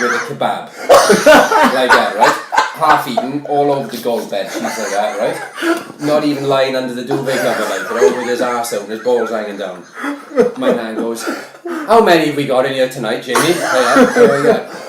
Speaker 4: With a kebab. Like that, right? Half eaten, all over the gold bed sheets like that, right? Not even lying under the duvet cover, like, you know, with his arse out and his balls hanging down. My nan goes, how many have we got in here tonight, Jamie?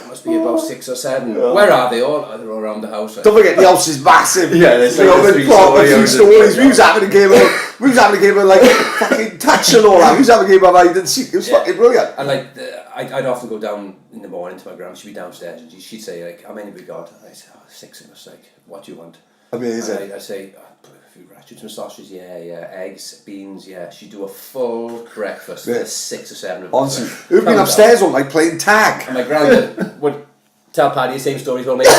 Speaker 4: Must be about 6 or 7. Where are they all? They're all around the house. Like.
Speaker 3: Don't forget the house is massive.
Speaker 2: Yeah, there's like 3
Speaker 3: stories. We was having a game of like fucking touch and all that. We was having a game of hide and seek. It was fucking brilliant.
Speaker 4: And like, I'd often go down in the morning to my grandma. She'd be downstairs and she'd say like, how many have we got? And I'd say, 6 of us. Like, what do you want?
Speaker 3: Amazing.
Speaker 4: And I'd say, a few ratchets and sausages, eggs, beans, she'd do a full breakfast for 6 or 7 of us.
Speaker 3: Honestly, who've been upstairs all night playing tag?
Speaker 4: And my grandma would tell Paddy the same stories all night. Like,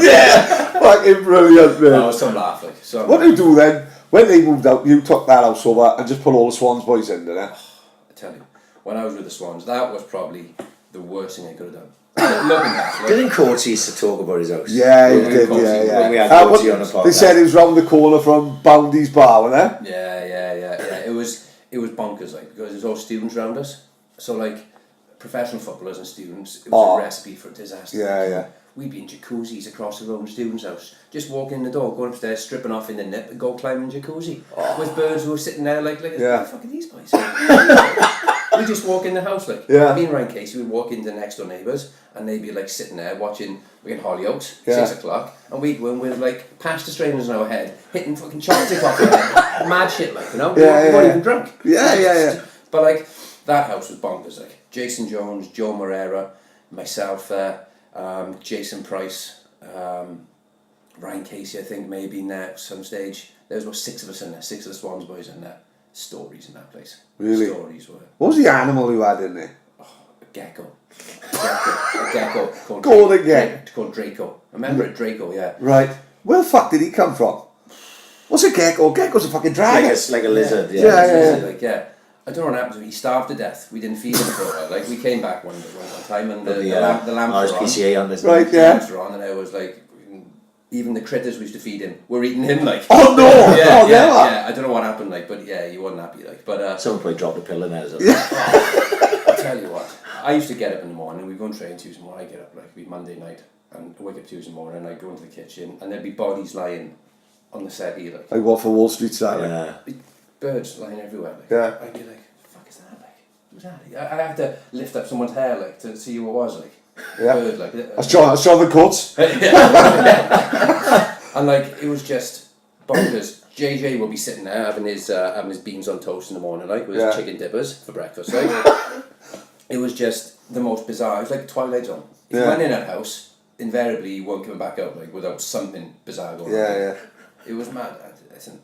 Speaker 3: yeah, fucking brilliant, man.
Speaker 4: Oh, it was some laugh, like. So,
Speaker 3: what did you do then? When they moved out, you took that house over and just put all the Swans boys in there.
Speaker 4: I tell you, when I was with the Swans, that was probably the worst thing I could have done. Looking back,
Speaker 2: didn't Courtesy used to talk about his house?
Speaker 3: Yeah, he did, yeah.
Speaker 2: When we had Courtesy on the podcast.
Speaker 3: They said it was round the corner from Boundy's bar, wasn't it?
Speaker 4: Yeah. It was bonkers, like, because there's all students around us. So, like, professional footballers and students, it was a recipe for disaster.
Speaker 3: Yeah.
Speaker 4: We'd be in jacuzzis across the road in students' house. Just walk in the door, go upstairs, stripping off in the nip, and go climbing in the jacuzzi. With birds who were sitting there like what the fuck are these boys? We just walk in the house, like. Me and Ryan Casey would walk into the next door neighbours, and they'd be like sitting there watching, we had Hollyoaks, 6 o'clock, and we'd go in with like pasta strainers in our head, hitting fucking chocolate off our head. Mad shit, like, you know? We weren't even drunk.
Speaker 3: Yeah.
Speaker 4: But like, that house was bonkers, like. Jason Jones, Joe Moreira, myself there, Jason Price, Ryan Casey, I think, maybe in there at some stage. There was about 6 of us in there, 6 of the Swans boys in there. Stories in that place.
Speaker 3: Really?
Speaker 4: Stories were.
Speaker 3: What was the animal you had in there?
Speaker 4: A gecko. A gecko called
Speaker 3: Called again?
Speaker 4: Called Draco. Remember it, Draco, yeah.
Speaker 3: Right. Where the fuck did he come from? What's a gecko? A gecko's a fucking dragon.
Speaker 2: Like a lizard,
Speaker 3: Yeah.
Speaker 4: I don't know what happened to him. He starved to death. We didn't feed him for a while. Like, we came back one time and the lamps were on.
Speaker 2: RSPCA on this.
Speaker 3: Right,
Speaker 4: The lamps were on, and I was like, even the critters we used to feed him were eating him, like.
Speaker 3: Oh no!
Speaker 4: Yeah. I don't know what happened, like, but yeah, he wasn't happy, like. But
Speaker 2: someone probably dropped a pill in there.
Speaker 4: I'll tell you what. I used to get up in the morning. We'd go and train Tuesday morning. I get up like it'd be Monday night, and I wake up Tuesday morning. And I go into the kitchen, and there'd be bodies lying on the settee, like.
Speaker 3: Like what for Wall Street style?
Speaker 2: Yeah.
Speaker 4: Birds lying everywhere. Like.
Speaker 3: Yeah.
Speaker 4: I'd be like, "Fuck is that? Like, who's that?" I have to lift up someone's hair, like, to see who it was, like.
Speaker 3: Yeah.
Speaker 4: Bird, like.
Speaker 3: That's Jonathan Coates.
Speaker 4: And like it was just bonkers. JJ will be sitting there having his beans on toast in the morning, like with his chicken dippers for breakfast. Like. It was just the most bizarre. It was like Twilight Zone. If you went in that house, invariably you weren't coming back out like without something bizarre going on.
Speaker 3: Yeah.
Speaker 4: It was mad. Listen,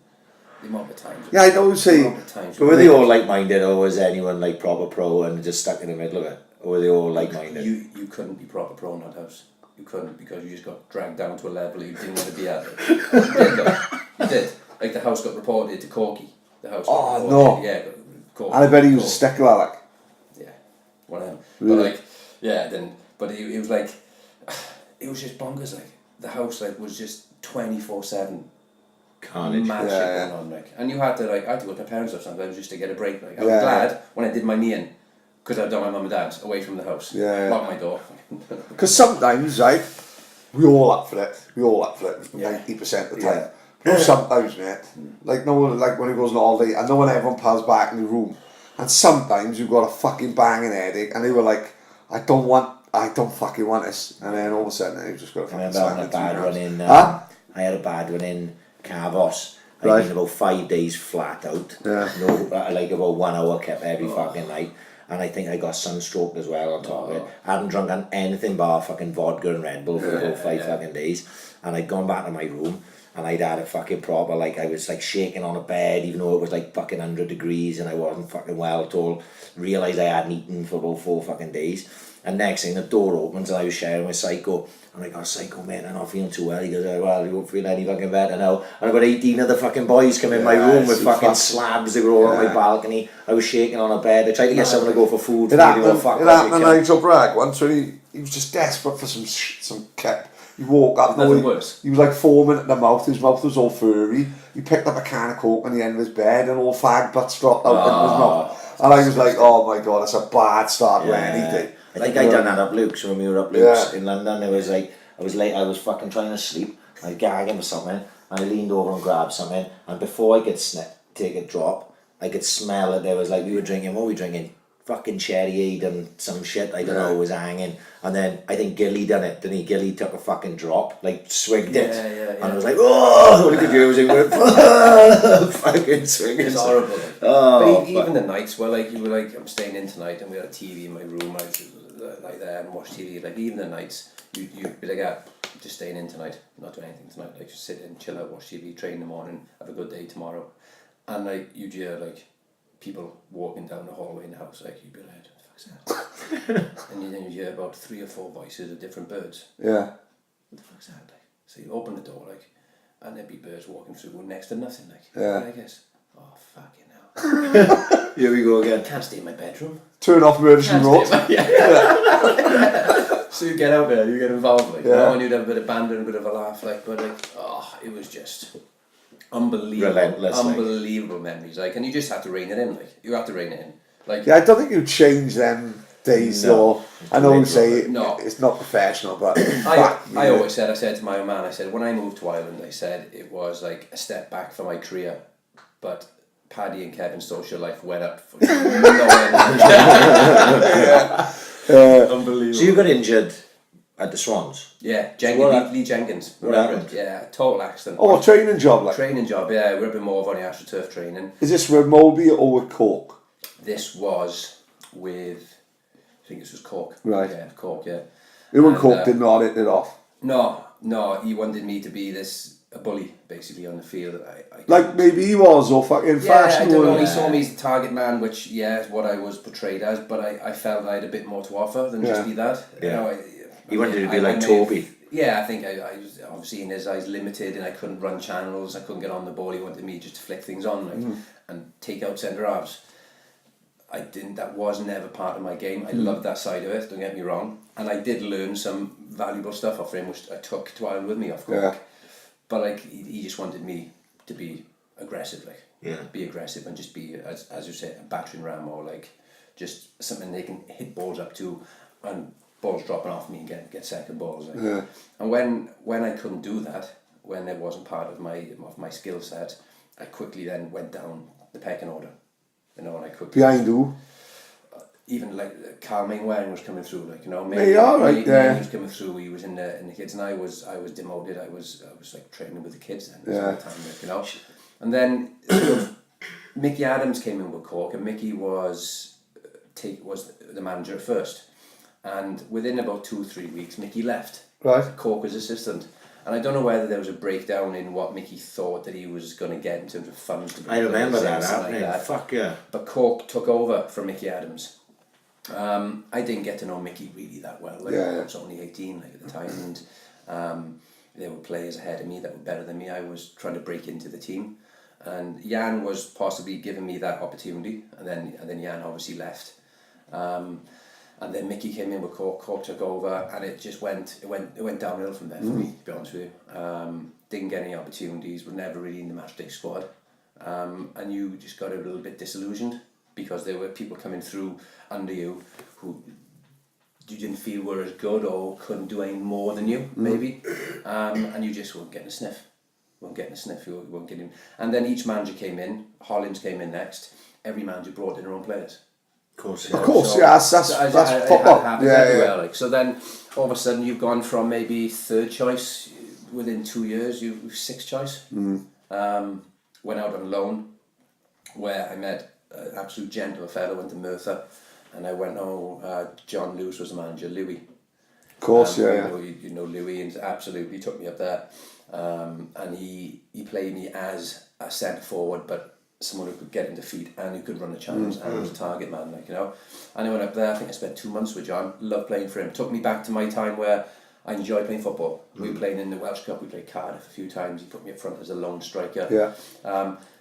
Speaker 4: the amount of times.
Speaker 3: Yeah, I know. See,
Speaker 2: but were they all like-minded, or was anyone like proper pro and just stuck in the middle of it? Or were they all like-minded?
Speaker 4: You couldn't be proper pro in that house. You couldn't, because you just got dragged down to a level you didn't want to be at. Like. You did. Like the house got reported to Corky. The house.
Speaker 3: Oh no.
Speaker 4: Yeah. Corky.
Speaker 3: And I bet he was a stickler, like.
Speaker 4: Yeah. One of them.
Speaker 3: Really?
Speaker 4: But like, yeah. Then, but it was like, it was just bonkers. Like the house, like was just 24/7.
Speaker 2: Carnage.
Speaker 4: Mad shit going on, like, and you had to like I had to go to my parents or sometimes just to get a break. Like I was glad when I did my knee in, because I'd done my mum and dad's away from the house. Lock my door.
Speaker 3: Because sometimes, right, we all up for it. We all up for it 90% of the time. But sometimes, mate, like no one, like when he goes on holiday, I know when everyone piles back in the room, and sometimes you've got a fucking banging headache, and they were like, I don't fucking want this, and then all of a sudden you've just got a fucking
Speaker 2: I had a bad one in. I had a bad one in Carvos. I'd been about 5 days flat out. Yeah. No, like about 1 hour kept every fucking night. And I think I got sunstroke as well on top of it. I hadn't drunk anything bar fucking vodka and Red Bull for about 5 fucking days. And I'd gone back to my room and I'd had a fucking proper, like I was like shaking on a bed even though it was like fucking 100 degrees and I wasn't fucking well at all. Realised I hadn't eaten for about 4 fucking days. And next thing the door opens and I was sharing with Psycho. And I go, Psycho, mate, I'm not feeling too well. He goes, well, you won't feel any fucking better now. And I've got 18 other fucking boys come in my room with fucking slabs. They were all on my balcony. I was shaking on a bed. I tried to get someone to go for food.
Speaker 3: It happened in Nigel Bragg once when he was just desperate for some kip. He woke up, he was like foaming at the mouth, his mouth was all furry. He picked up a can of coke on the end of his bed and all fag butts dropped out into his mouth. And I was like, oh my god, that's a bad start for anything.
Speaker 2: I think I done that up Luke's when we were up Luke's in London. It was like, I was late, I was fucking trying to sleep. I was gagging for something, and I leaned over and grabbed something, and before I could take a drop, I could smell it. There was like, what were we drinking? Fucking cherryade and some shit, I don't know, was hanging. And then I think Gilly done it, didn't he? Gilly took a fucking drop, like swigged it. And I was like, oh, what did you do? Fucking swigging.
Speaker 4: It's horrible.
Speaker 2: Oh,
Speaker 4: but even the nights where like you were like, I'm staying in tonight and we had a TV in my room, like there and watch TV, like even the nights, you'd be like, just staying in tonight, not doing anything tonight, like just sit in, chill out, watch TV, train in the morning, have a good day tomorrow. And like you'd hear like people walking down the hallway in the house, like you'd be like, what the fuck's that? And then you'd hear about 3 or 4 voices of different birds.
Speaker 3: Yeah.
Speaker 4: What the fuck's that? Like, so you open the door, like, and there'd be birds walking through next to nothing, like.
Speaker 3: Yeah.
Speaker 4: I guess. Oh fucking hell.
Speaker 2: Here we go again.
Speaker 4: Can't stay in my bedroom.
Speaker 3: Turn off emergency remote.
Speaker 4: So you get out there, you get involved, like, you know, and you'd have a bit of banter and a bit of a laugh, like, but like, it was just unbelievable.
Speaker 2: Relentless,
Speaker 4: unbelievable memories, like, and you just had to rein it in, like, you had to rein it in. Like,
Speaker 3: yeah, I don't think you'd change them days though. I know you say it's not professional, but
Speaker 4: I always said, I said to my old man, I said, when I moved to Ireland, I said it was like a step back for my career, but Paddy and Kevin's social life went up for unbelievable.
Speaker 2: So you got injured at the Swans?
Speaker 4: Yeah, Lee Jenkins.
Speaker 2: What happened?
Speaker 4: Yeah, total accident.
Speaker 3: Oh, training job, like.
Speaker 4: Training job, yeah. We're up in Morve on the AstroTurf training.
Speaker 3: Is this with Moby or with Cork?
Speaker 4: This was with, I think this was Cork.
Speaker 3: Right.
Speaker 4: Yeah, Cork, yeah.
Speaker 3: You and Cork did not hit it off?
Speaker 4: No, he wanted me to be a bully, basically, on the field.
Speaker 3: Like maybe he was, or fucking fashion.
Speaker 4: I don't know, he saw me as the target man, which, is what I was portrayed as, but I felt I had a bit more to offer than just be that.
Speaker 2: Yeah.
Speaker 4: You know,
Speaker 2: he wanted to be like Toby.
Speaker 4: Yeah, I think I was obviously in his eyes limited and I couldn't run channels, I couldn't get on the ball, he wanted me just to flick things on and take out centre halves. That was never part of my game. I loved that side of it, don't get me wrong. And I did learn some valuable stuff off him, which I took to Ireland with me, of course. but like he just wanted me to be aggressive, like be aggressive and just be as you say, a battering ram, or like just something they can hit balls up to, and balls dropping off me and get second balls. Like. And when I couldn't do that, when it wasn't part of my skill set, I quickly then went down the pecking order. You know, and I quickly
Speaker 3: Behind who?
Speaker 4: Even like Kwame Ampadu was coming through, like, you know,
Speaker 3: He was
Speaker 4: coming through. He was in the kids, and I was demoted. I was like training with the kids then.
Speaker 3: Yeah.
Speaker 4: At the time, like, you know, and then sort of, Mickey Adams came in with Cork, and Mickey was the manager at first, and within about 2-3 weeks, Mickey left.
Speaker 3: Right.
Speaker 4: Cork as assistant. And I don't know whether there was a breakdown in what Mickey thought that he was going to get in terms of funds. To
Speaker 2: I remember that
Speaker 4: happening.
Speaker 2: happening. Fuck yeah.
Speaker 4: But Cork took over from Mickey Adams. I didn't get to know Mickey really that well. Like, I was only 18 like, at the time, and there were players ahead of me that were better than me. I was trying to break into the team, and Jan was possibly giving me that opportunity, and then Jan obviously left. And then Mickey came in with Cork. Cork took over, and it just went downhill from there for me. To be honest with you, didn't get any opportunities. Was never really in the matchday squad, and you just got a little bit disillusioned because there were people coming through under you who you didn't feel were as good or couldn't do any more than you, maybe, and you just weren't getting a sniff. You weren't getting. And then each manager came in. Hollins came in next. Every manager brought in their own players.
Speaker 2: Of course,
Speaker 3: so, that's football.
Speaker 4: Everywhere. Like. So then, all of a sudden, you've gone from maybe third choice within 2 years. You sixth choice. Went out on loan, where I met an absolute gentle fellow, went to Merthyr, and I went. John Lewis was the manager. Louis.
Speaker 3: Of course,
Speaker 4: You know Louis, and absolutely took me up there. And he played me as a centre forward, but someone who could get into feet and who could run the channels and was a target man, like, you know. And I went up there. I think I spent 2 months with John. Loved playing for him. Took me back to my time where I enjoyed playing football. We were playing in the Welsh Cup. We played Cardiff a few times. He put me up front as a lone striker.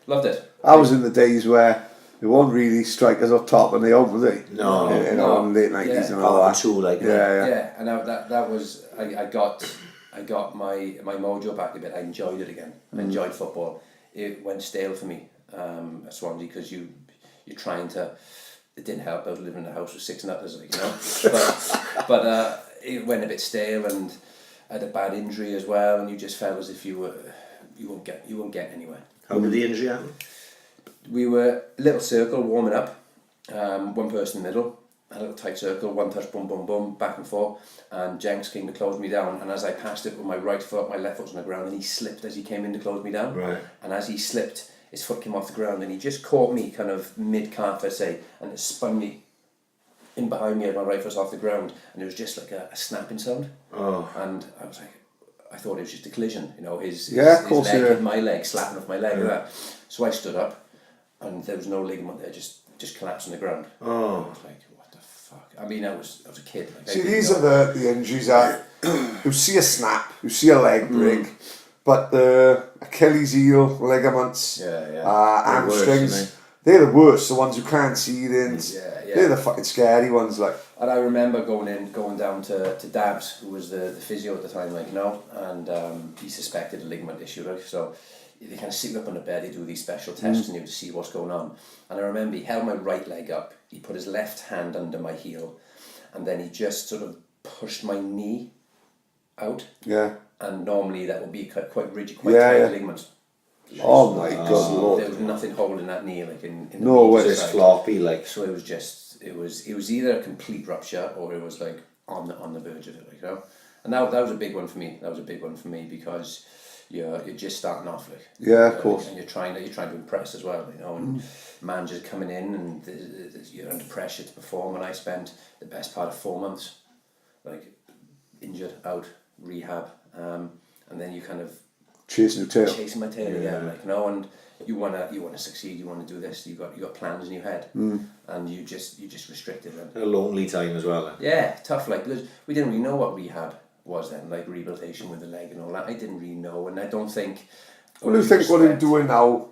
Speaker 4: Loved it.
Speaker 3: I was in the days where there weren't really strikers up top and they all were they?
Speaker 2: No.
Speaker 3: In the late 90s and all that.
Speaker 2: Two, like
Speaker 4: Yeah. And that was I got my mojo back a bit. I enjoyed it again. I enjoyed football. It went stale for me at Swansea because you're trying to. It didn't help. I was living in a house with 6 nutters, like, you know. but it went a bit stale, and I had a bad injury as well, and you just felt as if you won't get anywhere.
Speaker 2: How did the injury happen?
Speaker 4: We were a little circle warming up, one person in the middle, a little tight circle, one touch, boom, boom, boom, back and forth, and Jenks came to close me down, and as I passed it with my right foot, my left foot was on the ground, and he slipped as he came in to close me down.
Speaker 2: Right.
Speaker 4: And as he slipped, his foot came off the ground, and he just caught me kind of mid-calf, I'd say, and it spun me in behind me, and my right foot's off the ground, and it was just like a snapping sound.
Speaker 2: Oh.
Speaker 4: And I was like, I thought it was just a collision, you know, his
Speaker 3: leg
Speaker 4: hit my leg, slapping off my leg like that. So I stood up, and there was no ligament there, just collapsed on the ground.
Speaker 2: Oh.
Speaker 4: I was like, what the fuck? I mean, I was a kid. Like,
Speaker 3: See, these are the injuries that you see a snap, you see a leg break, but the Achilles heel, ligaments, hamstrings, they're the worst. The ones you can't see, they're the fucking scary ones. Like.
Speaker 4: And I remember going down to Dabs, who was the physio at the time, like, you know, and he suspected a ligament issue, like, so they kind of sit you up on the bed, they do these special tests on you to see what's going on. And I remember he held my right leg up, he put his left hand under my heel, and then he just sort of pushed my knee out.
Speaker 3: Yeah.
Speaker 4: And normally that would be quite rigid, quite tight ligaments.
Speaker 3: Oh my God, Lord.
Speaker 4: There was nothing holding that knee, like in the
Speaker 3: no way.
Speaker 2: Just floppy, like.
Speaker 4: So it was just, it was either a complete rupture or it was like on the verge of it, like, you know. And that was a big one for me. That was a big one for me because you're just starting off, like.
Speaker 3: Yeah, of course.
Speaker 4: And you're trying to impress as well, you know. And managers coming in and you're under pressure to perform. And I spent the best part of 4 months, like, injured, out, rehab, and then you kind of
Speaker 3: chasing
Speaker 4: my tail again, like, you know, and you wanna succeed, you wanna do this, you got plans in your head, and you just restricted them.
Speaker 2: A lonely time as well.
Speaker 4: Yeah, tough, like, because we didn't really know what rehab was then, like rehabilitation with the leg and all that. I didn't really know, and I don't think.
Speaker 3: What do you think? What you're doing now,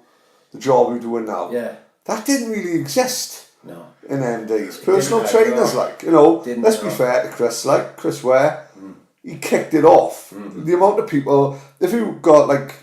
Speaker 3: the job you're doing now?
Speaker 4: Yeah.
Speaker 3: That didn't really exist.
Speaker 4: No.
Speaker 3: In them days, personal trainers, like, you know. Let's be fair to Chris, like Chris Ware. he kicked it off. The amount of people, if you got like,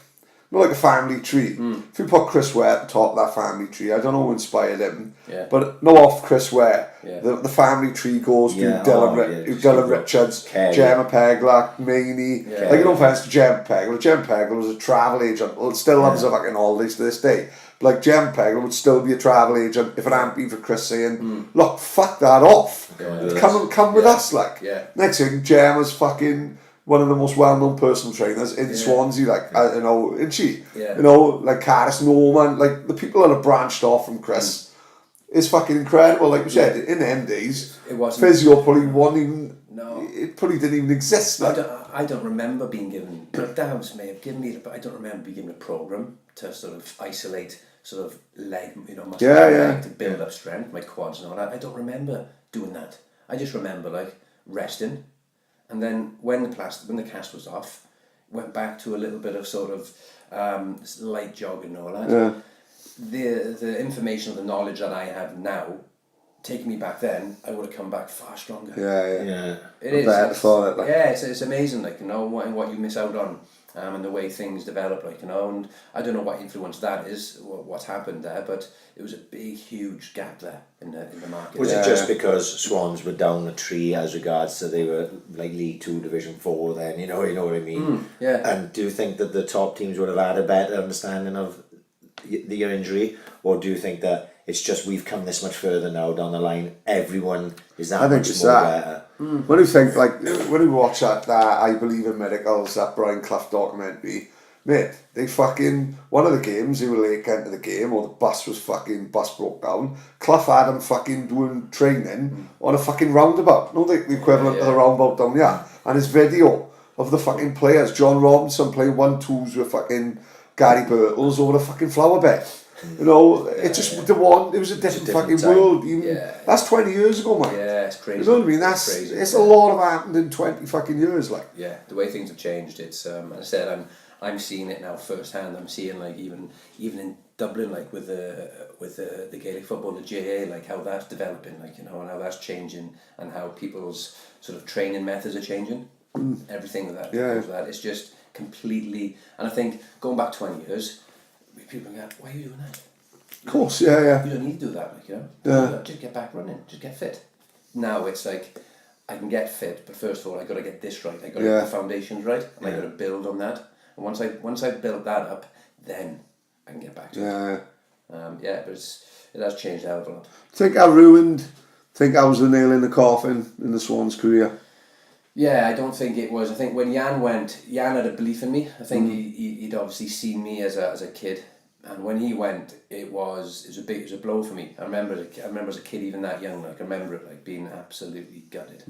Speaker 3: not like a family tree, if you put Chris Ware at the top of that family tree, I don't know who inspired him, but no off Chris Ware, the family tree goes to Dylan Richards, Gemma Pegler, Maney, like no offence to Gemma Pegler was a travel agent, well, still loves a fucking holidays to this day. Like Gemma Pegler would still be a travel agent if it hadn't been for Chris saying, look, fuck that off. Come with us, like. Next thing, Gemma's fucking one of the most well-known personal trainers in Swansea, like, you know, isn't she? You know, like Caris Norman, like the people that have branched off from Chris is fucking incredible. Like you said, in them days, physio probably wasn't even, it probably didn't even exist. Like.
Speaker 4: I don't remember being given, Downs may have given me, but I don't remember being given a program to sort of isolate sort of leg, you know, muscle leg to build up strength, my quads and all that. I don't remember doing that. I just remember like resting, and then when the cast was off, went back to a little bit of sort of light jogging and all that. The information, the knowledge that I have now, taking me back then, I would have come back far stronger. It is. It's amazing, like, you know, what you miss out on. And the way things develop, like, you know, and I don't know what influence that is, what's happened there, but it was a big, huge gap there in the market.
Speaker 2: Was it just because Swans were down the tree as regards to they were like League 2, Division 4 then, you know what I mean? And do you think that the top teams would have had a better understanding of your injury, or do you think that it's just we've come this much further now down the line, everyone is that much more better?
Speaker 3: When you think, like, when you watch that I Believe in Miracles, that Brian Clough documentary, mate, they fucking, one of the games, they were late getting to the game, or the bus broke down, Clough had them fucking doing training on a fucking roundabout, no, the equivalent of the roundabout down here, and his video of the fucking players, John Robinson playing 1-2s with fucking Gary Birtles over the fucking flower bed. You know, it just it was a different fucking time. World. That's 20 years ago, man.
Speaker 4: Yeah, it's crazy.
Speaker 3: You know what I mean? It's a lot of happened in 20 fucking years, like.
Speaker 4: Yeah, the way things have changed. It's as I said, I'm seeing it now firsthand. I'm seeing, like, even in Dublin, like with the Gaelic football, the GAA, like how that's developing, like, you know, and how that's changing, and how people's sort of training methods are changing. Everything that it's just completely. And I think going back 20 years. People go, why are you doing that?
Speaker 3: Of course, yeah.
Speaker 4: You don't need to do that, like, you know? Just get back running, just get fit. Now it's like, I can get fit, but first of all, I got to get this right. I got to get the foundations right, and I got to build on that. And once I build that up, then I can get back to it. But it has changed a hell of a lot.
Speaker 3: Think I was the nail in the coffin in the Swans' career.
Speaker 4: Yeah, I don't think it was. I think when Jan went, Jan had a belief in me. I think he'd obviously seen me as a kid, and when he went, it was a blow for me. I remember as a kid, even that young, like, I remember it like being absolutely gutted.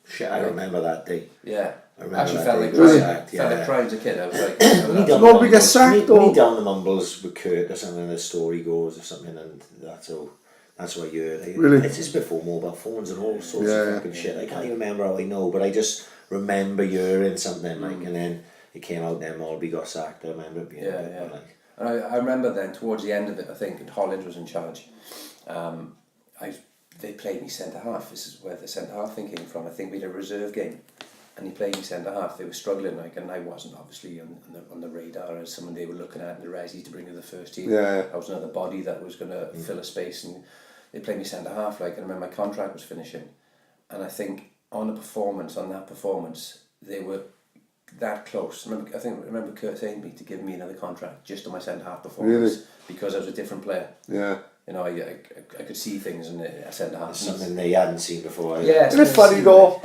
Speaker 2: Shit, I remember that day.
Speaker 4: Yeah,
Speaker 2: I remember
Speaker 4: actually
Speaker 2: that
Speaker 4: felt
Speaker 2: day.
Speaker 4: like
Speaker 2: Really?
Speaker 4: felt like crying as a kid. I was like,
Speaker 3: Nobody gets sacked,
Speaker 2: when he down the mumbles with Kurt or something, the story goes or something, and that's what you heard.
Speaker 3: Really?
Speaker 2: It's just before mobile phones and all sorts of fucking shit. I can't even remember how I know, but I just remember hearing something, like, and then it came out then Molby got sacked. I remember it being like.
Speaker 4: And I remember then towards the end of it, I think, and Holland was in charge. They played me centre half. This is where the centre half thing came from. I think we had a reserve game, and he played me centre half. They were struggling, like, and I wasn't obviously on the radar as someone they were looking at in the resi to bring to the first team. I was another body that was going to fill a space, and they played me centre half, like, and I remember my contract was finishing, and I think on that performance, they were that close. I remember Kurt saying to me to give me another contract just on my centre half performance, because I was a different player.
Speaker 3: Yeah.
Speaker 4: You know, I could see things in a centre half.
Speaker 2: Something they hadn't seen before.
Speaker 3: Yeah, isn't it funny though?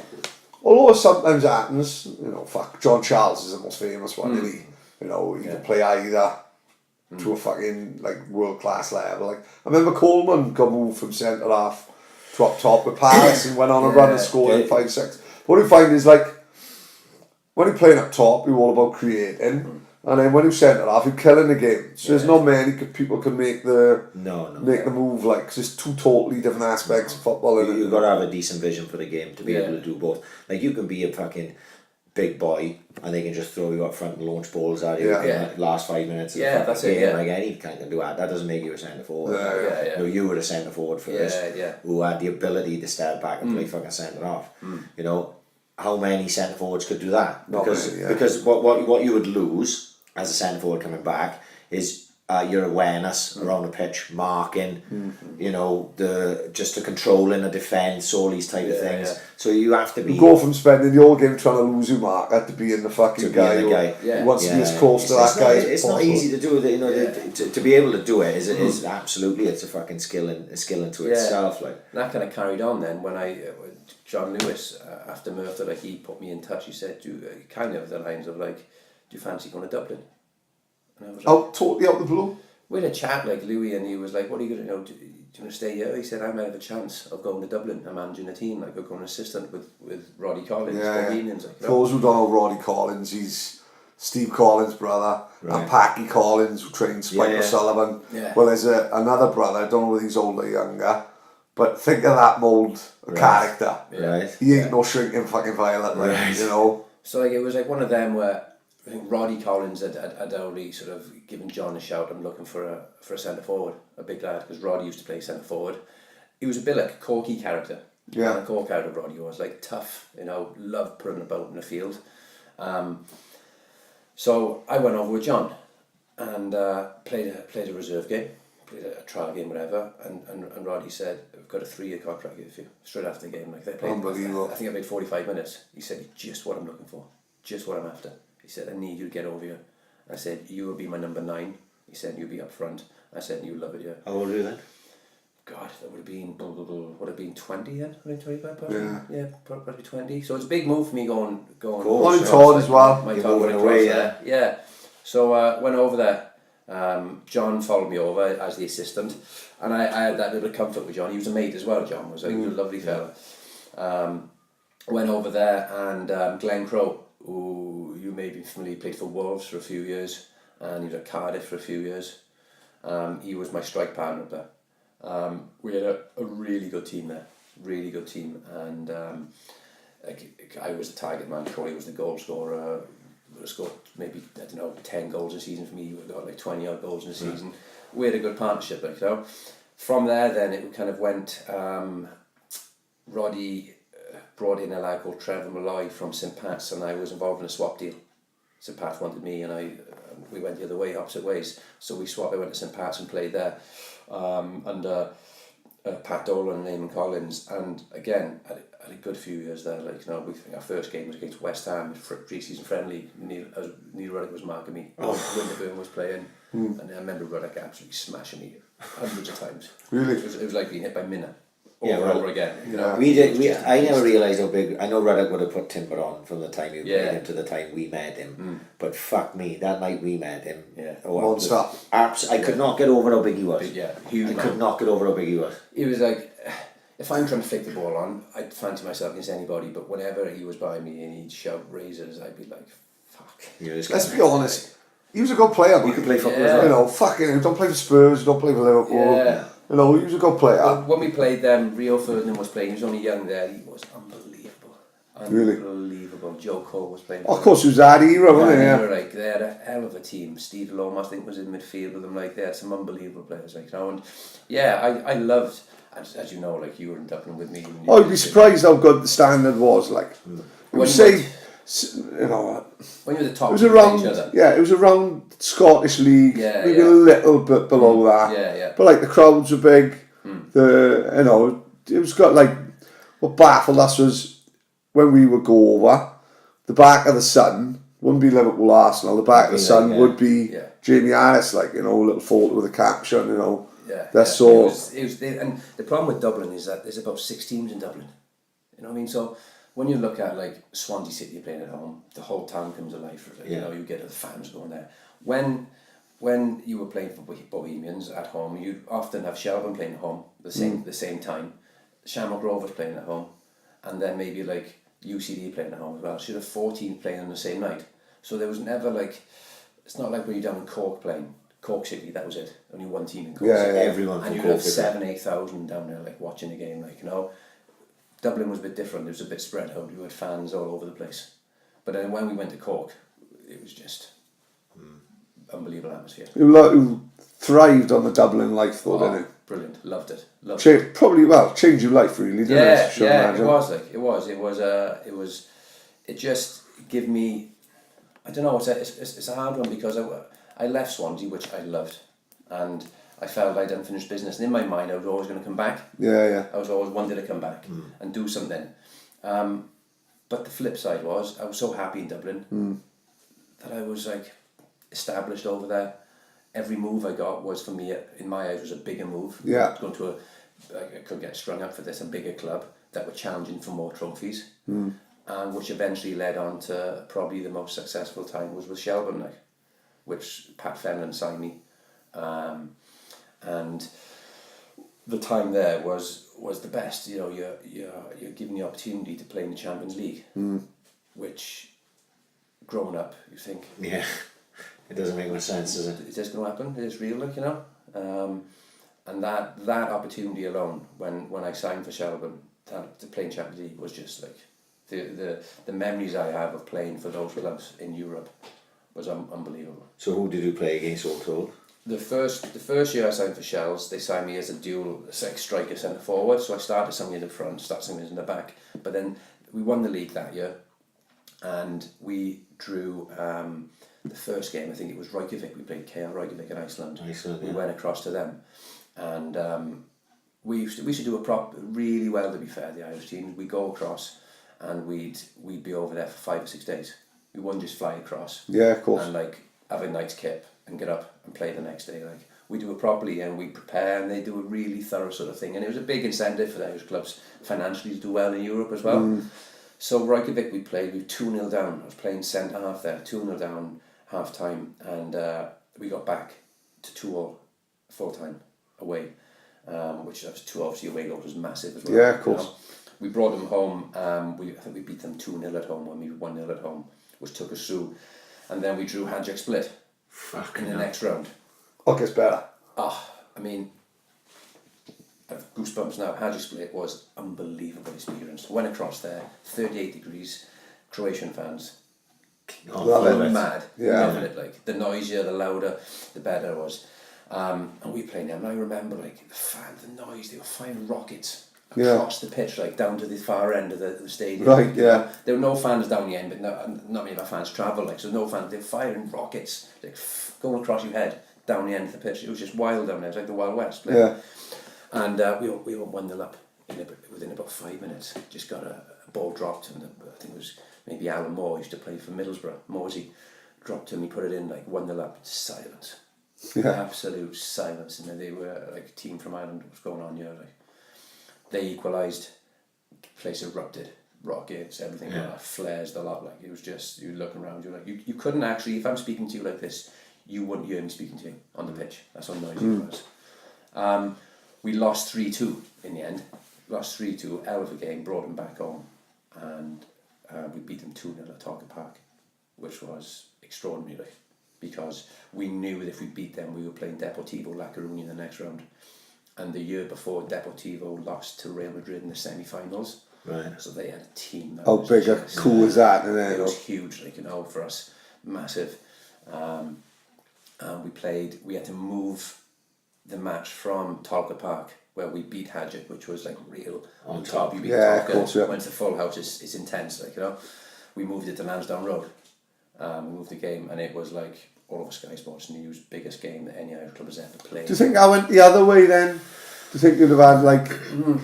Speaker 3: Although it sometimes happens, you know, John Charles is the most famous one, isn't he? You know, he can play either to a fucking, like, world class level. Like, I remember Coleman got moved from centre half to up top with Paris and went on a run and scored 5-6. What you find is, like, when you're playing up top, you're all about creating, and then when you're centre half, you're killing the game. So there's not many people can make the move, like, because it's two totally different aspects of football.
Speaker 2: You've got to have a decent vision for the game to be able to do both. Like, you can be a fucking big boy and they can just throw you up front and launch balls at you in the last 5 minutes of the fucking game. Like, any kind can do that. That doesn't make you a centre forward. You know, you were a centre forward first who had the ability to step back and play fucking centre half. You know, how many centre forwards could do that?
Speaker 3: Not
Speaker 2: Because
Speaker 3: many, yeah.
Speaker 2: because what you would lose as a centre forward coming back is your awareness around the pitch, marking, you know, just the controlling the defence, all these type of things.
Speaker 4: yeah.
Speaker 2: So you have to be.
Speaker 3: You go from spending the whole game trying to lose your marker to being the fucking guy who wants to be as close to that guy as
Speaker 2: It's
Speaker 3: possible.
Speaker 2: not easy to do. You know, to be able to do it is absolutely, it's a fucking skill into itself. Like
Speaker 4: And that kind of carried on then when John Lewis, after Murphy, like he put me in touch, he said, kind of the lines of like, do you fancy going to Dublin? And I was like,
Speaker 3: Totally out the blue.
Speaker 4: we had a chat like Louis, and he was like, what are you going to do you want to stay here? He said, I might have a chance of going to Dublin and managing a team, like I'm going assistant with Roddy Collins, Bohemians. Like,
Speaker 3: For those who don't know Roddy Collins, he's Steve Collins' brother, and Packy Collins, who trained Spike O'Sullivan.
Speaker 4: Yeah.
Speaker 3: Well, there's another brother, I don't know whether he's older or younger, but think of that mould of character.
Speaker 2: right.
Speaker 3: He ain't no shrinking fucking violet, you know.
Speaker 4: So like it was like one of them where I think Roddy Collins had already sort of given John a shout. I'm looking for a centre forward, a big lad, because Roddy used to play centre forward. He was a bit like a Corky character.
Speaker 3: Yeah.
Speaker 4: And a Cork out of Roddy was like tough, you know, loved putting about in the field. So I went over with John and played a reserve game, played a trial game, whatever. And Roddy said, "I've got a 3-year contract with you." Straight after the game, like they played.
Speaker 3: Unbelievable.
Speaker 4: I think I played 45 minutes. He said, "Just what I'm looking for, just what I'm after." He said, "I need you to get over here." I said, "You will be my number 9." He said, "You'll be up front." I said, "You'll love it here."
Speaker 2: How old are you then?
Speaker 4: God, that would have been 20 then, 25 probably. Yeah, probably 20. So it's a big move for me going.
Speaker 3: Well, it's hard as well.
Speaker 4: My
Speaker 2: You're
Speaker 4: Todd
Speaker 2: moving
Speaker 4: went
Speaker 2: away,
Speaker 4: across there. Yeah. So went over there. John followed me over as the assistant, and I had that little comfort with John. He was a mate as well. John was he was a lovely fella. Went over there, and Glenn Crowe, who you may be familiar, played for Wolves for a few years, and he was at Cardiff for a few years. He was my strike partner up there. We had a really good team there, and I was the target man. Corey was the goal scorer. Would have scored maybe 10 goals a season for me. We got like 20 odd goals in a season. We had a good partnership, like you know. From there, then it kind of went. Roddy brought in a lad called Trevor Malloy from St Pat's, and I was involved in a swap deal. St Pat's wanted me, and we went the other way, opposite ways. So we swapped. I went to St Pat's and played there under Pat Dolan and Eamon Collins, and again I had a good few years there. Like you know, we think our first game was against West Ham, pre-season friendly. Neil Ruddock was marking me. Winterburn was playing, and I remember Ruddock absolutely smashing me hundreds of times.
Speaker 3: Really?
Speaker 4: It was like being hit by Minna.
Speaker 2: Yeah,
Speaker 4: Over again. You know?
Speaker 2: I never realised how big. I know Ruddock would have put timber on from the time you played him to the time we met him. But fuck me, that night we met him.
Speaker 4: Yeah.
Speaker 3: Monster.
Speaker 2: I could not get over how big he was.
Speaker 4: Yeah, huge.
Speaker 2: I could not get over how big he was.
Speaker 4: He was like, if I'm trying to flick the ball on, I'd fancy myself against anybody. But whenever he was by me and he'd shout razors, I'd be like, fuck.
Speaker 3: Let's be honest. He was a good player.
Speaker 2: You could play football
Speaker 4: Yeah.
Speaker 2: as well.
Speaker 3: You know, fucking, don't play for Spurs, don't play for Liverpool.
Speaker 4: Yeah.
Speaker 3: You know, he was a good player.
Speaker 4: When we played them, Rio Ferdinand was playing. He was only young there. He was unbelievable.
Speaker 3: Really?
Speaker 4: Unbelievable. Joe Cole was playing.
Speaker 3: Of course, it was that era, wasn't it?
Speaker 4: They
Speaker 3: Yeah.
Speaker 4: were like, they had a hell of a team. Steve Loam, I think, was in midfield with them. Like, they had some unbelievable players. Like, you know, and yeah, I loved. As you know, like you were in Dublin with me.
Speaker 3: Oh, you'd be surprised how good the standard was. Like, it was say, you know,
Speaker 4: when you were the top,
Speaker 3: it was
Speaker 4: you
Speaker 3: around.
Speaker 4: played each other.
Speaker 3: Yeah, it was around Scottish League,
Speaker 4: Yeah,
Speaker 3: maybe
Speaker 4: yeah.
Speaker 3: a little bit below that.
Speaker 4: Yeah.
Speaker 3: But like the crowds were big. You know, it was got like what baffled us was when we would go over, the back of the sun wouldn't be Liverpool Arsenal. The back of the sun would be Jamie Harris, like you know, a little photo with a caption. You know, that's so.
Speaker 4: It was, and the problem with Dublin is that there's about 6 teams in Dublin. You know what I mean? So when you look at like Swansea City playing at home, the whole town comes alive. Like, you know, you get the fans going there. When you were playing for Bohemians at home, you often have Shelbourne playing at home the same time. Shamrock Rovers playing at home, and then maybe like UCD playing at home as well. So you'd have 4 teams playing on the same night. So there was never like, it's not like when you're down in Cork playing. Cork City, that was it. Only one team in Cork City.
Speaker 2: Everyone from
Speaker 4: and you'd
Speaker 2: Cork
Speaker 4: have
Speaker 2: City.
Speaker 4: 7,000-8,000 down there like watching the game. Like you know, Dublin was a bit different. It was a bit spread out. You had fans all over the place. But then when we went to Cork, it was just unbelievable atmosphere.
Speaker 3: Who thrived on the Dublin life, though, didn't it?
Speaker 4: Brilliant, loved it.
Speaker 3: Probably changed your life really, didn't it?
Speaker 4: Yeah, it was like it was. it just gave me, I don't know, it's a hard one because I left Swansea, which I loved, and I felt I'd unfinished business, and in my mind I was always going to come back.
Speaker 3: Yeah.
Speaker 4: I was always wanted to come back and do something. But the flip side was, I was so happy in Dublin that I was like established over there. Every move I got was, for me, in my eyes, was a bigger move.
Speaker 3: Yeah.
Speaker 4: Going to I could get strung up for this, a bigger club that were challenging for more trophies. And which eventually led on to probably the most successful time was with Shelbourne, like, which Pat Fenlon signed me. And the time there was the best. You know, you're given the opportunity to play in the Champions League, which, growing up, you think,
Speaker 2: Yeah, it doesn't make much sense, does it?
Speaker 4: is this going to happen? Is this real? Like, you know, and that opportunity alone, when I signed for Shelbourne to play in Champions League, was just like the memories I have of playing for those clubs in Europe was unbelievable.
Speaker 2: So who did you play against all told?
Speaker 4: The first year I signed for Shells, they signed me as a dual striker centre forward. So I started somewhere in the front, started somewhere in the back. But then we won the league that year, and we drew the first game. I think it was Reykjavik. We played KR Reykjavik in Iceland. We went across to them, and we used to do really well. To be fair, the Irish team, we go across, and we'd be over there for 5 or 6 days. We wouldn't just fly across.
Speaker 3: Yeah, of course.
Speaker 4: And like have a night's kip and get up and play the next day. Like, we do it properly, and we prepare, and they do a really thorough sort of thing. And it was a big incentive for the Irish clubs financially to do well in Europe as well. So Reykjavik we played, we were 2-0 down. I was playing centre half there, 2-0 down, half time, and we got back to 2-2 full time away, which was 2 obviously away goals was massive as well.
Speaker 3: Yeah, of course.
Speaker 4: You know? We brought them home. I think we beat them 2-0 at home when we 1-0 at home, which took us through. And then we drew Hajduk Split in the next round.
Speaker 3: Okay, it's better.
Speaker 4: I mean, I've goosebumps now. Hajduk Split was unbelievable experience. Went across there, 38 degrees, Croatian fans.
Speaker 3: Love it.
Speaker 4: Mad.
Speaker 3: Yeah.
Speaker 4: Loving it. Like, the noisier, the louder, the better it was. And we played them. And I remember, like, the noise, they were firing rockets across the pitch, like down to the far end of the stadium.
Speaker 3: Right, yeah.
Speaker 4: There were no fans down the end, but not many of our fans travel, like, so no fans. They were firing rockets, like, going across your head down the end of the pitch. It was just wild down there. It was like the Wild West. Like.
Speaker 3: Yeah.
Speaker 4: And we were 1-0 up within about 5 minutes. Just got a ball dropped, and I think it was maybe Alan Moore, used to play for Middlesbrough. Morsey dropped him. He put it in, like 1-0 up. Silence.
Speaker 3: Yeah.
Speaker 4: Absolute silence. And then they were like a team from Ireland. What's going on here? Like, they equalised. Place erupted. Rockets, everything like that, flares, the lot. Like, it was just, you looking around, you're like, you couldn't actually, if I'm speaking to you like this, you wouldn't hear me speaking to you on the pitch. That's how noisy it was. We lost 3-2 in the end. Lost 3-2, hell of a game, brought them back home, and we beat them 2-0 at Tarka Park, which was extraordinary, like, because we knew that if we beat them, we were playing Deportivo La Coruña in the next round. And the year before, Deportivo lost to Real Madrid in the semi-finals.
Speaker 2: Right.
Speaker 4: So they had a team that
Speaker 3: How
Speaker 4: was
Speaker 3: big a
Speaker 4: just,
Speaker 3: coup was that? And
Speaker 4: it
Speaker 3: then,
Speaker 4: was huge, like, you know, for us, massive. And we had to move the match from Talca Park, where we beat Hajduk, which was like real on top. You beat
Speaker 3: Yeah,
Speaker 4: Talca,
Speaker 3: of course, yeah.
Speaker 4: went to full house, it's intense, like, you know. We moved it to Lansdowne Road. We moved the game, and it was like all over Sky Sports News, biggest game that any Irish club has ever played.
Speaker 3: do you think I went the other way then? Do you think you'd have had, like,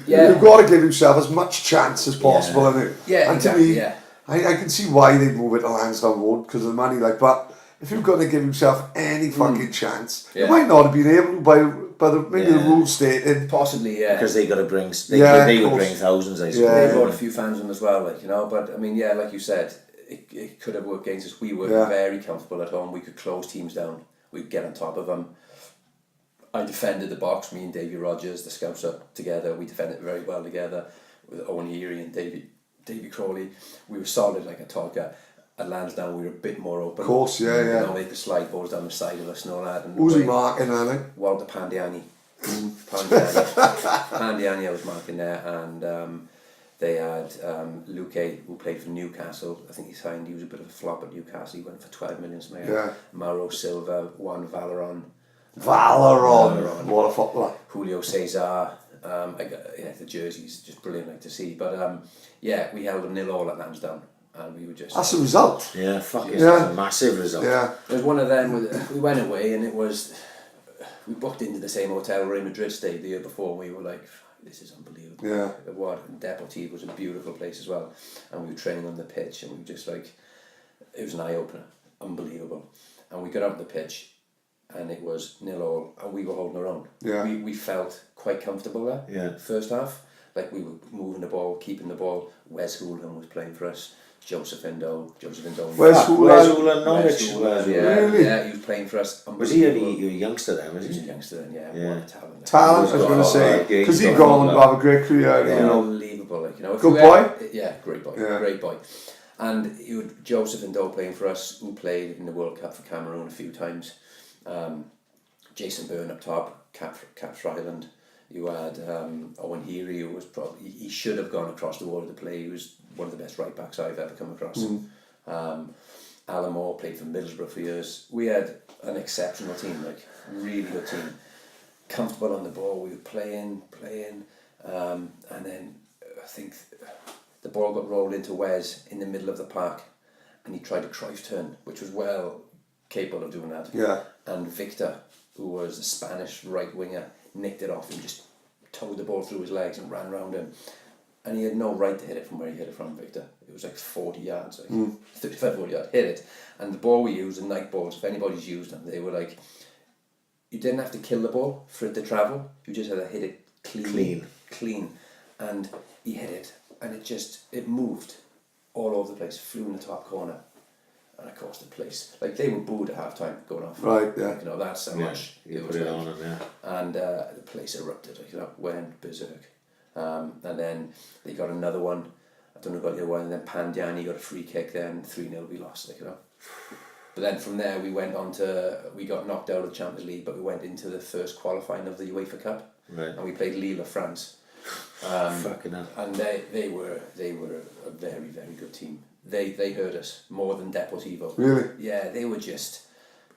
Speaker 4: Yeah.
Speaker 3: you've got to give yourself as much chance as possible, innit?
Speaker 4: Yeah,
Speaker 3: and
Speaker 4: exactly,
Speaker 3: to me,
Speaker 4: yeah.
Speaker 3: I can see why they move it to Lansdowne Road because of the money, like, but if you've got to give yourself any fucking chance, you might not have been able to by the maybe the rules stated.
Speaker 4: Possibly, yeah.
Speaker 2: Because they got to bring,
Speaker 3: Yeah,
Speaker 2: they
Speaker 3: of
Speaker 2: would
Speaker 3: course.
Speaker 2: bring thousands, I suppose.
Speaker 3: Yeah.
Speaker 4: They brought a few fans in as well, like, you know, but I mean, yeah, like you said, it could have worked against us. We were very comfortable at home. We could close teams down. We'd get on top of them. I defended the box, me and Davy Rogers, the Scouser, together. We defended very well together with Owen Erie and Davy Crawley. We were solid like a Talca. At Lansdowne, we were a bit more open.
Speaker 3: Of course, yeah.
Speaker 4: You know, they could slide balls down the side of us and all that. And
Speaker 3: Who's he marking, I think?
Speaker 4: Walter Pandiani. Pandiani I was marking there, and they had Luque, who played for Newcastle. I think he was a bit of a flop at Newcastle. He went for 12 million something.
Speaker 3: Yeah.
Speaker 4: Mauro Silva, Juan Valeron,
Speaker 3: What a footballer.
Speaker 4: Julio Cesar. The jerseys just brilliant, like, to see. But we held them 0-0 at Lansdowne, and we were just...
Speaker 3: That's a result.
Speaker 2: Yeah, fucking
Speaker 3: Yeah.
Speaker 2: It's a massive result.
Speaker 3: Yeah.
Speaker 4: It was one of them, we went away and it was... We booked into the same hotel Real Madrid stayed the year before, and we were like, this is unbelievable.
Speaker 3: Yeah.
Speaker 4: What? And Deportivo was a beautiful place as well. And we were training on the pitch, and we were just like, it was an eye-opener. Unbelievable. And we got out on the pitch, and it was 0-0, and we were holding our own.
Speaker 3: Yeah.
Speaker 4: We felt quite comfortable there.
Speaker 2: Yeah.
Speaker 4: First half. Like, we were moving the ball, keeping the ball. Wes Hooligan was playing for us. Joseph Indo.
Speaker 3: Where's Hoolan?
Speaker 2: Hoolan Norwich?
Speaker 4: Yeah,
Speaker 3: Really?
Speaker 4: yeah, he was playing for us.
Speaker 2: Was he a youngster then, was
Speaker 4: He was a
Speaker 2: he?
Speaker 4: youngster then, yeah.
Speaker 2: Yeah.
Speaker 4: What a talent.
Speaker 3: Talent, I was going to say. Because he'd gone on to have a great career, you know.
Speaker 4: Unbelievable, like, you know.
Speaker 3: Good boy?
Speaker 4: Yeah, great boy,
Speaker 3: Yeah.
Speaker 4: great boy. And you had Joseph Indo playing for us, who played in the World Cup for Cameroon a few times. Jason Byrne up top, Cap for Ireland. You had Owen Heary, who was probably, he should have gone across the water to play. He was one of the best right backs I've ever come across. Alan Moore played for Middlesbrough for years. We had an exceptional team, like really good team. Comfortable on the ball, we were playing, and then I think the ball got rolled into Wes in the middle of the park, and he tried a Cruyff turn, which was well capable of doing that.
Speaker 3: Yeah.
Speaker 4: And Victor, who was a Spanish right winger, nicked it off and just towed the ball through his legs and ran round him. And he had no right to hit it from where he hit it from, Victor. It was like 40 yards, like 35, 40 yards, hit it. And the ball we used, the night balls, if anybody's used them, they were like, you didn't have to kill the ball for it to travel, you just had to hit it clean. And he hit it, and it moved all over the place, flew in the top corner. And of course the place, like they were booed at half time going off.
Speaker 3: Right, yeah.
Speaker 4: Like, you know, that's how much
Speaker 2: You
Speaker 4: it
Speaker 2: put
Speaker 4: was
Speaker 2: it
Speaker 4: like.
Speaker 2: on him, yeah.
Speaker 4: And the place erupted, like, you know, went berserk. And then they got another one, I don't know who got the other one, and then Pandiani got a free kick, then 3-0 we lost, like, you know. But then from there we got knocked out of the Champions League, but we went into the first qualifying of the UEFA Cup.
Speaker 2: Right.
Speaker 4: And we played Lille of France.
Speaker 2: Fucking hell.
Speaker 4: And they were a very, very good team. They hurt us more than Deportivo.
Speaker 3: Really?
Speaker 4: Yeah, they were just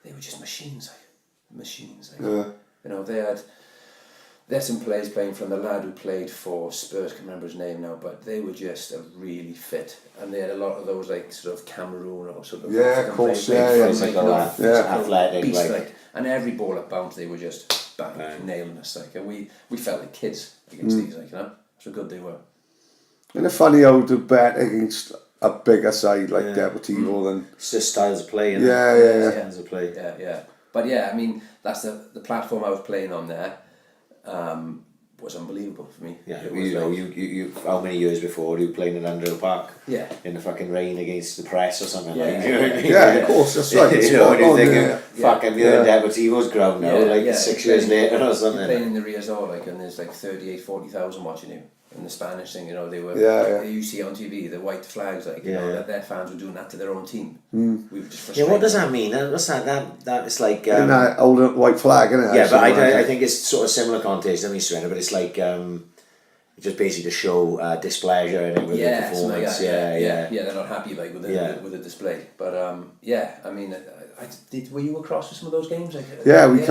Speaker 4: machines, like.
Speaker 3: Yeah.
Speaker 4: You know, there's some players playing from the lad who played for Spurs, can't remember his name now, but they were just really fit, and they had a lot of those like sort of Cameroon or sort of
Speaker 3: Yeah, of course,
Speaker 4: players,
Speaker 3: yeah.
Speaker 2: Athletic,
Speaker 4: beast,
Speaker 2: like.
Speaker 4: and every ball that bounced, they were just bang, nailing us, like, and we felt like kids against these, like, you know, so good they were.
Speaker 3: Isn't it funny how to bet against a bigger side like Deportivo than...
Speaker 2: It's just styles of play,
Speaker 3: Yeah.
Speaker 2: Styles of play.
Speaker 4: Yeah. But yeah, I mean, that's the platform I was playing on there. Was unbelievable for me.
Speaker 2: Yeah,
Speaker 4: It
Speaker 2: you
Speaker 4: was
Speaker 2: know,
Speaker 4: like-
Speaker 2: you how many years before you were playing in Underhill Park?
Speaker 4: Yeah.
Speaker 2: In the fucking rain against the press or something
Speaker 4: Yeah.
Speaker 2: like. You know what I mean?
Speaker 3: Yeah, of course, that's right.
Speaker 2: You know, when you're thinking,
Speaker 3: Yeah.
Speaker 2: fucking, we're in Deportivo's ground now, like 6 years later or
Speaker 4: You're
Speaker 2: something.
Speaker 4: playing in the Riazor, like, and there's like 40,000 watching you. And the Spanish thing, you know, they were.
Speaker 3: Yeah.
Speaker 4: You see on TV the white flags, like, you know, that their fans were doing that to their own team. We were just
Speaker 2: Yeah,
Speaker 4: frustrated.
Speaker 2: what does that mean? What's that? That it's like.
Speaker 3: In that old white flag, isn't it?
Speaker 2: Yeah, but I think it's sort of similar context. I mean, surrender, but it's like just basically to show displeasure and with the
Speaker 4: something like
Speaker 2: performance.
Speaker 4: that,
Speaker 2: Yeah.
Speaker 4: they're not happy like with the display. But I mean, were you across for some of those games? Like,
Speaker 3: we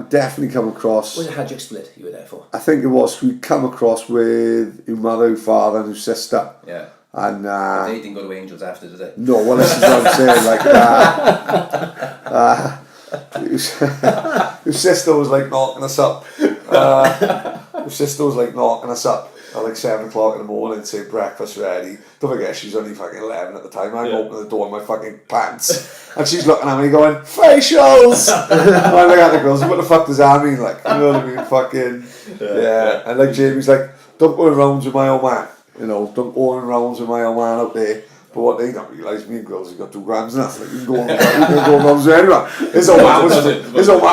Speaker 3: definitely come across.
Speaker 4: Was it Hajduk Split you were there for?
Speaker 3: I think it was. We come across with your mother, your father, and your sister.
Speaker 4: Yeah.
Speaker 3: And
Speaker 4: they didn't go to Angels after, did they?
Speaker 3: no, well, this is what I'm saying. Like, your sister was like knocking us up. Your sister was like knocking us up at like 7 o'clock in the morning, saying breakfast ready. Don't forget, she's only fucking 11 at the time. I'm opening the door in my fucking pants, and she's looking at me going, "Facials!" And I look at the girls, what the fuck does that mean? Like, you know what I mean? Fucking yeah. And like Jamie's like, don't go in rounds with my old man. You know, don't go in rounds with my old man out there. But what they don't realise, me and girls have got 2 grams and that's like, you can go on rounds with anyone. His old man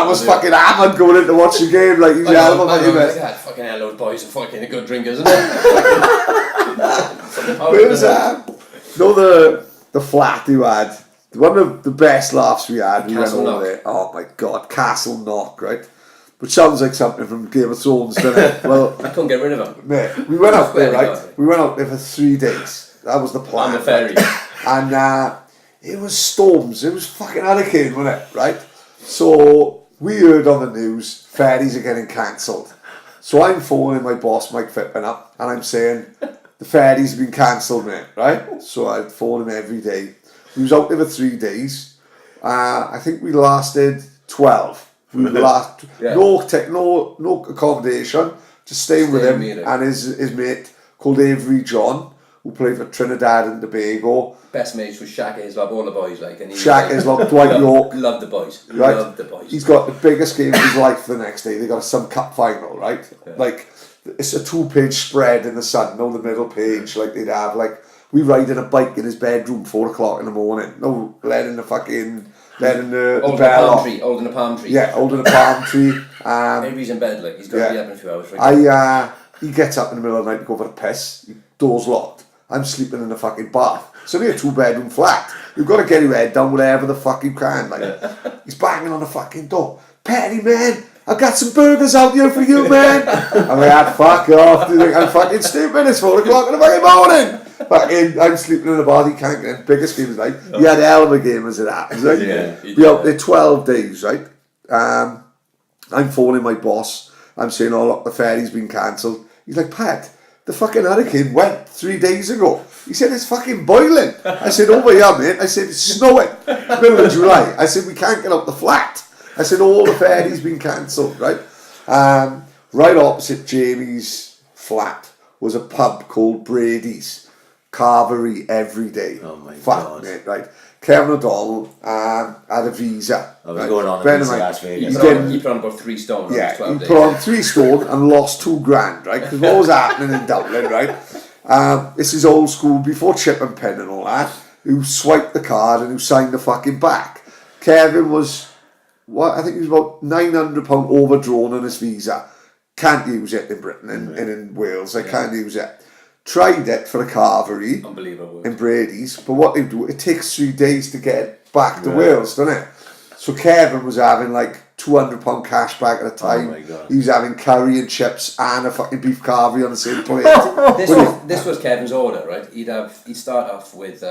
Speaker 3: was fucking hammered going in to watch the game, like, he's a hell of a fucking mess.
Speaker 4: Like, fucking hell, those boys are fucking good drinkers, isn't it?
Speaker 3: It was, the flat you had, one of the best laughs we had, we
Speaker 4: Castle
Speaker 3: went over there. Oh my god, Castle Knock, right? Which sounds like something from Game of Thrones, doesn't it? Well,
Speaker 4: I couldn't get rid of them.
Speaker 3: mate, we went out there, right? We went out there for 3 days. That was the plan.
Speaker 4: On the ferry.
Speaker 3: And it was storms. It was fucking hurricane, wasn't it? Right? So we heard on the news, ferries are getting cancelled. So I'm phoning my boss, Mike Fippin, up, and I'm saying, the ferry's been cancelled, mate, right? So I'd phone him every day. We was out there for 3 days. I think we lasted 12. We last no accommodation, just staying with him and his mate called Avery John, who played for Trinidad and Tobago.
Speaker 4: Best mates with Shaq Islop, all the boys like. And
Speaker 3: Shaq Islop, Dwight York.
Speaker 4: Love the boys.
Speaker 3: Right?
Speaker 4: Love the boys.
Speaker 3: He's got the biggest game of his life the next day. They got a Sun Cup final, right? Yeah. Like, it's a 2-page spread in the Sun, no the middle page, like they'd have. Like, we riding a bike in his bedroom 4 o'clock in the morning. No, letting the bell off.
Speaker 4: Holding a palm tree.
Speaker 3: Yeah, holding a palm tree.
Speaker 4: Avery's in bed, like, he's got to be up in a few hours. Right?
Speaker 3: He gets up in the middle of the night to go for a piss. Door's locked. I'm sleeping in the fucking bath. It's only a 2-bedroom flat. You've got to get your head down whatever the fuck you can. Like, he's banging on the fucking door. Paddy, man, I've got some burgers out here for you, man. I'm like, fuck off. I'm fucking stupid. It's 4 o'clock in the fucking morning. Fucking, I'm sleeping in the bath. He can't get in. Biggest game of his life. He had a hell of a game as it happens. Right? We out there 12 days, right? I'm phoning my boss. I'm saying, oh, look, the ferry's been cancelled. He's like, Pat, the fucking hurricane went 3 days ago. He said, it's fucking boiling. I said, over here, mate. I said, it's snowing. Middle of July. I said, we can't get up the flat. I said, all the ferry's been cancelled, right? Right opposite Jamie's flat was a pub called Brady's. Carvery every day.
Speaker 2: Oh my
Speaker 3: God. Mate, right? Kevin O'Donnell had a visa.
Speaker 2: I was going on a Las Vegas.
Speaker 4: He put on about 3 stone.
Speaker 3: Yeah, he put on 3 stone and lost $2,000, right? Because what was happening in Dublin, right? This is old school, before chip and pin and all that. Who swiped the card and who signed the fucking back. Kevin was, I think he was about £900 overdrawn on his visa. Can't use it in Britain and in Wales. They can't use it. Tried it for a carvery in Brady's, but what they do, it takes 3 days to get back to Wales, doesn't it? So Kevin was having like £200 cash back at a time.
Speaker 2: Oh my God.
Speaker 3: He was having curry and chips and a fucking beef carvery on the same plate.
Speaker 4: This was Kevin's order, right? He'd start off with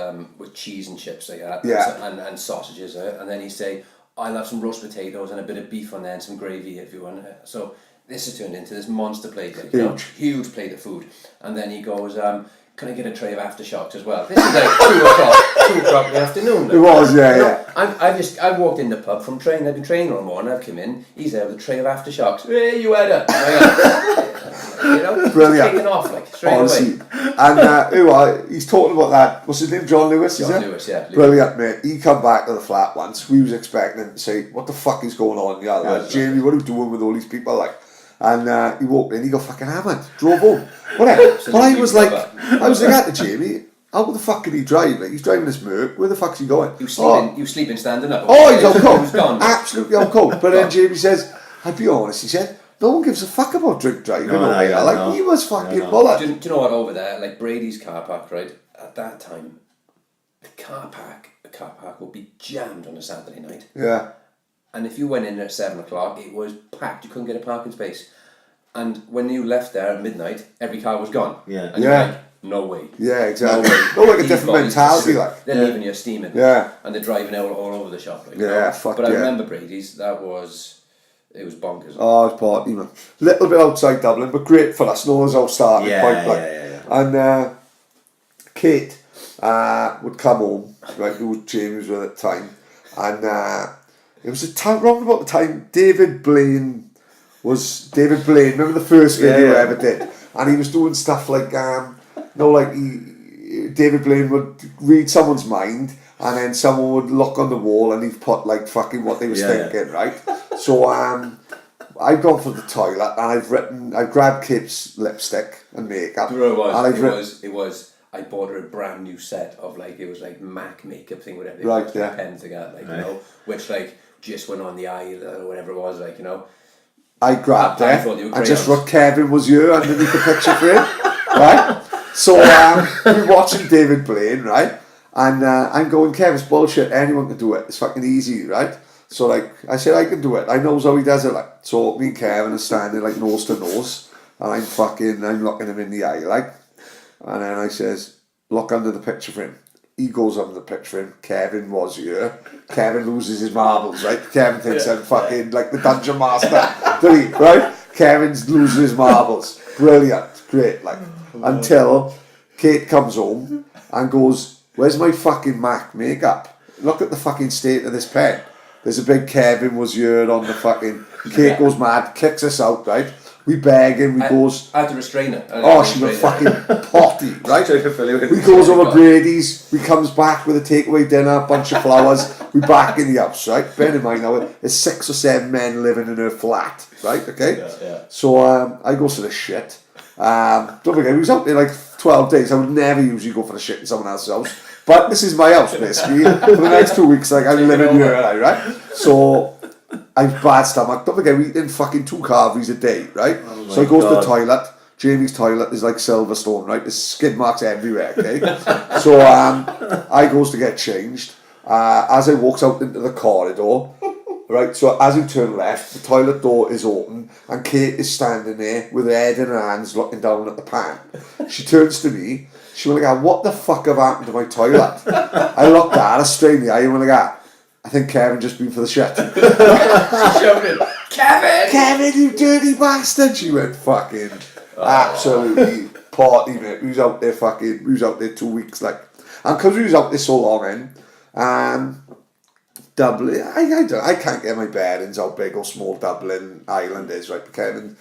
Speaker 4: cheese and chips like that, and sausages, and then he'd say, I'll have some roast potatoes and a bit of beef on there and some gravy if you want. So this has turned into this monster plate, like, huge plate of food. And then he goes, can I get a tray of aftershocks as well? This is like 2 o'clock in the afternoon. Like.
Speaker 3: It was, yeah.
Speaker 4: I walked in the pub from training. I've been training all morning. I've come in. He's there with a tray of aftershocks. Hey, you had it. You know,
Speaker 3: brilliant.
Speaker 4: Taking off like straight away.
Speaker 3: And he's talking about that. What's his name? John Lewis.
Speaker 4: John Lewis, yeah.
Speaker 3: Brilliant, mate. He come back to the flat once. We was expecting him to say, "What the fuck is going on?" Yeah, like, Jamie, what are you doing with all these people? Like. And he walked in, he got fucking hammered, drove home, whatever. But I was like at the Jamie, how the fuck can he drive? Like, he's driving this Merc, where the fuck's he going?
Speaker 4: You was sleeping standing up.
Speaker 3: Oh, he's on coke, absolutely on coke. But then Jamie says, I'll be honest, he said, no one gives a fuck about drink driving over here. Like, he was fucking mullet.
Speaker 4: Do you know what, over there, like Brady's car park, right? At that time, the car park would be jammed on a Saturday night.
Speaker 3: Yeah.
Speaker 4: And if you went in at 7 o'clock, it was packed. You couldn't get a parking space. And when you left there at midnight, every car was gone.
Speaker 2: Yeah.
Speaker 4: And you're like, no way.
Speaker 3: Yeah, exactly. No, like a different mentality, like.
Speaker 4: They're leaving you steaming.
Speaker 3: Yeah.
Speaker 4: And they're driving all over the shop. Like,
Speaker 3: fuck.
Speaker 4: But I remember Brady's. It was bonkers.
Speaker 3: Oh, it's party, man. Little bit outside Dublin, but great for us. No one's out starting.
Speaker 2: Yeah.
Speaker 3: And Kate would come home, right? Who James was with at the time, and. It was a time, round about the time David Blaine. Remember the first video I ever did? And he was doing stuff like, David Blaine would read someone's mind, and then someone would look on the wall and he'd put like fucking what they was thinking, right? So I've gone for the toilet and I've grabbed Kip's lipstick and makeup.
Speaker 4: It was. I bought her a brand new set of it was like MAC makeup thing, whatever.
Speaker 3: Right, yeah.
Speaker 4: Pens to get, you know, which just went on the eye or whatever it was, you know.
Speaker 3: I grabbed it. I just wrote Kevin was you underneath the picture frame, right? So we're watching David Blaine, right? And I'm going, Kevin's bullshit. Anyone can do it. It's fucking easy, right? So I said I can do it. I knows how he does it. Like, so me and Kevin are standing like nose to nose, and I'm looking him in the eye, like. And then I says, look under the picture frame. He goes under the picture frame. Kevin was here. Kevin loses his marbles, right? Kevin thinks I'm fucking like the dungeon master, doesn't he? Right? Kevin's losing his marbles. Brilliant, great. Like until Kate comes home and goes, where's my fucking MAC makeup? Look at the fucking state of this pen. There's a big Kevin was here on the fucking... Kate goes mad, kicks us out, right? We beg him, we goes...
Speaker 4: I had to restrain her.
Speaker 3: She was fucking potty, right? We goes over Brady's, we comes back with a takeaway dinner, a bunch of flowers, we back in the house, right? Bear in mind now, there's 6 or 7 men living in her flat, right? Okay?
Speaker 2: Yeah.
Speaker 3: So I goes to the shit. Don't forget, we was out there like 12 days. I would never usually go for the shit in someone else's house. But this is my house, basically. For the next 2 weeks, like, I'm living here, right? So... I've bad stomach. Don't forget, we're eating fucking 2 carveries a day, right? So I goes to the toilet. Jamie's toilet is like Silverstone, right? There's skid marks everywhere, okay? So I goes to get changed. As I walks out into the corridor, right? So as I turn left, the toilet door is open and Kate is standing there with her head in her hands looking down at the pan. She turns to me. She went like, what the fuck have happened to my toilet? I looked at her straight in the eye and went like, I think Kevin just been for the shit. Kevin, you dirty bastard! She went fucking absolutely party, mate. We was out there 2 weeks, like, and because we was out there so long, Dublin. I can't get my bearings how big or small Dublin Island is, right? But Kevin,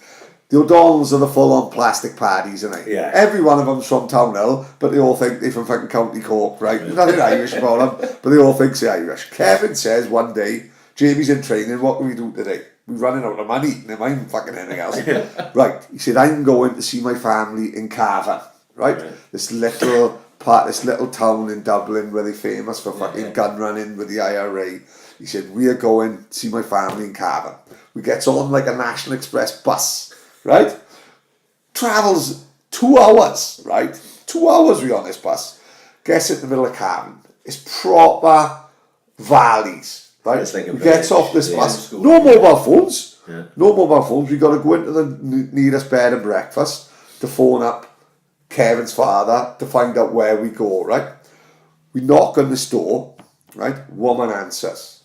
Speaker 3: the O'Donnells are the full-on plastic paddies, isn't it?
Speaker 2: Yeah.
Speaker 3: Every one of them's from Town Hill, but they all think they're from fucking County Cork, right? There's nothing Irish about them, but they all think they're Irish. Kevin says one day, Jamie's in training, what can we do today? We're running out of money, never mind fucking anything else. Right, he said, I'm going to see my family in Cavan, right? This little town in Dublin where they're famous for fucking gun running with the IRA. He said, we are going to see my family in Cavan. We get on like a National Express bus, right? Travels 2 hours, right? 2 hours we on this bus. Gets in the middle of Cavan. It's proper valleys, right?
Speaker 2: It's like a
Speaker 3: we gets
Speaker 2: village.
Speaker 3: off this
Speaker 2: Yeah,
Speaker 3: bus.
Speaker 2: school.
Speaker 3: No mobile phones.
Speaker 2: Yeah.
Speaker 3: No mobile phones. We got to go into the nearest bed and breakfast to phone up Kevin's father to find out where we go, right? We knock on this door, right? Woman answers.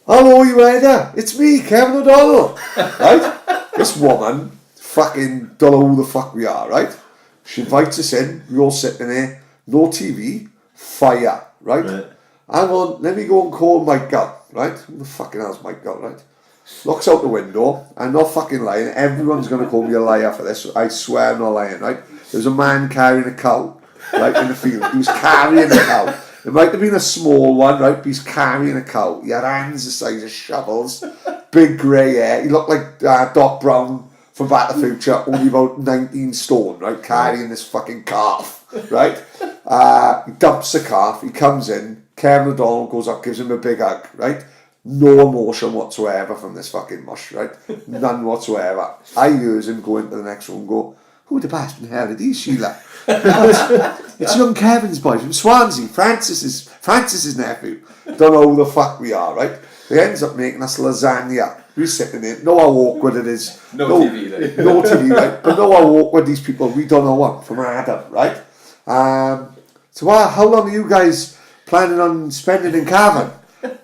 Speaker 3: Hello, you there? It's me, Kevin O'Donnell, right? This woman fucking don't know who the fuck we are, right? She invites us in, we all sitting there, no TV, fire, right? Hang on, let me go and call Mike Gunn, right? Who the fucking hell's Mike Gunn, right? Looks out the window, I'm not fucking lying, everyone's going to call me a liar for this, I swear I'm not lying, right? There was a man carrying a cow, right, in the field. He was carrying a cow. It might have been a small one, right, but he's carrying a cow. He had hands the size of shovels, big grey hair. He looked like Doc Brown from Back to the Future, only about 19 stone, right, carrying this fucking calf, right? He dumps the calf, he comes in, Kevin O'Donnell goes up, gives him a big hug, right? No emotion whatsoever from this fucking mush, right? None whatsoever. I hears him go into the next room and go, who the bastard hell are these, Sheila? It's young Kevin's boy from Swansea, Francis's nephew. Don't know who the fuck we are, right? He ends up making us lasagna. We're sitting there, know how awkward it is.
Speaker 4: No TV, like.
Speaker 3: No TV, right? But know how awkward these people, we don't know what, from Adam, right? So how long are you guys planning on spending in Cavan?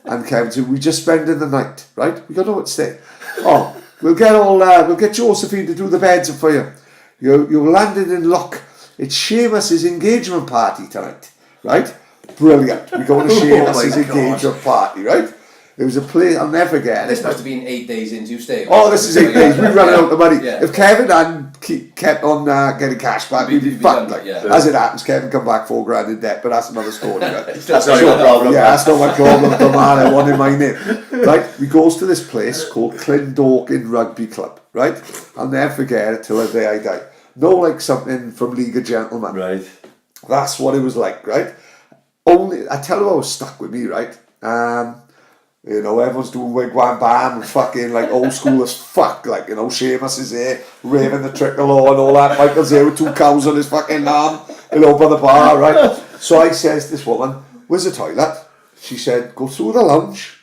Speaker 3: And Kevin said, we just spending the night, right? We got nowhere to stay. Oh, we'll get Josephine to do the beds up for you. You're landing in luck. It's Seamus's engagement party tonight, right? Brilliant. We're going to Seamus's engagement party, right? It was a place I'll never forget.
Speaker 4: This must have been 8 days into stay.
Speaker 3: Oh, this is 8 days. We're running out of money.
Speaker 4: Yeah.
Speaker 3: If Kevin hadn't kept on getting cash back, we'd be fucked. Like, as it happens, Kevin come back $4,000 in debt, but that's another story. Right?
Speaker 2: That's not your problem.
Speaker 3: Yeah, that's not my problem. Don't matter. I wanted my name. Right? We goes to this place called Clondalkin Rugby Club. Right? I'll never forget it till the day I die. No, like something from League of Gentlemen.
Speaker 2: Right.
Speaker 3: That's what it was like, right? Only I tell you what was stuck with me, right? You know, everyone's doing wigwam bam and fucking like old school as fuck, like, you know, Seamus is here, raving the trickle and all that. Michael's here with 2 cows on his fucking arm, you know, by the bar, right? So I says to this woman, where's the toilet? She said, go through the lounge,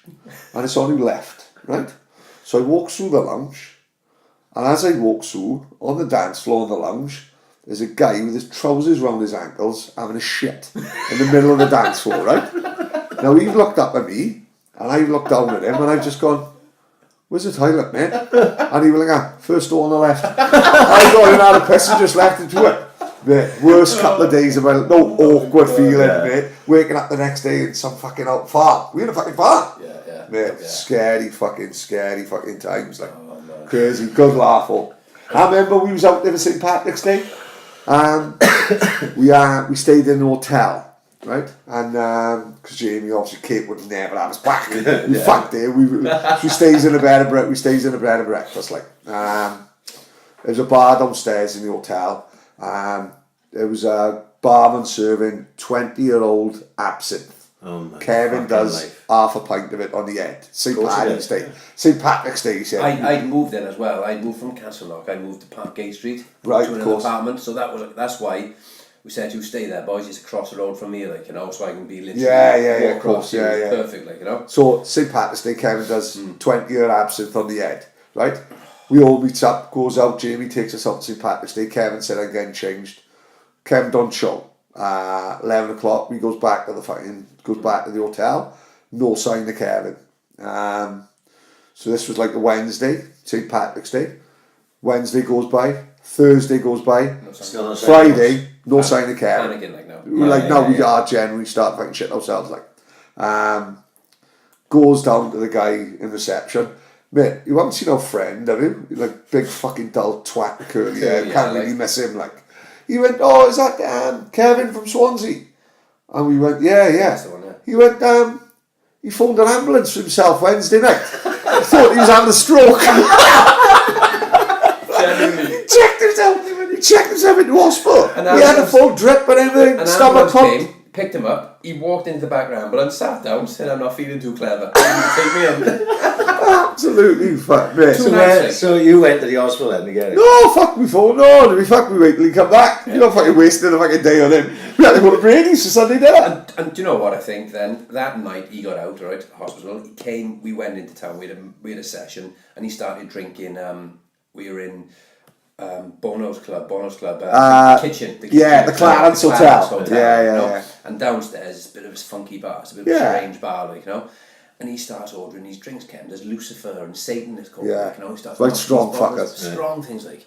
Speaker 3: and it's on your left, right? So I walk through the lounge, and as I walk through, on the dance floor in the lounge, there's a guy with his trousers round his ankles having a shit in the middle of the dance floor, right? Now he looked up at me, and I looked down at him, and I've just gone, where's the toilet, mate? And he was like, first door on the left. I got in out of piss and just left into it. Mate, worst couple of days of my life. No awkward feeling,
Speaker 2: yeah.
Speaker 3: mate. Waking up the next day in some fucking out farm. We in a fucking farm.
Speaker 4: Yeah.
Speaker 3: Mate,
Speaker 4: Yeah.
Speaker 3: scary fucking times. Like, crazy. Good laugh up. I remember we was out there for St. Patrick's Day. We stayed in an hotel. Right, and because Jamie obviously Kate would never have us back. We fucked it. She stays in a bed of breakfast. We stays in a bed of breakfast. Like, there's a bar downstairs in the hotel. There was a barman serving 20-year-old absinthe.
Speaker 2: Oh my
Speaker 3: Kevin does
Speaker 2: life.
Speaker 3: half a pint of it on the head. St.
Speaker 2: Of course he
Speaker 3: Patrick's
Speaker 2: does.
Speaker 3: Day. St. Patrick's Day, he said.
Speaker 4: I'd moved in as well. I'd moved from Castleknock. I moved to Parkgate Street
Speaker 3: Right,
Speaker 4: to
Speaker 3: of
Speaker 4: an
Speaker 3: course.
Speaker 4: apartment. So that's why we said you stay there, boys. It's across the road from me, like, you know, so I can be literally
Speaker 3: Yeah,
Speaker 4: walk
Speaker 3: of course,
Speaker 4: across. It was
Speaker 3: yeah.
Speaker 4: perfect, like, you know.
Speaker 3: So St. Patrick's Day, Kevin does 20-year absinthe on the head, right? We all meet up, goes out, Jamie takes us out to St. Patrick's Day. Kevin said I'm getting changed. Kevin done show. 11 o'clock, he goes back to the hotel. No sign of Kevin. So this was like the Wednesday, St. Patrick's Day. Wednesday goes by, Thursday goes by,
Speaker 2: Still no sign of
Speaker 3: Friday, no sign of Kevin.
Speaker 4: Panicking, like, now.
Speaker 3: We are generally start fucking shit ourselves, like. Goes down to the guy in reception. Mate, you haven't seen our friend, have you? Like, big fucking dull twat with curly hair.
Speaker 4: Yeah,
Speaker 3: Can't
Speaker 4: like-
Speaker 3: really miss him, like. He went, oh, is that Kevin from Swansea? And we went, yeah.
Speaker 4: That's the one, yeah.
Speaker 3: He went, he phoned an ambulance for himself Wednesday night. I thought he was having a stroke.
Speaker 4: Genuinely.
Speaker 3: He checked himself into hospital.
Speaker 4: And
Speaker 3: He had a
Speaker 4: ambulance-
Speaker 3: full drip and everything.
Speaker 4: An
Speaker 3: Stomach
Speaker 4: ambulance
Speaker 3: pump.
Speaker 4: came, picked him up, he walked into the back ambulance, sat down, said, I'm not feeling too clever. Take me in.
Speaker 3: Absolutely, fuck, mate.
Speaker 2: So you went to the hospital then to get it?
Speaker 3: No, fuck me phone. No, we fuck me wait till he come back. You're not fucking wasting a fucking day on him. We had to go to Brady's for Sunday dinner.
Speaker 4: And do you know what I think then? That night he got out, right, hospital. He came, we went into town, we had a session, and he started drinking, we were in Bono's Club, the kitchen.
Speaker 3: The Clarence Hotel. Yeah,
Speaker 4: you know?
Speaker 3: yeah.
Speaker 4: And downstairs is a bit of a funky bar, it's a bit of
Speaker 3: Yeah.
Speaker 4: a strange bar, like, you know. And he starts ordering these drinks, Ken. There's Lucifer and Satan, it's called.
Speaker 3: Yeah.
Speaker 4: Like, you know, he starts
Speaker 3: Like
Speaker 4: ordering
Speaker 3: strong
Speaker 4: these bottles,
Speaker 3: fuckers.
Speaker 4: strong things, like.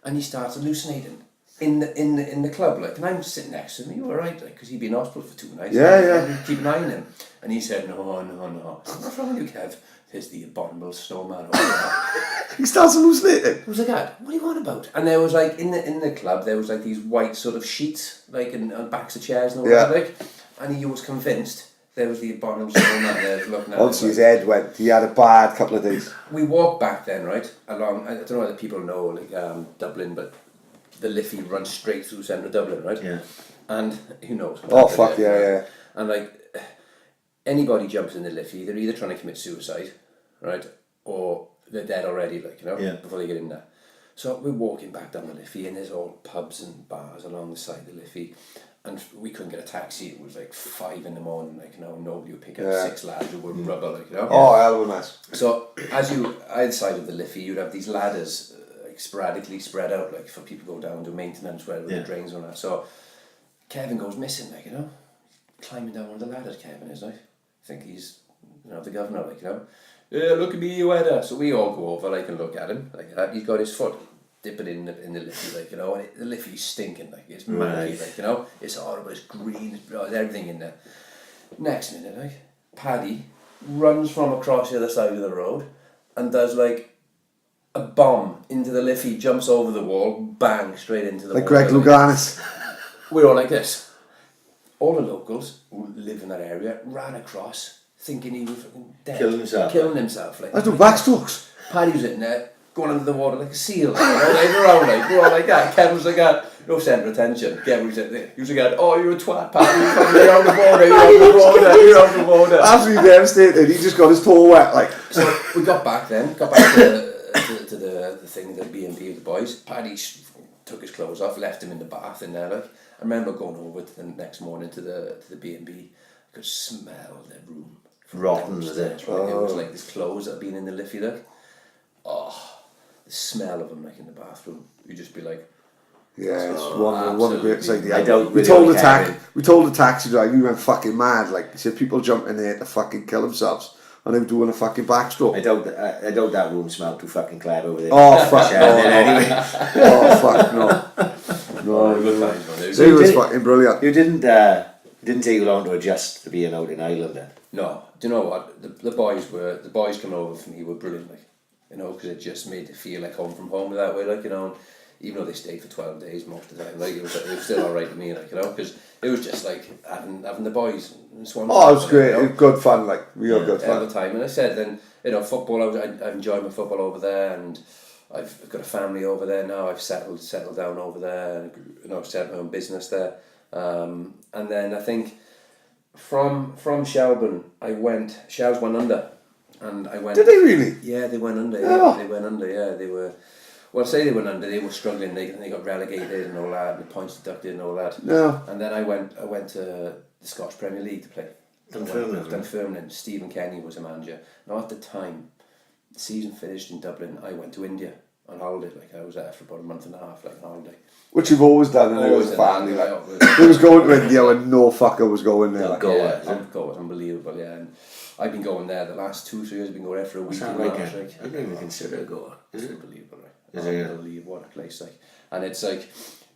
Speaker 4: And he starts hallucinating in the club, like. And I'm sitting next to him. You all right, like, because he'd been in hospital for 2 nights.
Speaker 3: Yeah.
Speaker 4: Keep an eye on him. And he said, no. What's wrong with you, Kev? There's the abominable snowman.
Speaker 3: He starts hallucinating.
Speaker 4: I was like, God, what are you on about? And there was like in the club there was like these white sort of sheets like on backs of chairs and all that, like, and he was convinced there was the abominable snowman there looking at
Speaker 3: Once
Speaker 4: us,
Speaker 3: his
Speaker 4: like.
Speaker 3: head went, he had a bad couple of days.
Speaker 4: We walked back then, right, along, I don't know whether people know like Dublin, but the Liffey runs straight through centre of Dublin, right?
Speaker 2: Yeah.
Speaker 4: And who knows?
Speaker 3: Oh fuck yeah.
Speaker 4: And like anybody jumps in the Liffey, they're either trying to commit suicide, right, or they're dead already, like, you know, before they get in there. So we're walking back down the Liffey, and there's all pubs and bars along the side of the Liffey, and we couldn't get a taxi. It was like 5 a.m, like, you know, nobody would pick up 6 lads who were rubber, like, you know.
Speaker 3: Oh, hell of a mess.
Speaker 4: So as you either side of the Liffey, you'd have these ladders like sporadically spread out, like, for people to go down to maintenance where the drains and that. So Kevin goes missing, like, you know, climbing down one of the ladders. Kevin is, like, I think he's, you know, the governor, like, you know. Yeah, look at me, you header. So we all go over, like, and look at him, like that. He's got his foot dipping in the Liffey, like, you know, and the Liffey's stinking, like, it's manky, like, you know, it's horrible, it's green, there's everything in there. Next minute, like, Paddy runs from across the other side of the road and does, like, a bomb into the Liffey, jumps over the wall, bang, straight into the
Speaker 3: Like
Speaker 4: water.
Speaker 3: Greg Louganis.
Speaker 4: We're all like this. All the locals who live in that area ran across, thinking he was fucking dead. Killing himself. Like,
Speaker 3: I do backstrokes.
Speaker 4: Paddy was in there, going under the water like a seal. Like, you know, like, around, like, we're all like that. Kevin was like that. No centre of attention. Kevin was like that. He was like that. Oh, you're a twat, Paddy. You're on the water. You're on the water.
Speaker 3: Absolutely devastated. He just got his toe wet, like.
Speaker 4: So we got back to the thing, the B&B with the boys. Paddy took his clothes off, left him in the bath in there, like. I remember going over to the next morning to the B&B. I could smell the room.
Speaker 2: Rotten, was it?
Speaker 4: Right? It was like this clothes that had been in the Liffey, like. Oh, the smell of them, like, in the bathroom. You'd just be like,
Speaker 3: Yeah, it's one of the greatest ideas.
Speaker 2: I don't
Speaker 3: we
Speaker 2: really
Speaker 3: told
Speaker 2: like
Speaker 3: the taxi driver, we went fucking mad. Like, he said, people jump in there to fucking kill themselves, and they were doing a fucking backstroke.
Speaker 2: I doubt that room smelled too fucking clever with it.
Speaker 3: Oh fuck
Speaker 2: Yeah,
Speaker 3: no!
Speaker 2: anyway.
Speaker 3: Oh fuck no!
Speaker 4: good times, man.
Speaker 3: He was fucking brilliant.
Speaker 2: You didn't take you long to adjust to being out in Ireland then?
Speaker 4: No, do you know what? The boys coming over for me were brilliant, like, you know, because it just made it feel like home from home that way, like, you know. And even though they stayed for 12 days most of the time, like, it was still all right with me, like, you know, because it was just like having the boys and Swans.
Speaker 3: Oh, it was great.
Speaker 4: You know?
Speaker 3: It was good fun, like real good fun.
Speaker 4: All the time. And I said then, you know, football. I've enjoyed my football over there, and I've got a family over there now. I've settled down over there, and, you know, set my own business there. And then I think from Shelburne, Shells went under, and I went.
Speaker 3: Did they really?
Speaker 4: Yeah, they went under.
Speaker 3: Oh.
Speaker 4: Yeah, they went under. Yeah, they were. Well, say they went under. They were struggling. They got relegated and all that, and the points deducted and all that.
Speaker 3: No.
Speaker 4: And then I went to the Scottish Premier League to play. Dunfermline. Stephen Kenny was a manager. Now at the time, the season finished in Dublin. I went to India on holiday. Like, I was there for about a month and a half, like, on holiday.
Speaker 3: Which you've always done, and it was family. Like, it was going to India when no fucker was going there. Like.
Speaker 4: It was unbelievable. Yeah, and I've been going there the last 2-3 years. I've been going there for a week.
Speaker 2: I don't even consider it a goer.
Speaker 4: It's unbelievable, right?
Speaker 2: Is it?
Speaker 4: Unbelievable, what a place, like. And it's like,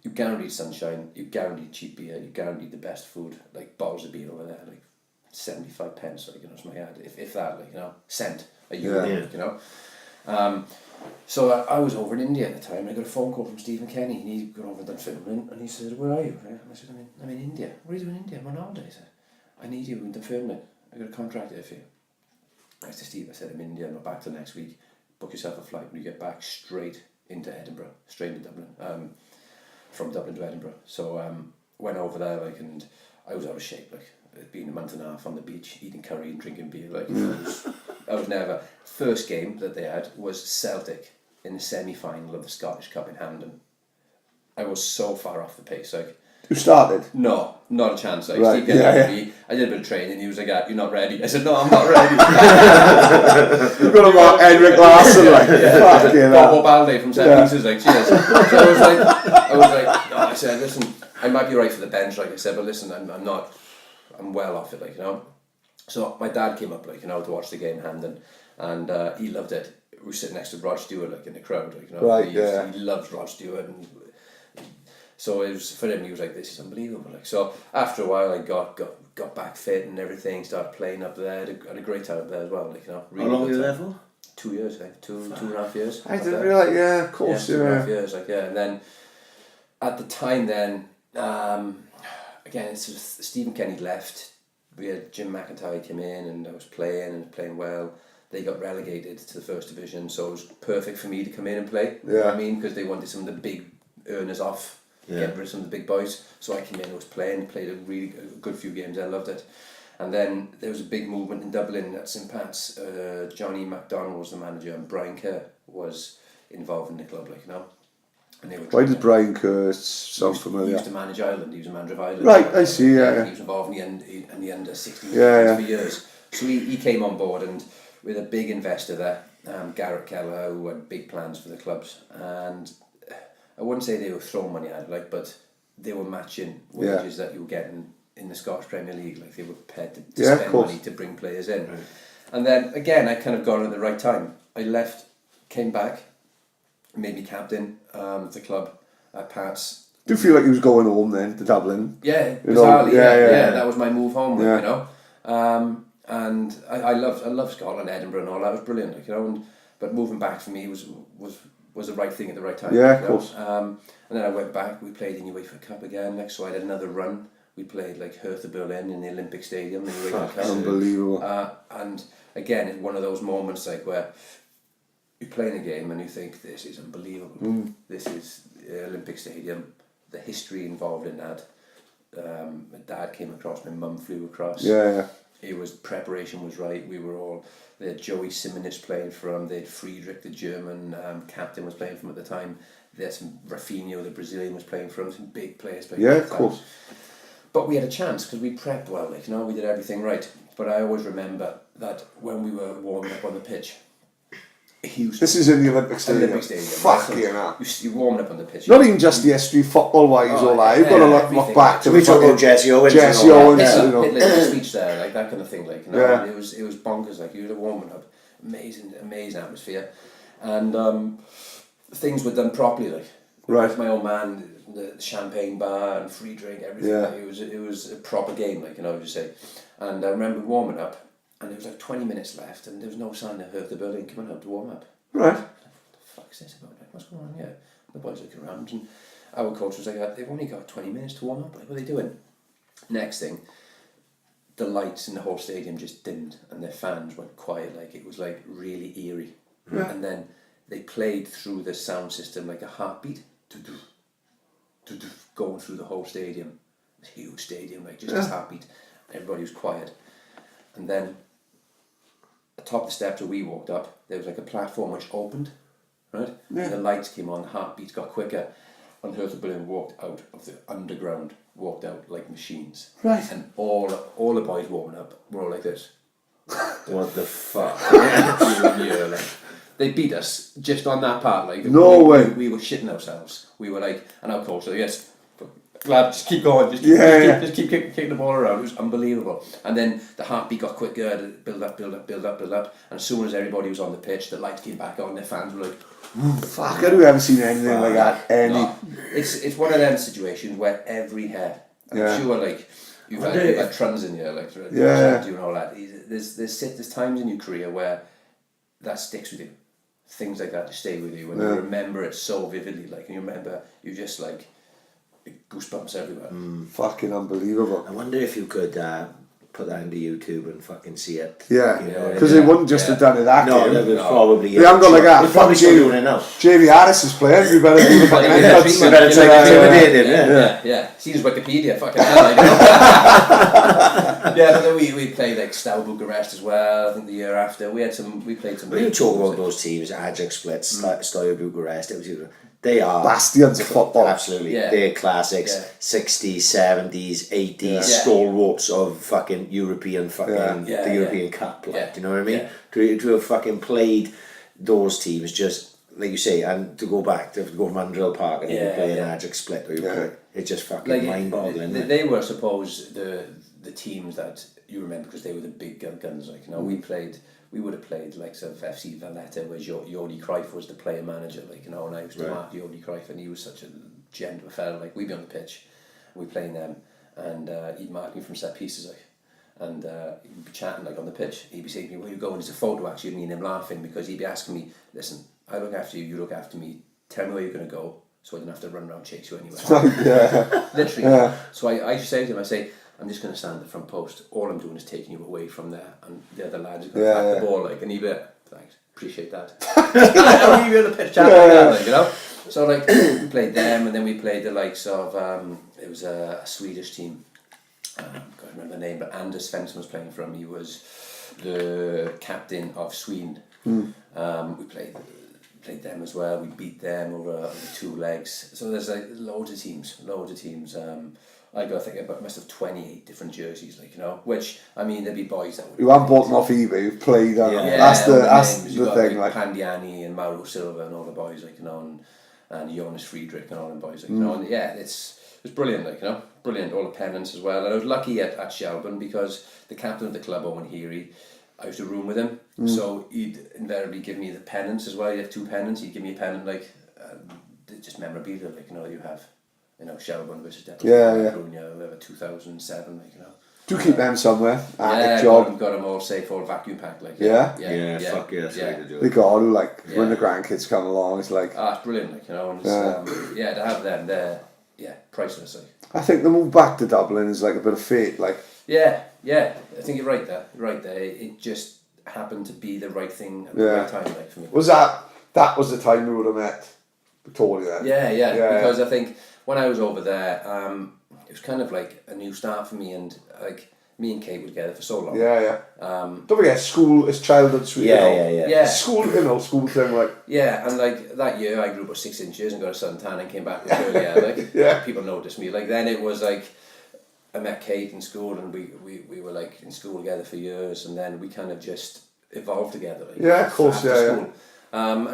Speaker 4: you guaranteed sunshine, you guaranteed cheap beer, you guaranteed the best food, like bottles of beer over there, like 75 pence, like, you know, it's my ad, if that, like, you know, cent a euro,
Speaker 2: Yeah.
Speaker 4: you know. So I was over in India at the time, and I got a phone call from Stephen Kenny, and he got over to Dunfermline, and he said, "Where are you?" And I said, I'm in India. "What are you doing in India?" "I'm on holiday." He said, "I need you in Dunfermline. I got a contract there for you." I said, "Steve," I said, "I'm in India, I'm not back till next week. Book yourself a flight when you get back straight into Edinburgh, straight into Dublin, from Dublin to Edinburgh." So went over there, like, and I was out of shape, like, it'd been a month and a half on the beach, eating curry and drinking beer, like, I was never. First game that they had was Celtic in the semi-final of the Scottish Cup in Hampden. I was so far off the pace, like.
Speaker 3: Who started?
Speaker 4: No, not a chance. Like,
Speaker 3: Right,
Speaker 4: Steve
Speaker 3: yeah.
Speaker 4: I did a bit of training. He was like, "You're not ready." I said, "No, I'm not ready."
Speaker 3: You've got to mark Edric Larson, like, fucking hell.
Speaker 4: Bobo Balde from St. Peter's, like, cheers. So I was like, no, I said, "Listen, I might be right for the bench," like I said, "but listen, I'm not, I'm well off it," like, you know. So my dad came up, like, you know, to watch the game in Hampden, and he loved it. We were sitting next to Rod Stewart, like, in the crowd, like, you know.
Speaker 3: Right,
Speaker 4: He loved Rod Stewart, and so it was, for him, he was like, "This is unbelievable." Like, so after a while, I got back fit and everything, started playing up there, had a great time up there as well, like, you know. Really.
Speaker 2: How long were you there for?
Speaker 4: 2 years, like, two and a half years.
Speaker 3: I didn't realise, yeah, of course,
Speaker 4: yeah. 2.5 years, like, yeah. And then, at the time then, again, it's just, Stephen Kenny left, we had Jim McIntyre come in, and I was playing well. They got relegated to the first division, so it was perfect for me to come in and play. You know what I mean? Because they wanted some of the big earners off, get rid of some of the big boys. So I came in, I was played a really good few games, I loved it. And then there was a big movement in Dublin at St. Pat's. Johnny MacDonald was the manager, and Brian Kerr was involved in the club, like, you know. And they were.
Speaker 3: Why did Brian Kerr sound
Speaker 4: He
Speaker 3: familiar?
Speaker 4: used to manage Ireland. He was a manager of Ireland.
Speaker 3: Right, I see. Yeah.
Speaker 4: He was involved in the under 16
Speaker 3: Yeah.
Speaker 4: for years. So he came on board, and with a big investor there, Garrett Keller, who had big plans for the clubs, and I wouldn't say they were throwing money at it, like, but they were matching wages that you were getting in the Scottish Premier League. Like, they were prepared to spend money to bring players in. Right. And then again, I kind of got it at the right time. I left, came back, made me captain of the club at Pats.
Speaker 3: Do you feel like he was going home then to Dublin?
Speaker 4: Yeah,
Speaker 3: bizarrely.
Speaker 4: Yeah, that was my move home. You know, and I love Scotland, Edinburgh, and all that. It was brilliant, like, you know. But moving back for me was the right thing at the right time.
Speaker 3: Yeah, of course.
Speaker 4: And then I went back. We played in the UEFA Cup again. Next, so I had another run. We played like Hertha Berlin in the Olympic Stadium in the UEFA Cup.
Speaker 3: Unbelievable.
Speaker 4: And again, it's one of those moments like where you're playing a game and you think, this is unbelievable. This is the Olympic Stadium. The history involved in that. My dad came across. My mum flew across.
Speaker 3: Yeah.
Speaker 4: It was, preparation was right. We were all. They had Joey Simonis playing for them. They had Friedrich, the German captain, was playing for them at the time. They had some Rafinha, the Brazilian, was playing for them. Some big players playing.
Speaker 3: Yeah, of course.
Speaker 4: But we had a chance because we prepped well. Like, you know, we did everything right. But I always remember that when we were warming up on the pitch,
Speaker 3: this is in the Olympic Stadium. Fucking hell.
Speaker 4: You're warming up on the pitch.
Speaker 3: Not even just the history, football-wise, all that. You've got to look back to.
Speaker 2: We talk about Jesse Owens.
Speaker 3: Jesse Owens,
Speaker 4: you know. Hitler's speech there, like that kind of thing. Like, you know, it was bonkers. Like, you were warming up, amazing atmosphere, and things were done properly. Like,
Speaker 3: right.
Speaker 4: My old man the champagne bar and free drink, everything.
Speaker 3: Yeah.
Speaker 4: Like, it was a proper game, like, you know, you say. And I remember warming up, and there was like 20 minutes left, and there was no sign of Hertha Berlin coming out to warm up.
Speaker 3: Right.
Speaker 4: What the fuck is this about? Like, what's going on here? The boys looking around, and our coach was like, they've only got 20 minutes to warm up. Like, what are they doing? Next thing, the lights in the whole stadium just dimmed, and their fans went quiet. Like, it was like really eerie.
Speaker 3: Yeah.
Speaker 4: And then they played through the sound system like a heartbeat, going through the whole stadium. It's a huge stadium, like just a heartbeat. Everybody was quiet. And then atop the steps where we walked up, there was like a platform which opened, right?
Speaker 3: Yeah.
Speaker 4: And the lights came on, the heartbeats got quicker, and Hertha Berlin walked out of the underground, walked out like machines.
Speaker 3: Right.
Speaker 4: And all the boys warming up were all like this.
Speaker 2: What the fuck?
Speaker 4: They beat us just on that part. Like,
Speaker 3: No way.
Speaker 4: We were shitting ourselves. We were like, and our coach said, yes, lad, just keep going, just keep kicking the ball around. It was unbelievable. And then the heartbeat got quicker, build up. And as soon as everybody was on the pitch, the lights came back on, their fans were like,
Speaker 3: Fuck, have you ever seen anything like that?
Speaker 4: no. It's one of them situations where every hair, I'm sure, like, you've had truns in your, like, and all that. There's times in your career where that sticks with you. Things like that just stay with you, and you remember it so vividly. Like, and you remember, you just like goosebumps everywhere.
Speaker 3: Fucking unbelievable.
Speaker 2: I wonder if you could put that into YouTube and fucking see it.
Speaker 3: Yeah,
Speaker 2: You know,
Speaker 3: because they wouldn't just have done it that
Speaker 2: No,
Speaker 3: game.
Speaker 2: they would probably.
Speaker 3: They haven't got like that.
Speaker 2: They're probably still doing it now.
Speaker 3: Jamie Harris is playing. We better do the fucking headbutts.
Speaker 2: You better take it intimidated,
Speaker 4: Yeah. See his Wikipedia, fucking hell. Like, yeah, but then we played like Steaua Bucharest as well. I think the year after we played some.
Speaker 2: When you talk about those teams, Ajax Splits, Steaua Bucharest, they are
Speaker 3: bastions of football.
Speaker 2: Absolutely,
Speaker 4: Yeah.
Speaker 2: they're classics. 60s, 70s, 80s stalwarts of fucking European the European Cup. Like, do you know what I mean?
Speaker 4: Yeah.
Speaker 2: To have fucking played those teams, just like you say, and to go back to go from Andrill Park and you play an Ajax Split, or you play, it's just fucking
Speaker 4: like,
Speaker 2: mind-boggling.
Speaker 4: They were, I suppose, the teams that you remember because they were the big guns. Like, you know, we would have played like sort of FC Valletta, where Jordi Cruyff was the player manager, like, you know, and I used to mark Jordi Cruyff, and he was such a gentle fella. Like, we'd be on the pitch, we playing them, and he'd mark me from set pieces, like, and he'd be chatting like on the pitch. He'd be saying to me, "Where you going?" There's a photo actually of me and him laughing, because he'd be asking me, "Listen, I look after you, you look after me. Tell me where you're going to go, so I don't have to run around and chase you anywhere." Literally. Yeah. So I just say to him, I say, "I'm just going to stand at the front post. All I'm doing is taking you away from there, and the other lads are going to pack the ball." Like, and he'd be like, "Thanks, appreciate that." And we'd be on the pitch chatting like that, like, you know. So like we played them, and then we played the likes of it was a Swedish team. I can't remember the name, but Anders Svensson was playing for him. He was the captain of Sweden. We played them as well. We beat them over 2 legs. So there's like loads of teams. I got, I think, I must have 28 different jerseys, like, you know, which, I mean, there'd be boys that would...
Speaker 3: You haven't bought them off eBay, you've played on them. That's the thing, like...
Speaker 4: Pandiani and Mauro Silva and all the boys, like, you know, and Jonas Friedrich and all them boys, like, you know, and it's brilliant, like, you know, brilliant, all the pennants as well. And I was lucky at Shelburne, because the captain of the club, Owen Heary, I used to room with him, so he'd invariably give me the pennants as well. He'd have 2 pennants, he'd give me a pennant, like, just memorabilia, like, you know, you have... You know, Shelburne versus Deputy Cunha, 2007, like, you know.
Speaker 3: Do keep them somewhere.
Speaker 4: Got them all safe, all vacuum packed, like.
Speaker 2: Fuck yes,
Speaker 3: They got to, like, when the grandkids come along, it's like...
Speaker 4: it's brilliant, like, you know, and it's, to have them, they're, priceless, like.
Speaker 3: I think the move back to Dublin is like a bit of fate, like...
Speaker 4: Yeah, I think you're right there, It just happened to be the right thing at the right time, like, for me.
Speaker 3: Was that was the time we would have met Victoria then?
Speaker 4: Yeah, because I think... When I was over there, it was kind of like a new start for me, and like me and Kate were together for so long.
Speaker 3: Don't forget, school is childhood sweet. School, you know, school thing, like.
Speaker 4: Yeah, and like that year I grew about 6 inches and got a suntan and came back with curly hair. Like, people noticed me. Like, then it was like I met Kate in school, and we were like in school together for years, and then we kind of just evolved together. Like,
Speaker 3: of course, school.
Speaker 4: And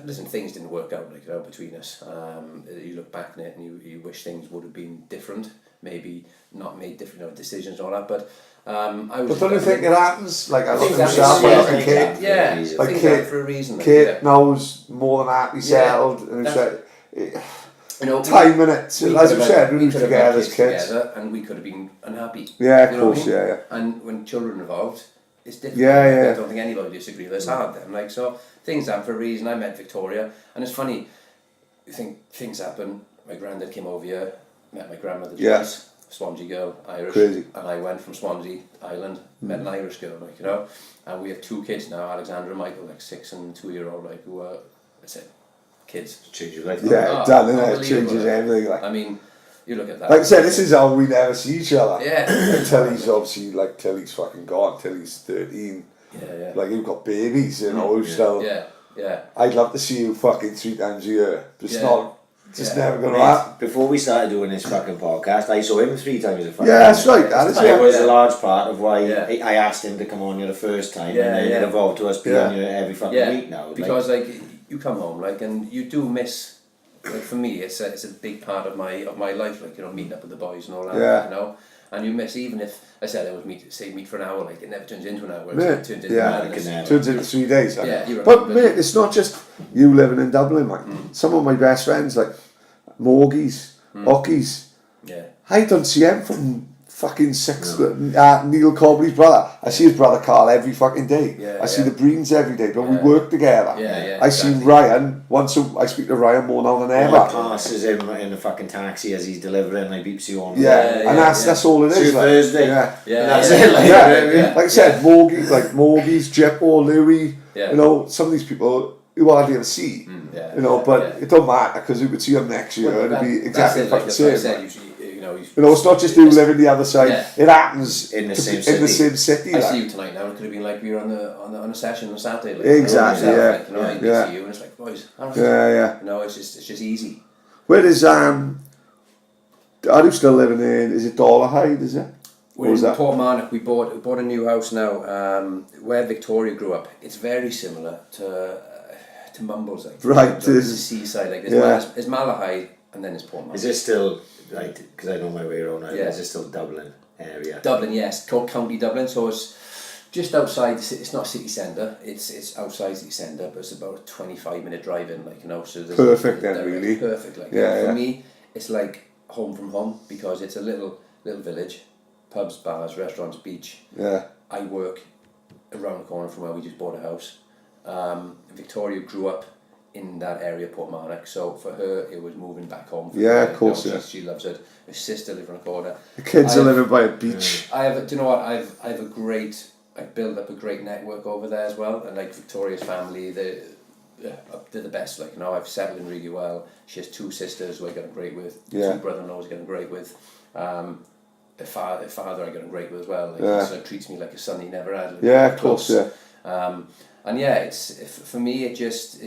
Speaker 4: listen, things didn't work out, like, you know, between us. You look back on it and you wish things would have been different, maybe not made different decisions and all that. But I was.
Speaker 3: But don't you think it happens? Like, I look at
Speaker 4: happens,
Speaker 3: myself, I look at Kate.
Speaker 4: Yeah,
Speaker 3: like
Speaker 4: things
Speaker 3: Kate
Speaker 4: happen for a reason. Like,
Speaker 3: Kate knows more than happy settled, and it's like,
Speaker 4: You know,
Speaker 3: time in it. So, as you said, we were
Speaker 4: could have
Speaker 3: together
Speaker 4: had
Speaker 3: as kids.
Speaker 4: together, and we could have been unhappy.
Speaker 3: Yeah, of
Speaker 4: You know what I
Speaker 3: course,
Speaker 4: mean?
Speaker 3: yeah.
Speaker 4: And when children are involved, it's difficult.
Speaker 3: Yeah.
Speaker 4: I don't think anybody disagrees. It's hard then. Like, so things happen for a reason. I met Victoria, and it's funny. You think things happen. My granddad came over here, met my grandmother twice, Swansea girl, Irish.
Speaker 3: Crazy.
Speaker 4: And I went from Swansea Island, met an Irish girl, like, you know. And we have 2 kids now, Alexander and Michael, like 6 and 2-year-old, like, who are, that's it, kids.
Speaker 2: Change your life.
Speaker 3: Yeah, done, innit? It changes everything. Like.
Speaker 4: I mean, you look at that.
Speaker 3: Like I said, this is how we never see each other.
Speaker 4: Yeah.
Speaker 3: Until he's obviously, like, till he's fucking gone, till he's 13.
Speaker 4: Yeah.
Speaker 3: Like, you've got babies, you know, who's still...
Speaker 4: Yeah.
Speaker 3: I'd love to see you fucking 3 times a year. But it's not... It's never going to
Speaker 2: Mate,
Speaker 3: happen.
Speaker 2: before we started doing this fucking podcast, I saw him 3 times a fucking
Speaker 3: Yeah, that's right. That is
Speaker 2: It was a large part of why
Speaker 4: Yeah.
Speaker 2: I asked him to come on here the first time,
Speaker 4: Yeah,
Speaker 2: and then it evolved to us being
Speaker 3: Yeah.
Speaker 2: on here every fucking week now.
Speaker 4: Because like you come home like and you do miss. Like for me, it's a big part of my life. Like, you know, meeting up with the boys and all that.
Speaker 3: Yeah.
Speaker 4: You know, and you miss, even if I said I would meet for an hour. Like, it never turns into an hour.
Speaker 3: Mate,
Speaker 4: It turns into madness.
Speaker 3: Turns into 3 days.
Speaker 4: Yeah, you're
Speaker 3: but
Speaker 4: right.
Speaker 3: mate, it's not just you living in Dublin, like some of my best friends, like Morgies, Ockies,
Speaker 4: Yeah.
Speaker 3: I don't see him from fucking Neil Cobley's brother. I see his brother Carl every fucking day.
Speaker 4: Yeah,
Speaker 3: I see
Speaker 4: yeah.
Speaker 3: the Breens every day, but we
Speaker 4: Yeah.
Speaker 3: work together.
Speaker 4: Yeah,
Speaker 3: I see
Speaker 4: exactly.
Speaker 3: Ryan once. I speak to Ryan more now than ever.
Speaker 2: passes him in the fucking taxi as he's delivering, I beeps you on.
Speaker 3: And that's all it
Speaker 2: See
Speaker 3: is.
Speaker 2: you
Speaker 3: Like,
Speaker 2: Thursday.
Speaker 3: Yeah.
Speaker 4: Yeah.
Speaker 2: And that's
Speaker 4: yeah.
Speaker 2: it. Like,
Speaker 3: Like I said, Morgies, Jeppo, Louis,
Speaker 4: Yeah.
Speaker 3: you know, some of these people you hardly ever see.
Speaker 4: Yeah.
Speaker 3: You know, but
Speaker 4: Yeah.
Speaker 3: it don't matter because you would see them next year and it'd be exactly
Speaker 4: that's it,
Speaker 3: fucking
Speaker 4: like
Speaker 3: same.
Speaker 4: I said,
Speaker 3: Like.
Speaker 4: you
Speaker 3: You know, it's not just you living the other side.
Speaker 4: Yeah.
Speaker 3: It happens
Speaker 2: In the
Speaker 3: to
Speaker 2: same
Speaker 3: be in the
Speaker 2: city.
Speaker 3: same city.
Speaker 4: I
Speaker 3: like.
Speaker 4: see you tonight now. It could have been like we were on a session on Saturday. Like,
Speaker 3: Exactly,
Speaker 4: you know,
Speaker 3: yeah.
Speaker 4: like, you know, I
Speaker 3: Yeah.
Speaker 4: see you and it's like, boys, all right.
Speaker 3: Yeah.
Speaker 4: You know, it's just easy.
Speaker 3: Where is are you still living in? Is it Dollarhide? Is it?
Speaker 4: We're
Speaker 3: What was
Speaker 4: in
Speaker 3: that?
Speaker 4: Portmarnock. We bought a new house now. Where Victoria grew up, it's very similar to Mumbles. Like,
Speaker 3: Right,
Speaker 4: it's the
Speaker 3: this is-
Speaker 4: seaside. Like
Speaker 3: yeah.
Speaker 4: there's Malahide and then there's Portmarnock.
Speaker 2: Is this still, right, because I know my way around now,
Speaker 4: Yeah.
Speaker 2: is this still Dublin area?
Speaker 4: Dublin, yes, called County Dublin. So it's just outside. It's not city centre. It's outside city centre, but it's about a 25-minute drive in. Like, you know, so there's
Speaker 3: Perfect then, really.
Speaker 4: Perfect. Like,
Speaker 3: Yeah,
Speaker 4: for
Speaker 3: yeah.
Speaker 4: me, it's like home from home because it's a little village, pubs, bars, restaurants, beach.
Speaker 3: Yeah.
Speaker 4: I work around the corner from where we just bought a house. Victoria grew up in that area, Portmarnock, so for her it was moving back home.
Speaker 3: Yeah,
Speaker 4: her,
Speaker 3: of course,
Speaker 4: you know,
Speaker 3: yeah.
Speaker 4: She loves it. Her sister lives on the corner.
Speaker 3: The kids
Speaker 4: I
Speaker 3: are
Speaker 4: have-
Speaker 3: living by a beach.
Speaker 4: do you know what? I've built up a great network over there as well, and like Victoria's family, they're the best. Like, you know, I've settled in really well. She has 2 sisters who I get on great with.
Speaker 3: Yeah.
Speaker 4: 2 brother-in-laws I get on great with. A father I get on great with as well. Like,
Speaker 3: Yeah.
Speaker 4: he sort of treats me like a son he never had. Like,
Speaker 3: Yeah, of
Speaker 4: close.
Speaker 3: course, yeah.
Speaker 4: And yeah, for me it just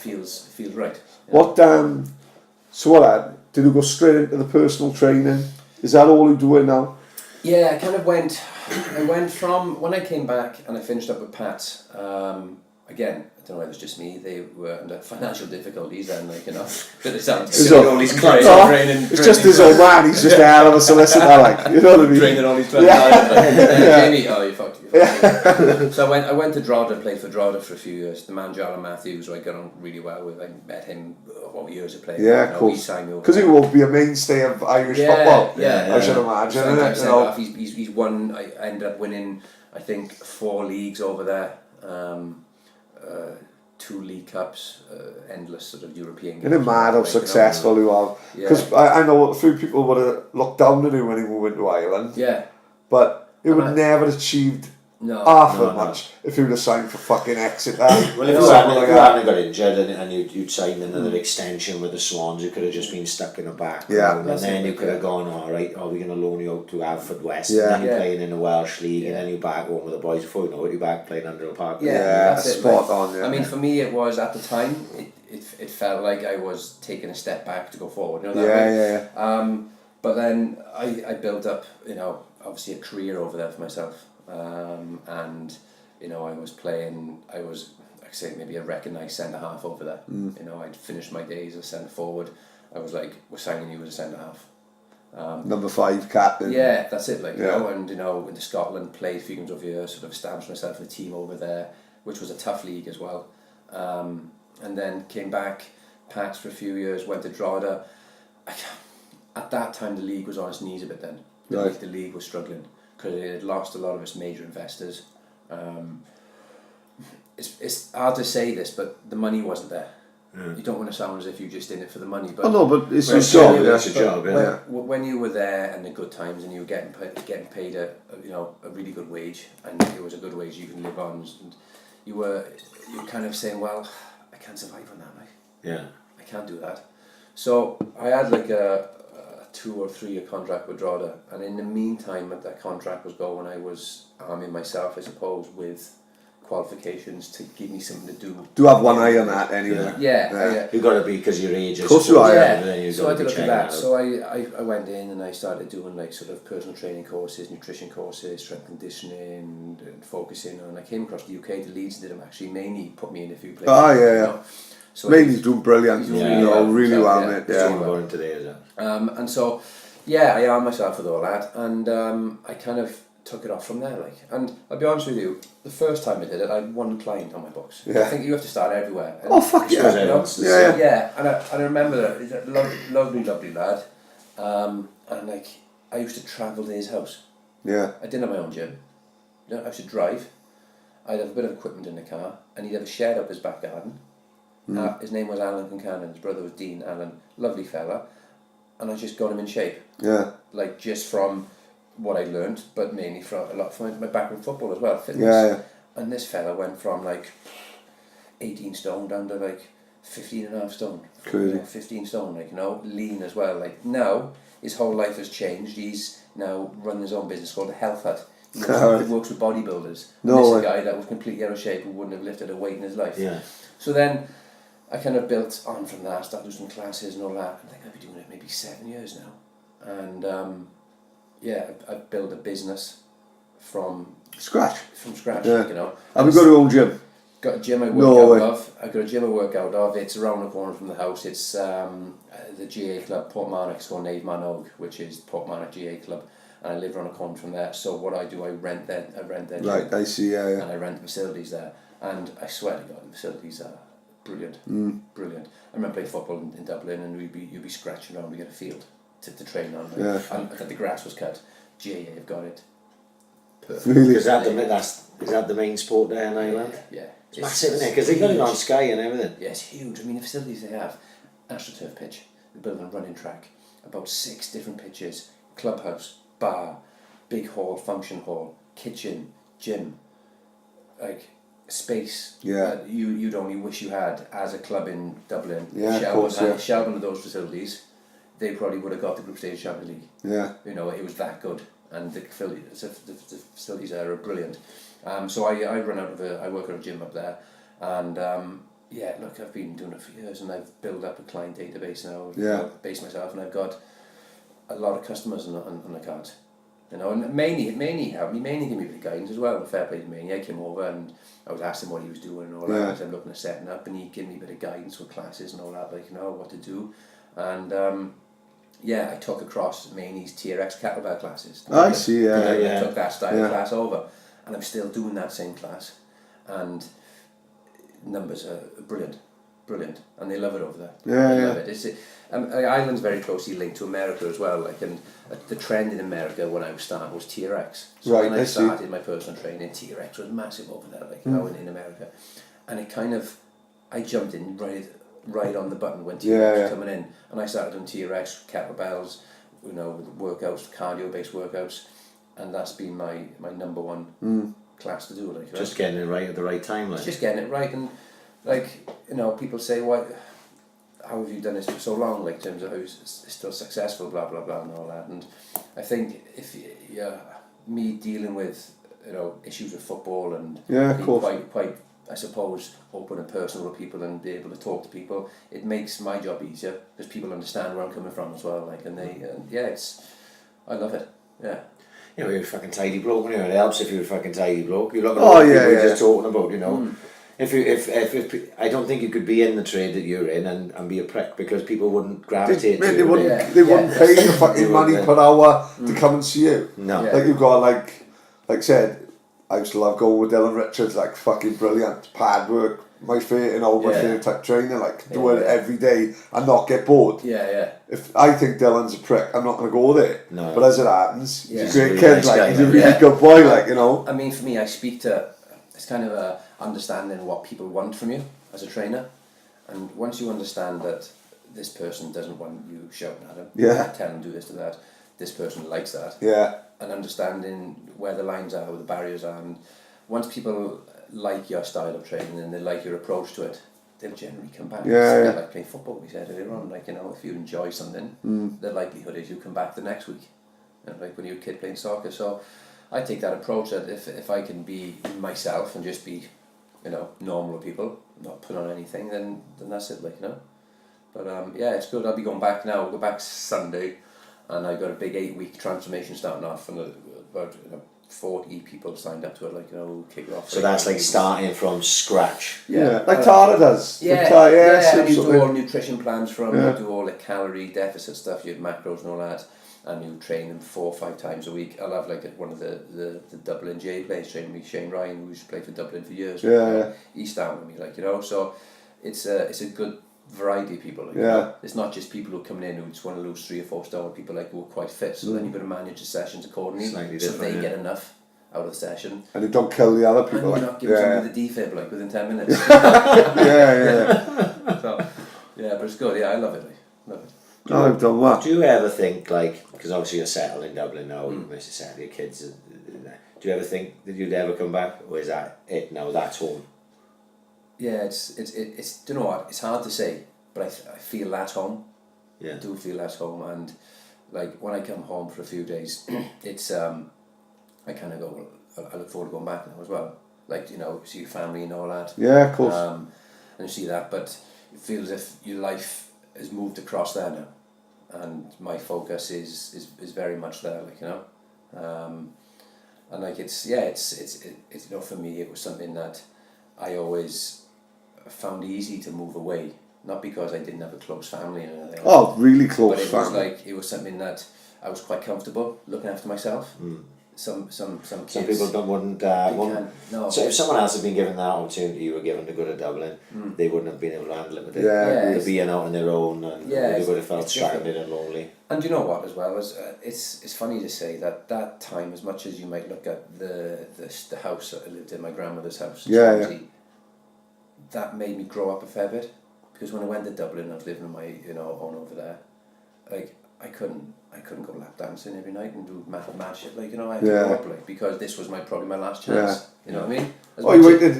Speaker 4: feels right.
Speaker 3: What so what did you go straight into the personal training? Is that all you're doing now?
Speaker 4: Yeah, I went from when I came back and I finished up with Pat. Again, I don't know whether it's just me. They were under financial difficulties and, like, you know, but it sounds
Speaker 3: It's all-
Speaker 2: all these clubs
Speaker 3: Oh,
Speaker 2: are training.
Speaker 3: it's just his old man, he's just a hell of a solicitor, like, you know what I mean?
Speaker 4: training all these Jamie, oh, you fucked. So I went to Drogheda, played for Drogheda for a few years. The man Jarlath Matthews, who I got on really well with. I met him years of playing.
Speaker 3: Yeah,
Speaker 4: You
Speaker 3: of
Speaker 4: know,
Speaker 3: course.
Speaker 4: he signed me over.
Speaker 3: Because he will be a mainstay of Irish football. I should imagine,
Speaker 4: Sometimes
Speaker 3: innit? You know?
Speaker 4: he's won. I ended up winning, I think, 4 leagues over there. 2 League Cups, endless sort of European games.
Speaker 3: Isn't it mad how successful you are? Because I know a few people would have looked down on you when he moved into Ireland,
Speaker 4: Yeah.
Speaker 3: but he would never achieved
Speaker 4: No.
Speaker 3: half as much if he would have signed for fucking Exeter.
Speaker 2: Well, if
Speaker 3: or
Speaker 2: you
Speaker 3: something like
Speaker 2: hadn't
Speaker 3: that.
Speaker 2: got injured and you'd signed another extension with the Swans, you could have just been stuck in the back.
Speaker 3: Yeah.
Speaker 2: And then you could have gone, all right, are we going to loan you out to Alfred West?
Speaker 3: Yeah.
Speaker 2: And then you're
Speaker 4: Yeah.
Speaker 2: playing in the Welsh League, and then you're back home with the boys. Before you know it, you're back playing under a park.
Speaker 4: Yeah,
Speaker 3: Yeah,
Speaker 4: that's it,
Speaker 3: spot
Speaker 4: like,
Speaker 3: on, yeah.
Speaker 4: I mean, for me, it was at the time. It felt like I was taking a step back to go forward. You know that way?
Speaker 3: Yeah.
Speaker 4: But then I built up, you know, obviously a career over there for myself, and you know, I was, like I say, maybe a recognised centre half over there. You know, I'd finished my days as centre forward. I was like, we're signing you as a centre half.
Speaker 3: Number 5 captain.
Speaker 4: Yeah, that's it. Like,
Speaker 3: Yeah.
Speaker 4: you know, and you know, went to Scotland, played a few games over here, sort of established myself in a team over there, which was a tough league as well. And then came back, Pats for a few years, went to Drogheda. at that time the league was on its knees a bit then.
Speaker 3: Right.
Speaker 4: The league was struggling because it had lost a lot of its major investors. It's hard to say this, but the money wasn't there. You don't want to sound as if you're just in it for the money, but
Speaker 3: Oh no, but it's
Speaker 2: Well,
Speaker 3: your job.
Speaker 2: yeah,
Speaker 3: Yeah.
Speaker 2: it's your job, yeah.
Speaker 4: when you were there and the good times and you were getting paid a really good wage, and it was a good wage you can live on, and you're kind of saying, well, I can't survive on that, right?
Speaker 2: Yeah.
Speaker 4: I can't do that. So I had like a 2 or 3 year contract with Drogheda, and in the meantime that contract was going, I was arming myself, I suppose, with qualifications to give me something to do.
Speaker 3: Do have one eye on that anyway.
Speaker 4: Yeah.
Speaker 2: You've got to be, because your age is.
Speaker 3: Of course you are,
Speaker 2: and then you've
Speaker 4: So
Speaker 2: got
Speaker 4: I
Speaker 2: to
Speaker 4: did
Speaker 2: be
Speaker 4: look at
Speaker 2: checking
Speaker 4: that.
Speaker 2: out.
Speaker 4: So I went in and I started doing like sort of personal training courses, nutrition courses, strength conditioning, and focusing on. I came across the UK, the Leeds did them actually. Mainly put me in a few places.
Speaker 3: Ah, yeah,
Speaker 4: you
Speaker 3: yeah.
Speaker 4: know. So
Speaker 3: Mainly's doing brilliant.
Speaker 2: Yeah,
Speaker 3: Really
Speaker 4: yeah.
Speaker 3: well,
Speaker 4: Yeah.
Speaker 3: mate.
Speaker 2: It's all
Speaker 3: Yeah.
Speaker 2: going today, is it?
Speaker 4: And so, yeah, I armed myself with all that, and I kind of took it off from there. Like, and I'll be honest with you, the first time I did it, I had 1 client on my books.
Speaker 3: Yeah.
Speaker 4: I think you have to start everywhere. And
Speaker 3: Oh fuck
Speaker 2: Because
Speaker 3: yeah.
Speaker 2: everyone's the
Speaker 3: Yeah,
Speaker 2: same.
Speaker 4: yeah, and I remember that he's a lovely lad, and like I used to travel to his house.
Speaker 3: Yeah.
Speaker 4: I didn't have my own gym. You know, I should drive. I'd have a bit of equipment in the car, and he'd have a shed up his back garden. His name was Alan Concannon. His brother was Dean Allen, lovely fella, and I just got him in shape.
Speaker 3: Yeah.
Speaker 4: Like just from what I learned, but mainly from a lot from my background football as well, fitness.
Speaker 3: Yeah.
Speaker 4: And this fella went from like 18 stone down to like 15 and a half stone.
Speaker 3: Crazy.
Speaker 4: You know, 15 stone, like, you know, lean as well. Like now, his whole life has changed. He's now running his own business called the Health Hut. He works with bodybuilders. And
Speaker 3: No
Speaker 4: this is
Speaker 3: way.
Speaker 4: a guy that was completely out of shape who wouldn't have lifted a weight in his life.
Speaker 2: Yeah.
Speaker 4: So then I kind of built on from that, started doing some classes and all that. I think I've been doing it maybe 7 years now. And yeah, I've built a business from
Speaker 3: Scratch.
Speaker 4: scratch,
Speaker 3: Yeah.
Speaker 4: you know.
Speaker 3: Have you got your own gym?
Speaker 4: Got a gym I work
Speaker 3: No way.
Speaker 4: out of. I've got a gym I work out of. It's around the corner from the house. It's the GA club, Portmarnock, it's called Nave Manog, which is Portmarnock GA club. And I live around the corner from there. So what I do, I rent their
Speaker 3: Right,
Speaker 4: gym,
Speaker 3: I see, yeah.
Speaker 4: and I rent the facilities there. And I swear to God, the facilities are brilliant, brilliant. I remember playing football in Dublin, and you'd be scratching around to get a field to train on. Like,
Speaker 3: Yeah.
Speaker 4: and the grass was cut. GA have got it. Perfect.
Speaker 3: Really?
Speaker 2: Is that the main sport there in Ireland?
Speaker 4: Yeah.
Speaker 2: It's massive, isn't it? Because they've got it on Sky and everything.
Speaker 4: Yeah, it's huge. I mean, the facilities they have, AstroTurf pitch, they're building a running track, about 6 different pitches, clubhouse, bar, big hall, function hall, kitchen, gym, like space.
Speaker 3: Yeah.
Speaker 4: You'd only wish you had as a club in Dublin.
Speaker 3: Yeah, of
Speaker 4: Shelbourne
Speaker 3: course,
Speaker 4: had
Speaker 3: yeah.
Speaker 4: Shelbourne of those facilities, they probably would have got the group stage Champions League.
Speaker 3: Yeah.
Speaker 4: You know, it was that good, and the facilities there are brilliant. So I run out of I work at a gym up there, and yeah, look, I've been doing it for years, and I've built up a client database now.
Speaker 3: Yeah.
Speaker 4: I've based myself, and I've got a lot of customers on the cards. You know, and mainly give me a bit of guidance as well. Fair play to Maney. I came over and I was asking what he was doing and all
Speaker 3: Yeah.
Speaker 4: that. I'm looking at setting up, and he gave me a bit of guidance with classes and all that, like, you know, what to do. And yeah, I took across Maney's TRX kettlebell classes.
Speaker 3: I see, yeah.
Speaker 4: I took that style
Speaker 3: Yeah.
Speaker 4: class over, and I'm still doing that same class, and numbers are brilliant, and they love it over there.
Speaker 3: Yeah,
Speaker 4: they
Speaker 3: yeah.
Speaker 4: love it. Ireland's very closely linked to America as well. Like, and the trend in America when I was starting was TRX. So
Speaker 3: Right,
Speaker 4: when I
Speaker 3: I see.
Speaker 4: started my personal training, TRX was massive over there, like, you know, in America, and it kind of, I jumped in right on the button when TRX
Speaker 3: Yeah,
Speaker 4: was coming in, and I started doing TRX, kettlebells, you know, workouts, cardio-based workouts, and that's been my number one class to do. Like, right?
Speaker 2: Just getting it right at the right time, like.
Speaker 4: It's just getting it right, and like, you know, people say, "Why? How have you done this for so long?" Like, in terms of who's still successful, blah blah blah, and all that. And I think if me dealing with, you know, issues with football and
Speaker 3: Yeah, of
Speaker 4: being
Speaker 3: course.
Speaker 4: quite, I suppose, open and personal with people and be able to talk to people, it makes my job easier because people understand where I'm coming from as well. Like, and I love it. Yeah.
Speaker 2: You know, you're a fucking tidy bloke, you know, it helps if you're a fucking tidy bloke. You look at
Speaker 3: Oh,
Speaker 2: what
Speaker 3: yeah,
Speaker 2: people
Speaker 3: yeah.
Speaker 2: are just talking about, you know. If I don't think you could be in the trade that you're in and be a prick because people wouldn't gravitate to
Speaker 3: They
Speaker 2: you.
Speaker 3: wouldn't,
Speaker 4: Yeah.
Speaker 3: they wouldn't
Speaker 4: Yeah.
Speaker 3: pay you fucking money per hour to come and see you.
Speaker 2: No.
Speaker 4: Yeah.
Speaker 3: Like you've got like I said, I used to love going with Dylan Richards, like fucking brilliant. Pad work, my favourite, my favourite type trainer, like do it every day and not get bored.
Speaker 4: Yeah.
Speaker 3: If I think Dylan's a prick, I'm not going to go there.
Speaker 2: No.
Speaker 3: But as it happens, he's a great
Speaker 2: really
Speaker 3: kid,
Speaker 2: nice
Speaker 3: like
Speaker 2: guy,
Speaker 3: he's a really good boy, like.
Speaker 4: I mean, for me, I speak to, it's kind of a understanding what people want from you as a trainer, and once you understand that this person doesn't want you shouting at him, tell him do this to that, this person likes that, and understanding where the lines are, where the barriers are, and once people like your style of training and they like your approach to it, they'll generally come back. It's a bit like playing football, we said earlier on, like, if you enjoy something, the likelihood is you come back the next week, like when you're a kid playing soccer. So I take that approach that if I can be myself and just be, normal people, not put on anything, then that's it, like, But it's good. I'll be going back now. I'll go back Sunday, and I've got a big 8-week transformation starting off, and about 40 people signed up to it, like, kick it off.
Speaker 2: So that's like starting from scratch.
Speaker 3: Like Tara does.
Speaker 4: And you do all nutrition plans from, you do all the calorie deficit stuff, you have macros and all that, and you train them 4 or 5 times a week. I'll have like one of the Dublin J players training me, Shane Ryan, who's played for Dublin for years. He's down with me, like, so it's a good variety of people, like, it's not just people who come in who just want to lose 3 or 4 stone, people like who are quite fit, so then you've got to manage the sessions accordingly, so they get enough out of the session and
Speaker 3: you don't kill the other people,
Speaker 4: and you're not giving somebody the defib like within 10 minutes. So but it's good. I love it.
Speaker 3: I've done that.
Speaker 2: Do you ever think, like, because obviously you're settled in Dublin now, you must have settled your kids, do you ever think that you'd ever come back, or is that it now, that's home?
Speaker 4: Yeah, it's do you know what, it's hard to say, but I feel at home. I do feel at home, and like when I come home for a few days, it's I kind of go, I look forward to going back now as well, like, see your family and all that.
Speaker 3: Yeah, of course.
Speaker 4: And you see that, but it feels as if your life has moved across there now, and my focus is very much there, like, and like it's for me it was something that I always found easy to move away, not because I didn't have a close family and anything.
Speaker 3: Oh, really close
Speaker 4: but
Speaker 3: family.
Speaker 4: It was something that I was quite comfortable looking after myself. Some kids,
Speaker 2: some people wouldn't.
Speaker 4: No.
Speaker 2: So if someone else had been given that opportunity, you were given to go to Dublin, they wouldn't have been able to handle it. Would they? They'd be out on their own, and they would have felt stranded and lonely.
Speaker 4: And you know what, as well, as it's funny to say that time, as much as you might look at the house that I lived in, my grandmother's house, that made me grow up a fair bit, because when I went to Dublin, I was living on my own over there. Like I couldn't go lap dancing every night and do mad shit, like, I had to go up, like, because this was probably my last chance. You know what I mean?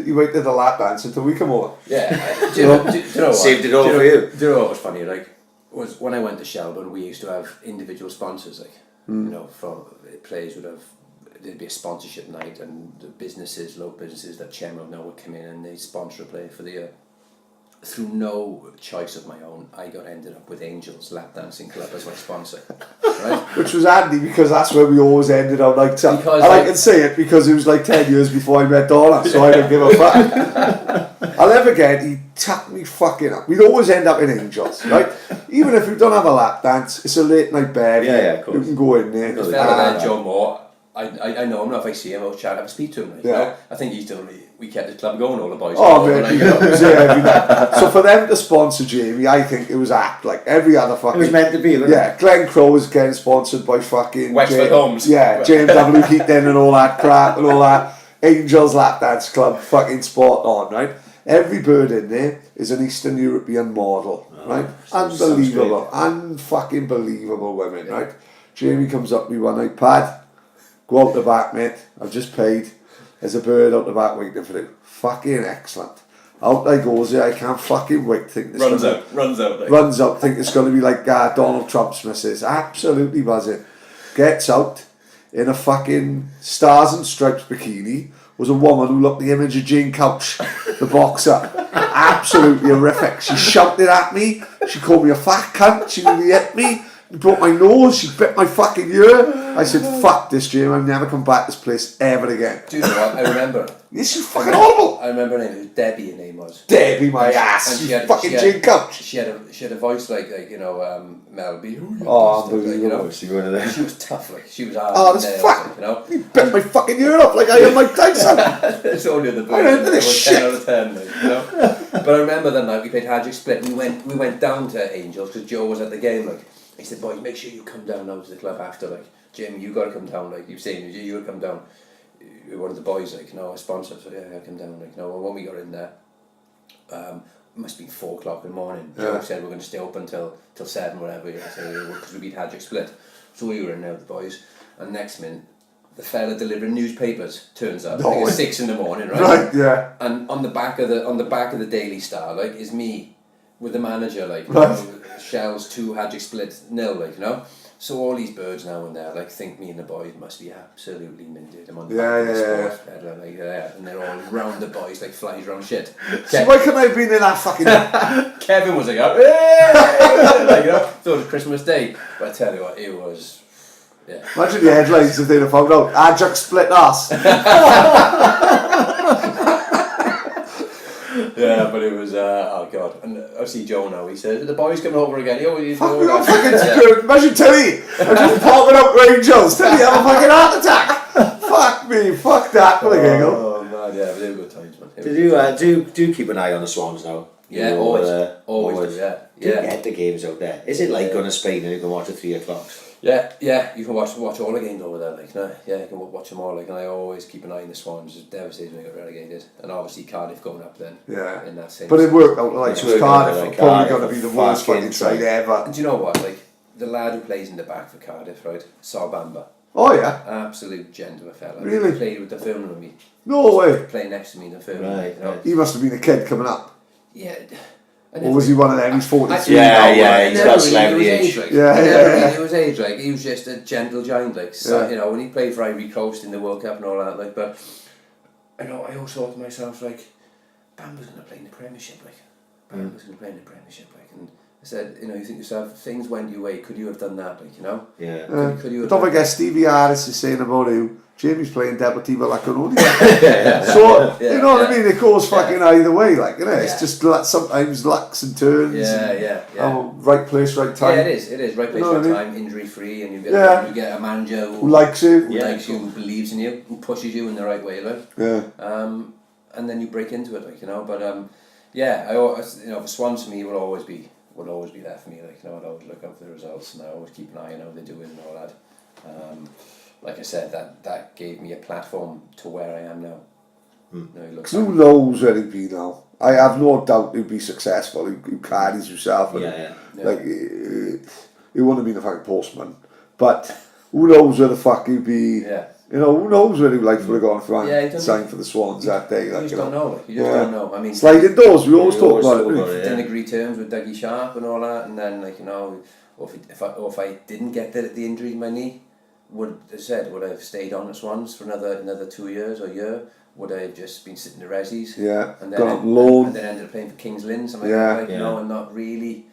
Speaker 3: You waited the lap dance until we come over.
Speaker 4: Yeah. Do you know what?
Speaker 2: Saved it all for you.
Speaker 4: Do you know what was funny? Like, was when I went to Shelburne, we used to have individual sponsors, like, from players there'd be a sponsorship night, and the local businesses that chairman would know would come in and they'd sponsor a player for the year. Through no choice of my own, I ended up with Angels Lap Dancing Club as my sponsor, right?
Speaker 3: Which was handy, because that's where we always ended up. Like, I can say it because it was like 10 years before I met Donna, so I don't give a fuck. I'll never forget, he tapped me fucking up. We'd always end up in Angels, right? Even if we don't have a lap dance, it's a late night bed.
Speaker 2: Of course.
Speaker 3: You can go in there.
Speaker 4: There's there, Joe Moore. I know him. If I see him, I'll chat, I'll speak to him. Like, I think he's done. We kept the club going, all the boys.
Speaker 3: Oh man, so for them to sponsor Jamie, I think it was apt, like every other fucking.
Speaker 2: It was meant to be, wasn't it?
Speaker 3: Glenn Crowe was getting sponsored by fucking
Speaker 4: Wexford Homes.
Speaker 3: Yeah, James W. Keaton and all that crap and all that. Angels Lap Dance Club, fucking spot on, right? Every bird in there is an Eastern European model, right? Unbelievable, unfucking believable women, right? Jamie comes up to me one night, Pad, go out the back, mate. I've just paid. There's a bird out the back waiting for you. Fucking excellent. Out I goes there, I can't fucking wait.
Speaker 4: Runs out.
Speaker 3: Think it's going to be like Donald Trump's missus. Absolutely buzzing. Gets out in a fucking Stars and Stripes bikini. Was a woman who looked the image of Jane Couch, the boxer. Absolutely horrific. She shouted at me. She called me a fat cunt. She nearly hit me. broke my nose, she bit my fucking ear. I said, fuck this, Jamie, I'll never come back to this place ever again.
Speaker 4: Do you know what? I remember.
Speaker 3: This is fucking horrible.
Speaker 4: I remember her name. It was Debbie. Her name was.
Speaker 3: Debbie, my ass.
Speaker 4: And
Speaker 3: You fucking Jane Couch.
Speaker 4: She had a voice like you know, Mel B.
Speaker 3: Oh,
Speaker 4: Like, you know,
Speaker 2: She one of them.
Speaker 4: she was tough. Like she was hard.
Speaker 3: Oh, this fuck.
Speaker 4: Like, you know.
Speaker 3: You bit my fucking ear up like I am Mike Tyson.
Speaker 4: It's only the
Speaker 3: I remember
Speaker 4: bird.
Speaker 3: this
Speaker 4: Was
Speaker 3: shit.
Speaker 4: 10 out of 10. Like, you know. But I remember that night we played Hadrick Split. And we went down to Angels because Joe was at the game. Like he said, boys, make sure you come down now to the club after. Like Jim, you got to come down. Like you've seen, you got to come down. One of the boys, like, you know, a sponsor, so yeah, I come down, like, you know, when we got in there, it must be 4 o'clock in the morning. Joe said we're going to stay open till 7, whatever, because we beat Hadrick Split. So we were in there with the boys, and next minute, the fella delivering newspapers turns up. I think it's 6 in the morning, right?
Speaker 3: Right, yeah.
Speaker 4: And on the back of the Daily Star, like, is me with the manager, like, you
Speaker 3: Right.
Speaker 4: know, Shells 2, Hadrick Split 0, like, you know. So all these birds now and there, like, think me and the boys must be absolutely minted. I'm on the back of the sports peddler, like, and they're all round the boys like flies round shit.
Speaker 3: So why couldn't I have been in that fucking...
Speaker 4: Kevin was like, hey! Like, you know, thought it was Christmas Day. But I tell you what, it was, yeah.
Speaker 3: Imagine the headlines if they'd have found out. Ajax split us.
Speaker 4: Yeah, but it was, oh God. And I see Joe now, he says, the boys coming over again. He always
Speaker 3: Fuck me, I'm fucking good. Imagine Tilly. I'm just popping up Rangers. Tilly have a fucking heart attack. Fuck me. Fuck that for the giggle.
Speaker 4: Oh man, yeah, but they were good times, man.
Speaker 2: Do you keep an eye on the Swans now?
Speaker 4: Yeah,
Speaker 2: You know,
Speaker 4: always do, yeah.
Speaker 2: Do you get the games out there? Is it like going to Spain and you can watch at 3 o'clock?
Speaker 4: Yeah, you can watch all the games over there, like, no, yeah, you can watch them all, like, and I always keep an eye on the Swans. It's devastating when they got relegated, and obviously Cardiff going up then.
Speaker 3: Yeah.
Speaker 4: In that same.
Speaker 3: But it worked out like
Speaker 2: worked
Speaker 3: Cardiff
Speaker 2: out,
Speaker 3: are probably going to be the worst
Speaker 2: fucking
Speaker 3: fucking side ever.
Speaker 4: And do you know what? Like the lad who plays in the back for Cardiff, right? Saul Bamba.
Speaker 3: Oh yeah?
Speaker 4: Absolute gentleman fella.
Speaker 3: Really?
Speaker 4: He played with the film with me.
Speaker 3: No way.
Speaker 4: Playing next to me in the film.
Speaker 2: Right,
Speaker 4: You know?
Speaker 2: right.
Speaker 3: He must have been a kid coming up.
Speaker 4: Yeah.
Speaker 3: Or was he one of them? He's 43
Speaker 2: Yeah,
Speaker 3: now.
Speaker 2: yeah, he's got celebrity age.
Speaker 4: Like,
Speaker 3: Yeah.
Speaker 4: It was age, like, he was just a gentle giant, like, so, you know, when he played for Ivory Coast in the World Cup and all that, like, but, I know, I also thought to myself, like, Bamba's going to play in the Premiership, like, Bamba's going to play in the Premiership, like, and I said, you know, you think to yourself, things went your way, could you have done that, like, you know?
Speaker 2: Yeah.
Speaker 4: Could you have
Speaker 3: Don't
Speaker 4: done
Speaker 3: forget Stevie Harris is saying about you. Jamie's playing Deportivo La Coruña. So, you know what I mean? It goes fucking either way, like, you know, it's just sometimes lucks and turns.
Speaker 4: Yeah.
Speaker 3: Right place, right time.
Speaker 4: Yeah, it is. Right place,
Speaker 3: You know
Speaker 4: right
Speaker 3: what I mean?
Speaker 4: time, injury free, and you get a manager
Speaker 3: Who likes you.
Speaker 4: who likes you, who believes in you, who pushes you in the right way, like.
Speaker 3: Yeah.
Speaker 4: And then you break into it, like, you know. But I always, you know, the Swans for me will always be there for me, like, you know. I'd always look out for the results, and I always keep an eye on how they're doing and all that. Like I said, that gave me a platform to where I am now. You know,
Speaker 3: Who knows where he'd be now? I have no doubt he'd be successful. He carries himself. And, like, he wouldn't have been a fucking postman. But who knows where the fuck he'd be.
Speaker 4: Yeah.
Speaker 3: You know, who knows where he'd like to have gone for
Speaker 4: Yeah,
Speaker 3: sign for the Swans that day.
Speaker 4: You
Speaker 3: Like,
Speaker 4: just
Speaker 3: you
Speaker 4: don't
Speaker 3: know.
Speaker 4: know. Like, you just don't know. I mean,
Speaker 3: sliding doors, we always talk about it.
Speaker 2: it.
Speaker 4: didn't agree terms with Dougie Sharp and all that, and then, like, you know, or if I didn't get the injury in my knee, would I have stayed on at Swans for another 2 years or a year? Would I have just been sitting in the resis?
Speaker 3: Yeah,
Speaker 4: and then
Speaker 3: gone on loan.
Speaker 4: and then ended up playing for Kings Lynn, something like, you know, and not really.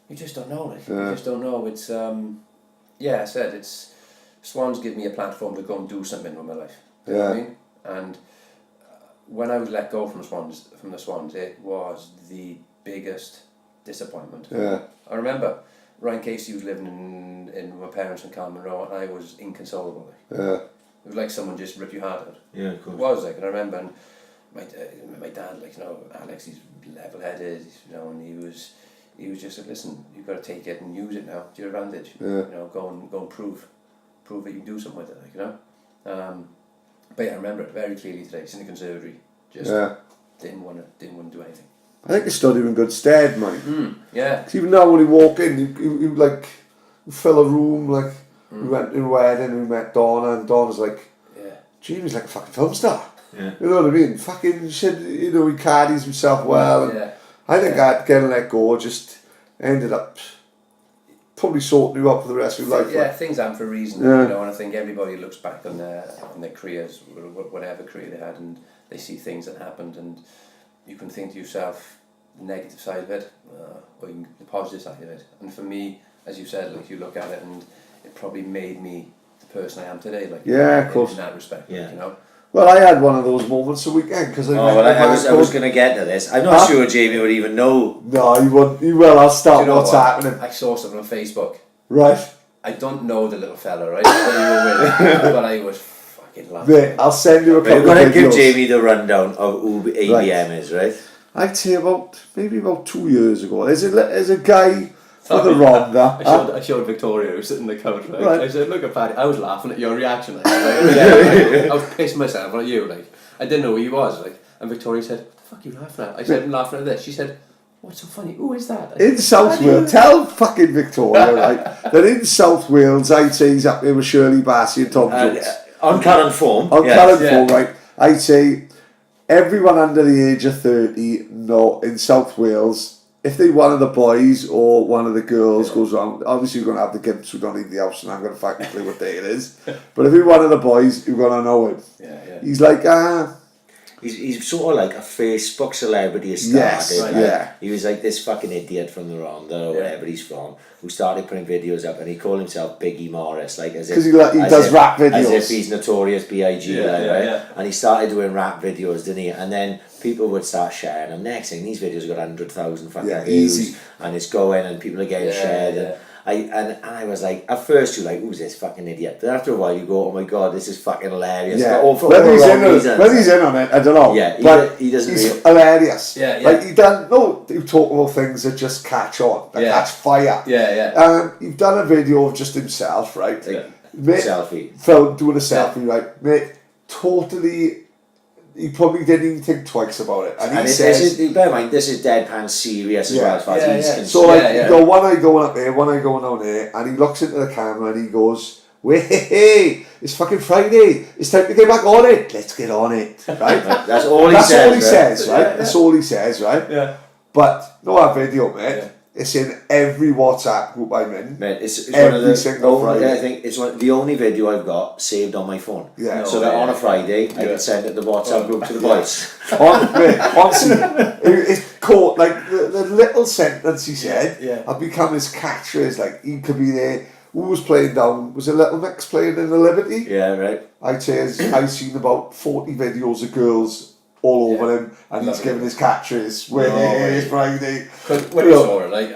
Speaker 4: You just don't know, like, you just don't know. It's I said it's Swans give me a platform to go and do something with my life. You know what I mean? And when I was let go from the Swans, it was the biggest disappointment.
Speaker 3: Yeah.
Speaker 4: I remember Ryan Casey was living in my parents in Carmen Row, and I was inconsolable. Like.
Speaker 3: Yeah.
Speaker 4: It was like someone just ripped your heart out.
Speaker 2: Yeah, of course.
Speaker 4: It was like, and I remember, and my dad, like, you know, Alex, he's level-headed, you know, and he was just like, listen, you've got to take it and use it now to your advantage.
Speaker 3: Yeah.
Speaker 4: You know, go and prove that you can do something with it, like, you know. But yeah, I remember it very clearly today. It's in the conservatory. Just didn't want to do anything.
Speaker 3: I think he stood him in good stead, man.
Speaker 4: Yeah.
Speaker 3: 'Cause even now when he walk in, he like fill a room, like we went to a wedding, we met Donna, and Donna's like, Jamie's like a fucking film star.
Speaker 2: Yeah.
Speaker 3: You know what I mean? Fucking shit, you know, he carries himself well. And I think getting let go just ended up probably sorting you up for the rest of your life.
Speaker 4: Yeah,
Speaker 3: like.
Speaker 4: things happen for a reason,
Speaker 3: Yeah.
Speaker 4: you know, and I think everybody looks back on their careers, whatever career they had, and they see things that happened, and you can think to yourself the negative side of it, or the positive side of it. And for me, as you said, like you look at it and it probably made me the person I am today. Like
Speaker 3: Yeah, of course.
Speaker 4: in that respect,
Speaker 2: Yeah.
Speaker 4: you know.
Speaker 3: Well, I had one of those moments a weekend because
Speaker 2: I was going to get to this. I'm not sure Jamie would even know.
Speaker 3: No, you won't. You will. I'll start.
Speaker 4: Do you know
Speaker 3: What's
Speaker 4: what?
Speaker 3: happening?
Speaker 4: I saw something on Facebook.
Speaker 3: Right.
Speaker 4: I don't know the little fella, right? That you were with, but I was fucking laughing.
Speaker 3: Mate, I'll send you a
Speaker 2: We're
Speaker 3: couple
Speaker 2: going
Speaker 3: of
Speaker 2: to give
Speaker 3: videos.
Speaker 2: Jamie the rundown of who ABM is, right?
Speaker 3: I'd say maybe about 2 years ago. There's a guy for the Ronda.
Speaker 4: I showed Victoria who was sitting on the couch, right?
Speaker 3: Right.
Speaker 4: I said, "Look at Paddy." I was laughing at your reaction. Like, I was pissed myself at you. Like, I didn't know who he was. Like, and Victoria said, "What the fuck are you laughing at?" I said, "I'm laughing at this." She said, "What's so funny? Who is that?"
Speaker 3: In South Wales, tell fucking Victoria, right, that in South Wales, I'd say he's up there with Shirley Bassey and Tom Jones.
Speaker 2: On current form.
Speaker 3: On current form,
Speaker 4: Yeah.
Speaker 3: right, I'd say everyone under the age of 30 in South Wales, if they one of the boys or one of the girls goes around, obviously you're going to have the gimps who don't leave the house and I'm going to fucking clue what day it is. But if you're one of the boys, you're going to know him.
Speaker 4: Yeah.
Speaker 3: He's like,
Speaker 2: He's sort of like a Facebook celebrity started.
Speaker 3: Yes,
Speaker 2: like,
Speaker 3: yeah.
Speaker 2: He was like this fucking idiot from the Ronda or wherever he's from, who started putting videos up, and he called himself Biggie Morris, like as if
Speaker 3: 'Cause he does rap videos.
Speaker 2: as if he's Notorious B.I.G.
Speaker 4: Yeah,
Speaker 2: right?
Speaker 4: yeah.
Speaker 2: And he started doing rap videos, didn't he? And then people would start sharing them. Next thing, these videos got 100,000 fucking views,
Speaker 3: easy.
Speaker 2: and it's going, and people are getting shared.
Speaker 4: Yeah.
Speaker 2: And I was like, at first you're like, who's this fucking idiot? But after a while you go, oh my god, this is fucking hilarious.
Speaker 3: yeah,
Speaker 2: But all for
Speaker 3: whether
Speaker 2: all
Speaker 3: he's
Speaker 2: wrong
Speaker 3: in
Speaker 2: reasons.
Speaker 3: whether he's in on it, I don't know.
Speaker 2: Yeah,
Speaker 3: but
Speaker 2: he doesn't
Speaker 3: he's
Speaker 2: really-
Speaker 3: hilarious.
Speaker 4: Yeah.
Speaker 3: Like you talk about things that just catch on, that catch fire.
Speaker 4: Yeah.
Speaker 3: You've done a video of just himself, right?
Speaker 2: Like,
Speaker 3: Mate,
Speaker 2: selfie.
Speaker 3: Phil doing a selfie, right? Mate, totally. He probably didn't even think twice about it, and he says.
Speaker 2: Bear in mind, this is deadpan serious as well as far as he's concerned.
Speaker 3: So like, you got one eye going up there, one eye going down there, and he looks into the camera and he goes, "Wait, it's fucking Friday. It's time to get back on it. Let's get on it." Right?
Speaker 2: That's all he
Speaker 3: That's
Speaker 2: says.
Speaker 3: all he says, right?
Speaker 4: Yeah.
Speaker 3: That's all he says, right?
Speaker 4: Yeah.
Speaker 3: But no, that video, mate.
Speaker 4: Yeah.
Speaker 3: It's in every WhatsApp group I'm in.
Speaker 2: Man, it's
Speaker 3: Every
Speaker 2: one of the
Speaker 3: single Friday.
Speaker 2: I think it's the only video I've got saved on my phone.
Speaker 3: Yeah.
Speaker 2: So that on a Friday I can send it to the WhatsApp group to the boys.
Speaker 3: Honestly, it's caught like the little sentence he said.
Speaker 4: Yeah.
Speaker 3: Have become his catchphrase. Like he could be there. Who was playing down? Was it Little Mix playing in the Liberty?
Speaker 2: Yeah, right.
Speaker 3: I'd say I've seen about 40 videos of girls all over him, and he's giving his catchphrase. It's Friday.
Speaker 4: Because when you saw it, like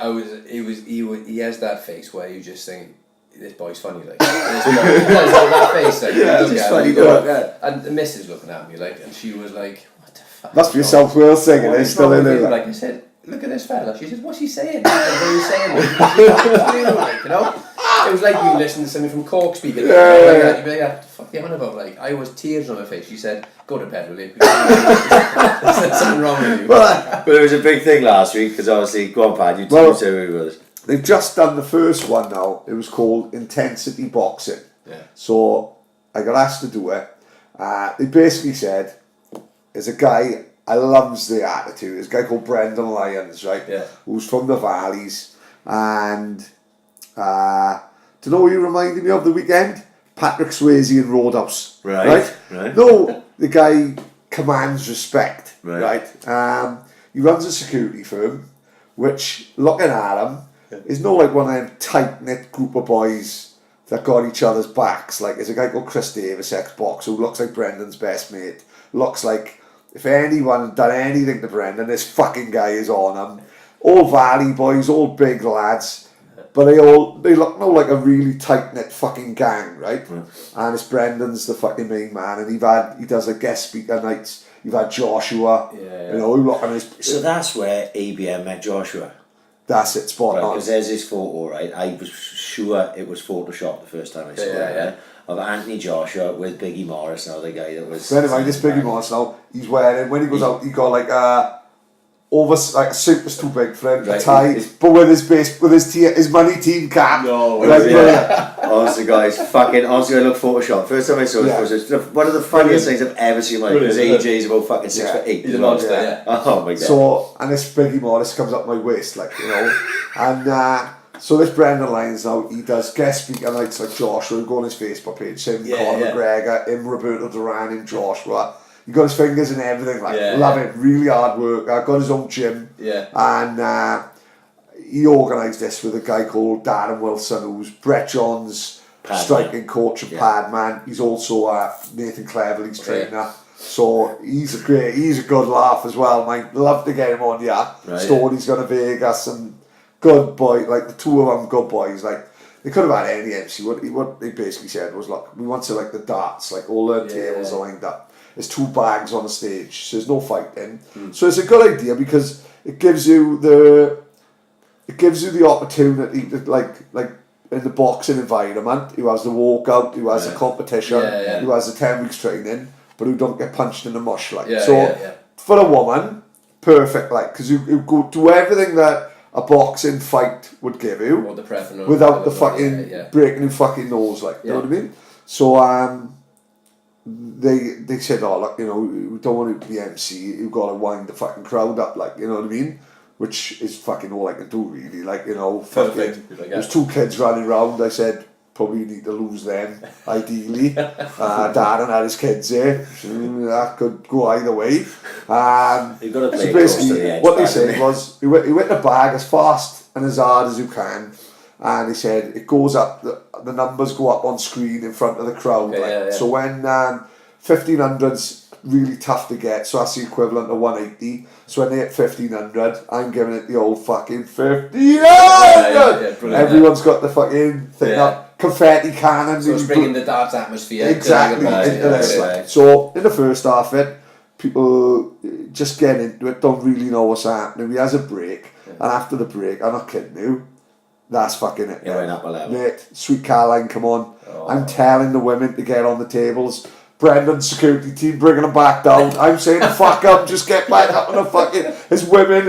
Speaker 4: he has that face where you just think, this boy's funny, like that face, like
Speaker 2: Yeah,
Speaker 4: you
Speaker 2: it's
Speaker 4: look
Speaker 2: just
Speaker 4: at
Speaker 2: funny
Speaker 4: him, you go,
Speaker 2: to look at.
Speaker 4: and the missus looking at me, like, and she was like, "What the fuck?"
Speaker 3: Must be a
Speaker 4: is wrong?
Speaker 3: South Wales thing, and
Speaker 4: What
Speaker 3: it's
Speaker 4: is
Speaker 3: still
Speaker 4: wrong
Speaker 3: in
Speaker 4: with
Speaker 3: there.
Speaker 4: you? Like I said, look at this fella. She said, "What's he saying?" Like, what are you saying? Like, you know, it was like you listening to something from Cork speaking. Like, you'd be like, "What the fuck are you on about?" Like, I was tears on my face. She said, "Go to bed, will you?" There's something wrong with you.
Speaker 2: But it was a big thing last week because obviously, go on, Pad, you say who it was.
Speaker 3: They've just done the first one now. It was called Intensity Boxing.
Speaker 4: Yeah.
Speaker 3: So I got asked to do it. They basically said, there's a guy, I loves the attitude. There's a guy called Brendan Lyons, right?
Speaker 4: Yeah.
Speaker 3: Who's from the Valleys. And do you know who you reminded me of the weekend? Patrick Swayze in Roadhouse.
Speaker 2: Right.
Speaker 3: No, the guy commands respect.
Speaker 2: Right.
Speaker 3: He runs a security firm, which, looking at him, is not like one of them tight-knit group of boys that got each other's backs. Like, there's a guy called Chris Davis, ex-boxer, who looks like Brendan's best mate. Looks like, if anyone done anything to Brendan, this fucking guy is on him. All Valley boys, all big lads. But they look no like a really tight-knit fucking gang, right? And it's Brendan's the fucking main man, and he does a guest speaker nights. You've had Joshua, you know, who look on his...
Speaker 2: So that's where ABM met Joshua.
Speaker 3: That's it, spot on.
Speaker 2: Because there's his photo, right? I was sure it was photoshopped the first time I saw it. Right? Of Anthony Joshua with Biggie Morris, now the guy that was...
Speaker 3: Friend of mine, this Biggie Morris now, he's wearing, when he goes out, he got like a suit was too big for him, a tie, but with his money team cap.
Speaker 2: No,
Speaker 3: right,
Speaker 2: honestly, guys, honestly, I look Photoshop. First time I saw it, was one of the funniest things I've ever seen in my life. Because AJ's about fucking 6'8".
Speaker 4: He's a monster,
Speaker 2: Oh my god.
Speaker 3: So, and this Biggie Morris comes up my waist, like, you know, and so this Brendan Lyons now, he does guest speaker nights like Joshua, go on his Facebook page, him, Conor McGregor, him, Roberto Duran, him, Joshua. He got his fingers in everything, like, love it, really hard work. Got his own gym, and he organised this with a guy called Darren Wilson, who's Brett John's striking coach and pad man. He's also Nathan Cleverley's trainer. So he's a good laugh as well, mate. Love to get him on, Stories going to Vegas and good boy, like the two of them good boys. Like they could have had any MC. What they basically said was, look, we want to like the darts, like all the tables are lined up. There's 2 bags on the stage, so there's no fighting. So it's a good idea because it gives you the opportunity to like in the boxing environment, who has the walkout, who has the competition, who has the 10 weeks training, but who don't get punched in the mush, like. For a woman, perfect, like, because you go do everything that a boxing fight would give you,
Speaker 4: or the
Speaker 3: without the fucking breaking your fucking nose, like, you know what I mean? So they said, oh look, you know, we don't want to be MC, you've got to wind the fucking crowd up, like, you know what I mean? Which is fucking all I can do, really, like, you know, fucking, there's 2 kids running around. I said, probably need to lose them, ideally. Darren had his kids there, that could go either way.
Speaker 2: You've got to play
Speaker 3: so
Speaker 2: close to
Speaker 3: basically,
Speaker 2: the edge,
Speaker 3: what they said was, he went in the bag as fast and as hard as you can, and he said, it goes up, the numbers go up on screen in front of the crowd. So when 1500's really tough to get, so that's the equivalent of 180. So when they hit 1500, I'm giving it the old fucking 1500. Everyone's got the fucking thing up, confetti cannons.
Speaker 4: So it's bringing the darts atmosphere
Speaker 3: exactly into this. So in the first half of it, people just get into it, don't really know what's happening. He has a break, and after the break, I'm not kidding you, that's fucking it.
Speaker 2: You're up a level.
Speaker 3: Mate, Sweet Caroline, come on. I'm telling the women to get on the tables. Brendan's security team bringing them back down. I'm saying, fuck up, just get back up on the fucking. There's women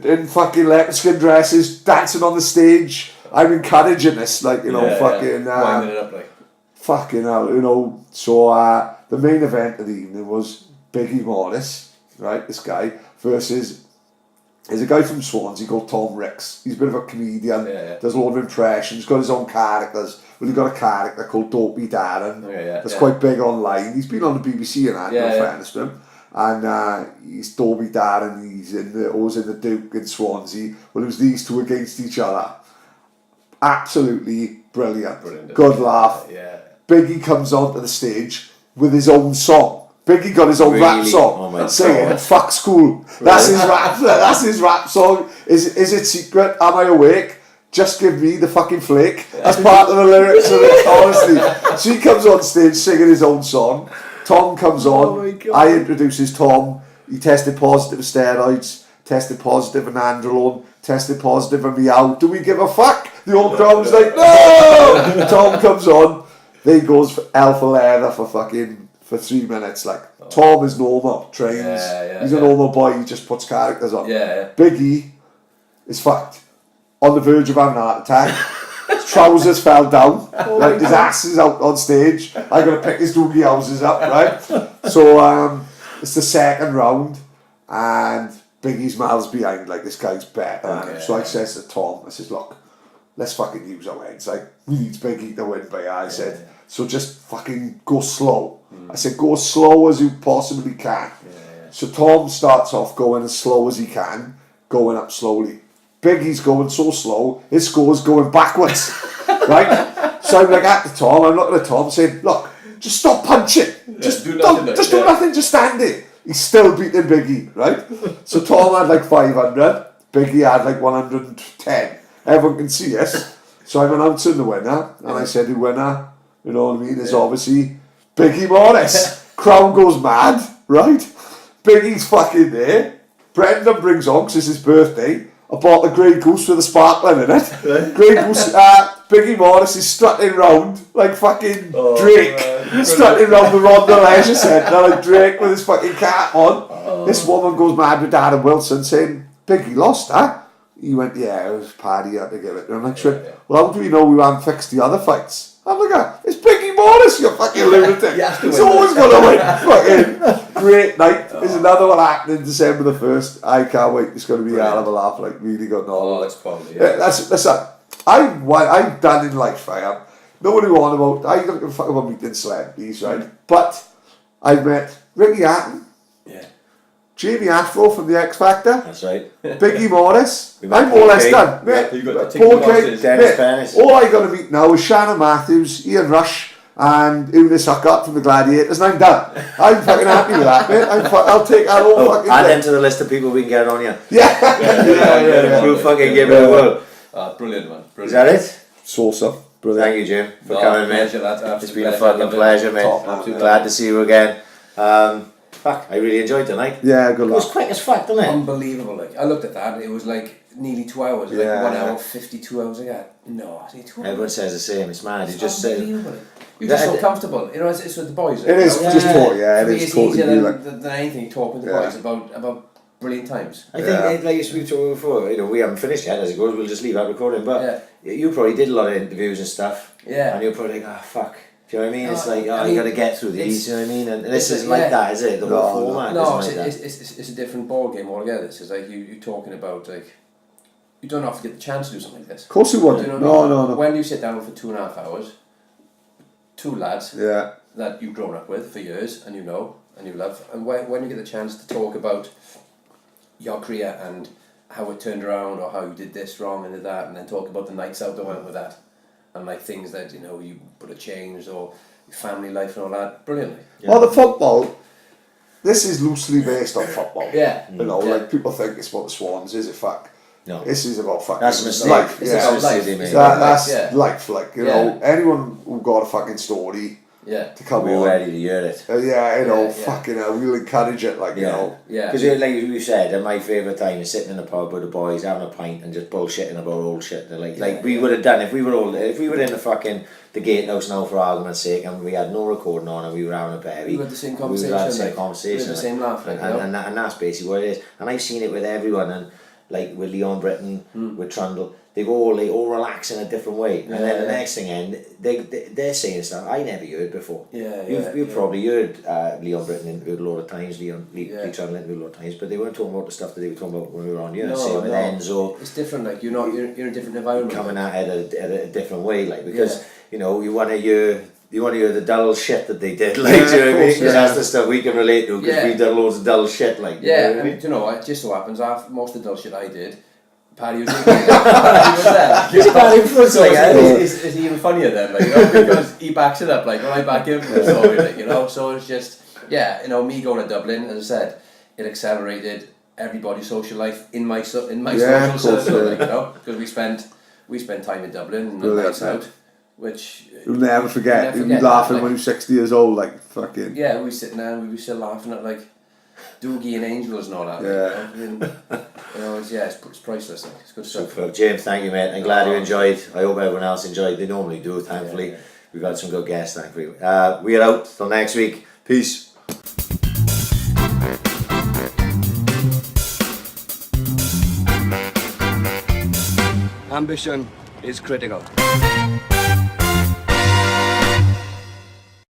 Speaker 3: in fucking leopard skin dresses dancing on the stage. I'm encouraging this, like, you know, fucking.
Speaker 4: Winding it up, like.
Speaker 3: Fucking hell, you know. So the main event of the evening was Biggie Morris, right? This guy versus. There's a guy from Swansea called Tom Ricks. He's a bit of a comedian. Does a lot of impressions. Got his own characters. Well, he's got a character called Dopey Darren. That's quite big online. He's been on the BBC and that. No fairness to him. And he's Dopey Darren. He's in the Duke in Swansea. Well, it was these two against each other. Absolutely brilliant. Good laugh. Biggie comes onto the stage with his own song. Biggie got his own rap song, saying "fuck school." That's his rap. That's his rap song. Is it secret? Am I awake? Just give me the fucking flake. That's part of the lyrics of it. Honestly, so he comes on stage singing his own song. Tom comes on. I introduces Tom. He tested positive for steroids. Tested positive for Nandrolone. Tested positive for Meow. Do we give a fuck? The old crowd was like, no. Tom comes on. Then he goes for alpha leather for 3 minutes, like. Tom is normal, trains, he's a normal boy, he just puts characters on. Biggie is fucked, on the verge of having an heart attack. His trousers fell down, like his ass is out on stage. I gotta pick his doogie houses up, right? So it's the second round, and Biggie's miles behind, like, this guy's better. So I says to Tom, I says, look, let's fucking use our heads, like, we need Biggie to win by. I said, so just fucking go slow. I said, go as slow as you possibly can. So Tom starts off going as slow as he can, going up slowly. Biggie's going so slow, his score's going backwards. Right? So I'm like at the Tom, I'm looking at Tom saying, look, just stop punching. Just do nothing, just stand there. He's still beating Biggie, right? So Tom had like 500, Biggie had like 110. Everyone can see us. So I'm announcing the winner, and I said the winner, you know what I mean, is obviously Biggie Morris. Crowd goes mad, right? Biggie's fucking there. Brendan brings on, because it's his birthday, a bottle of Grey Goose with a sparkling in it. Grey Goose, Biggie Morris is strutting round like fucking Drake. Strutting round the Ronda Leisure Centre like Drake with his fucking cap on. This woman goes mad with Darren Wilson saying, Biggie lost, huh? He went, yeah, it was Paddy, I had to give it. And I'm like, well, how do we know we haven't fixed the other fights? I'm like, it's Biggie Morris, you fucking lunatic. He's always going to win. Fucking great night. There's another one happening December the 1st. I can't wait. It's going to be a hell of a laugh. Like, really good.
Speaker 4: That's quality.
Speaker 3: That's that. I'm done in life. I am. Nobody want about. I don't give a fuck about meeting celebrities, right? But I met Ricky Hatton. Jamie Afro from the X Factor,
Speaker 2: That's right.
Speaker 3: Biggie Morris.
Speaker 2: We met
Speaker 3: I'm more or less
Speaker 2: Paul
Speaker 3: done.
Speaker 2: Kay.
Speaker 3: Mate,
Speaker 4: You got the
Speaker 3: Paul
Speaker 4: ticking
Speaker 3: Kay,
Speaker 4: boxes.
Speaker 2: Dennis
Speaker 3: mate,
Speaker 2: Pennis.
Speaker 3: all I got to meet now is Shannon Matthews, Ian Rush, and Una Suckup from the Gladiators, and I'm done. I'm fucking happy with that, mate. I'll take that all fucking
Speaker 2: Add
Speaker 3: day.
Speaker 2: them to the list of people we can get on here.
Speaker 3: Yeah.
Speaker 2: We'll fucking give it a whirl.
Speaker 4: Brilliant, man. Brilliant.
Speaker 2: Is that it?
Speaker 3: Saucer. Brilliant.
Speaker 2: Thank you, Jim, for
Speaker 4: No,
Speaker 2: coming, mate.
Speaker 4: pleasure, lads.
Speaker 2: It's been a
Speaker 4: Absolute
Speaker 2: fucking pleasure, mate.
Speaker 3: Top man,
Speaker 4: Absolute
Speaker 2: Glad to see you again. Fuck, I really enjoyed tonight.
Speaker 3: Yeah, good
Speaker 2: It was
Speaker 3: luck.
Speaker 2: quick as fuck, didn't it?
Speaker 4: Unbelievable. Like I looked at that, it was like nearly 2 hours. Like
Speaker 3: Yeah.
Speaker 4: 1 hour, 52 hours. Like no, I think 2 hours.
Speaker 2: Everyone says the same. It's mad. You
Speaker 4: It's
Speaker 2: just say.
Speaker 4: unbelievable. You're just so comfortable. You know, it's with the boys.
Speaker 3: It is
Speaker 4: you know?
Speaker 3: just talk, yeah,
Speaker 4: For
Speaker 3: it
Speaker 4: me,
Speaker 3: is
Speaker 4: it's
Speaker 3: totally
Speaker 4: easier
Speaker 3: be
Speaker 4: than anything talking to the
Speaker 3: Yeah.
Speaker 4: boys about brilliant times.
Speaker 2: I think,
Speaker 3: Yeah.
Speaker 2: like we've talked before, you know, we haven't finished yet as it goes. We'll just leave that recording. But you probably did a lot of interviews and stuff.
Speaker 4: Yeah.
Speaker 2: And you're probably like, fuck. Do you know what I mean? It's
Speaker 4: No,
Speaker 2: like,
Speaker 4: I
Speaker 2: you
Speaker 4: mean,
Speaker 2: got to get through these. You know what I mean? And this
Speaker 4: it's-
Speaker 2: isn't like
Speaker 4: yeah.
Speaker 2: that, is it? The
Speaker 3: No,
Speaker 2: whole format
Speaker 4: No,
Speaker 2: isn't like that.
Speaker 4: it's a different ball game altogether. It's like you're talking about like you don't often get the chance to do something like this.
Speaker 3: Of course you
Speaker 4: Do
Speaker 3: wouldn't.
Speaker 4: you know what I mean?
Speaker 3: No.
Speaker 4: When you sit down for 2.5 hours, two lads
Speaker 3: Yeah.
Speaker 4: that you've grown up with for years and you know and you love, and when you get the chance to talk about your career and how it turned around or how you did this wrong and did that, and then talk about the nights out that went with that, and like things that you know you would have changed or family life and all that, brilliantly.
Speaker 3: Well, the football, this is loosely based on football.
Speaker 4: Yeah.
Speaker 3: You know,
Speaker 4: Yeah.
Speaker 3: like people think it's about the Swans, is it fuck?
Speaker 2: No.
Speaker 3: This is about fucking
Speaker 2: That's a mistake.
Speaker 3: life.
Speaker 4: It's
Speaker 3: Yeah.
Speaker 4: about life.
Speaker 2: Silly, mate.
Speaker 4: It's about
Speaker 3: That's
Speaker 4: life, yeah.
Speaker 3: life, like, you
Speaker 4: Yeah.
Speaker 3: know, anyone who got a fucking story
Speaker 4: Yeah.
Speaker 3: to come
Speaker 2: We're
Speaker 3: on.
Speaker 2: ready to hear it.
Speaker 3: Yeah, you know,
Speaker 4: Yeah, yeah.
Speaker 3: fucking hell, we'll encourage it, like, you know.
Speaker 4: Yeah.
Speaker 2: Because like you said, my favourite time is sitting in the pub with the boys, having a pint and just bullshitting about old shit. They're like we would have done if we were in the fucking the gatehouse now for argument's sake, and we had no recording on and we were having a beer.
Speaker 4: We had the same
Speaker 2: We
Speaker 4: conversation.
Speaker 2: had the same
Speaker 4: like,
Speaker 2: conversation.
Speaker 4: We had the same laugh. Like, you know?
Speaker 2: and that's basically what it is. And I've seen it with everyone, and like with Leon Britton, with Trundle, they all relax in a different way. And then the next thing end, they're saying stuff I never heard before. You've probably heard Leon Britton interviewed a lot of times, Lee Trundle interviewed a lot of times, but they weren't talking about the stuff that they were talking about when we were on here. Same with Enzo.
Speaker 4: It's different. Like you're in a different environment.
Speaker 2: Coming at it at a different way, like because you know you want to hear the dull shit that they did, like do you know what I mean? Because that's the stuff we can relate to because we've done loads of dull shit, like
Speaker 4: yeah.
Speaker 2: you know what I mean?
Speaker 4: And you know what? It just so happens most of the dull shit I did, Paddy was there. It's even funnier then, like, you know, because he backs it up, like when I back him for the story, like, you know. So it's just me going to Dublin, as I said, it accelerated everybody's social life in my social circle, like, you know, because we spent time in Dublin and the nights out, which
Speaker 3: You'll never forget. You'll be laughing when you're 60 years old, like fucking.
Speaker 4: Yeah, we were sitting there and we were still laughing at like Doogie and Angels and all that.
Speaker 3: Yeah.
Speaker 4: You know, it's priceless. Like, it's good stuff.
Speaker 2: Superb. James, thank you, mate. I'm glad you enjoyed. I hope everyone else enjoyed. They normally do, thankfully.
Speaker 4: Yeah.
Speaker 2: We've had some good guests, thankfully. We are out till next week. Peace.
Speaker 1: Ambition is critical.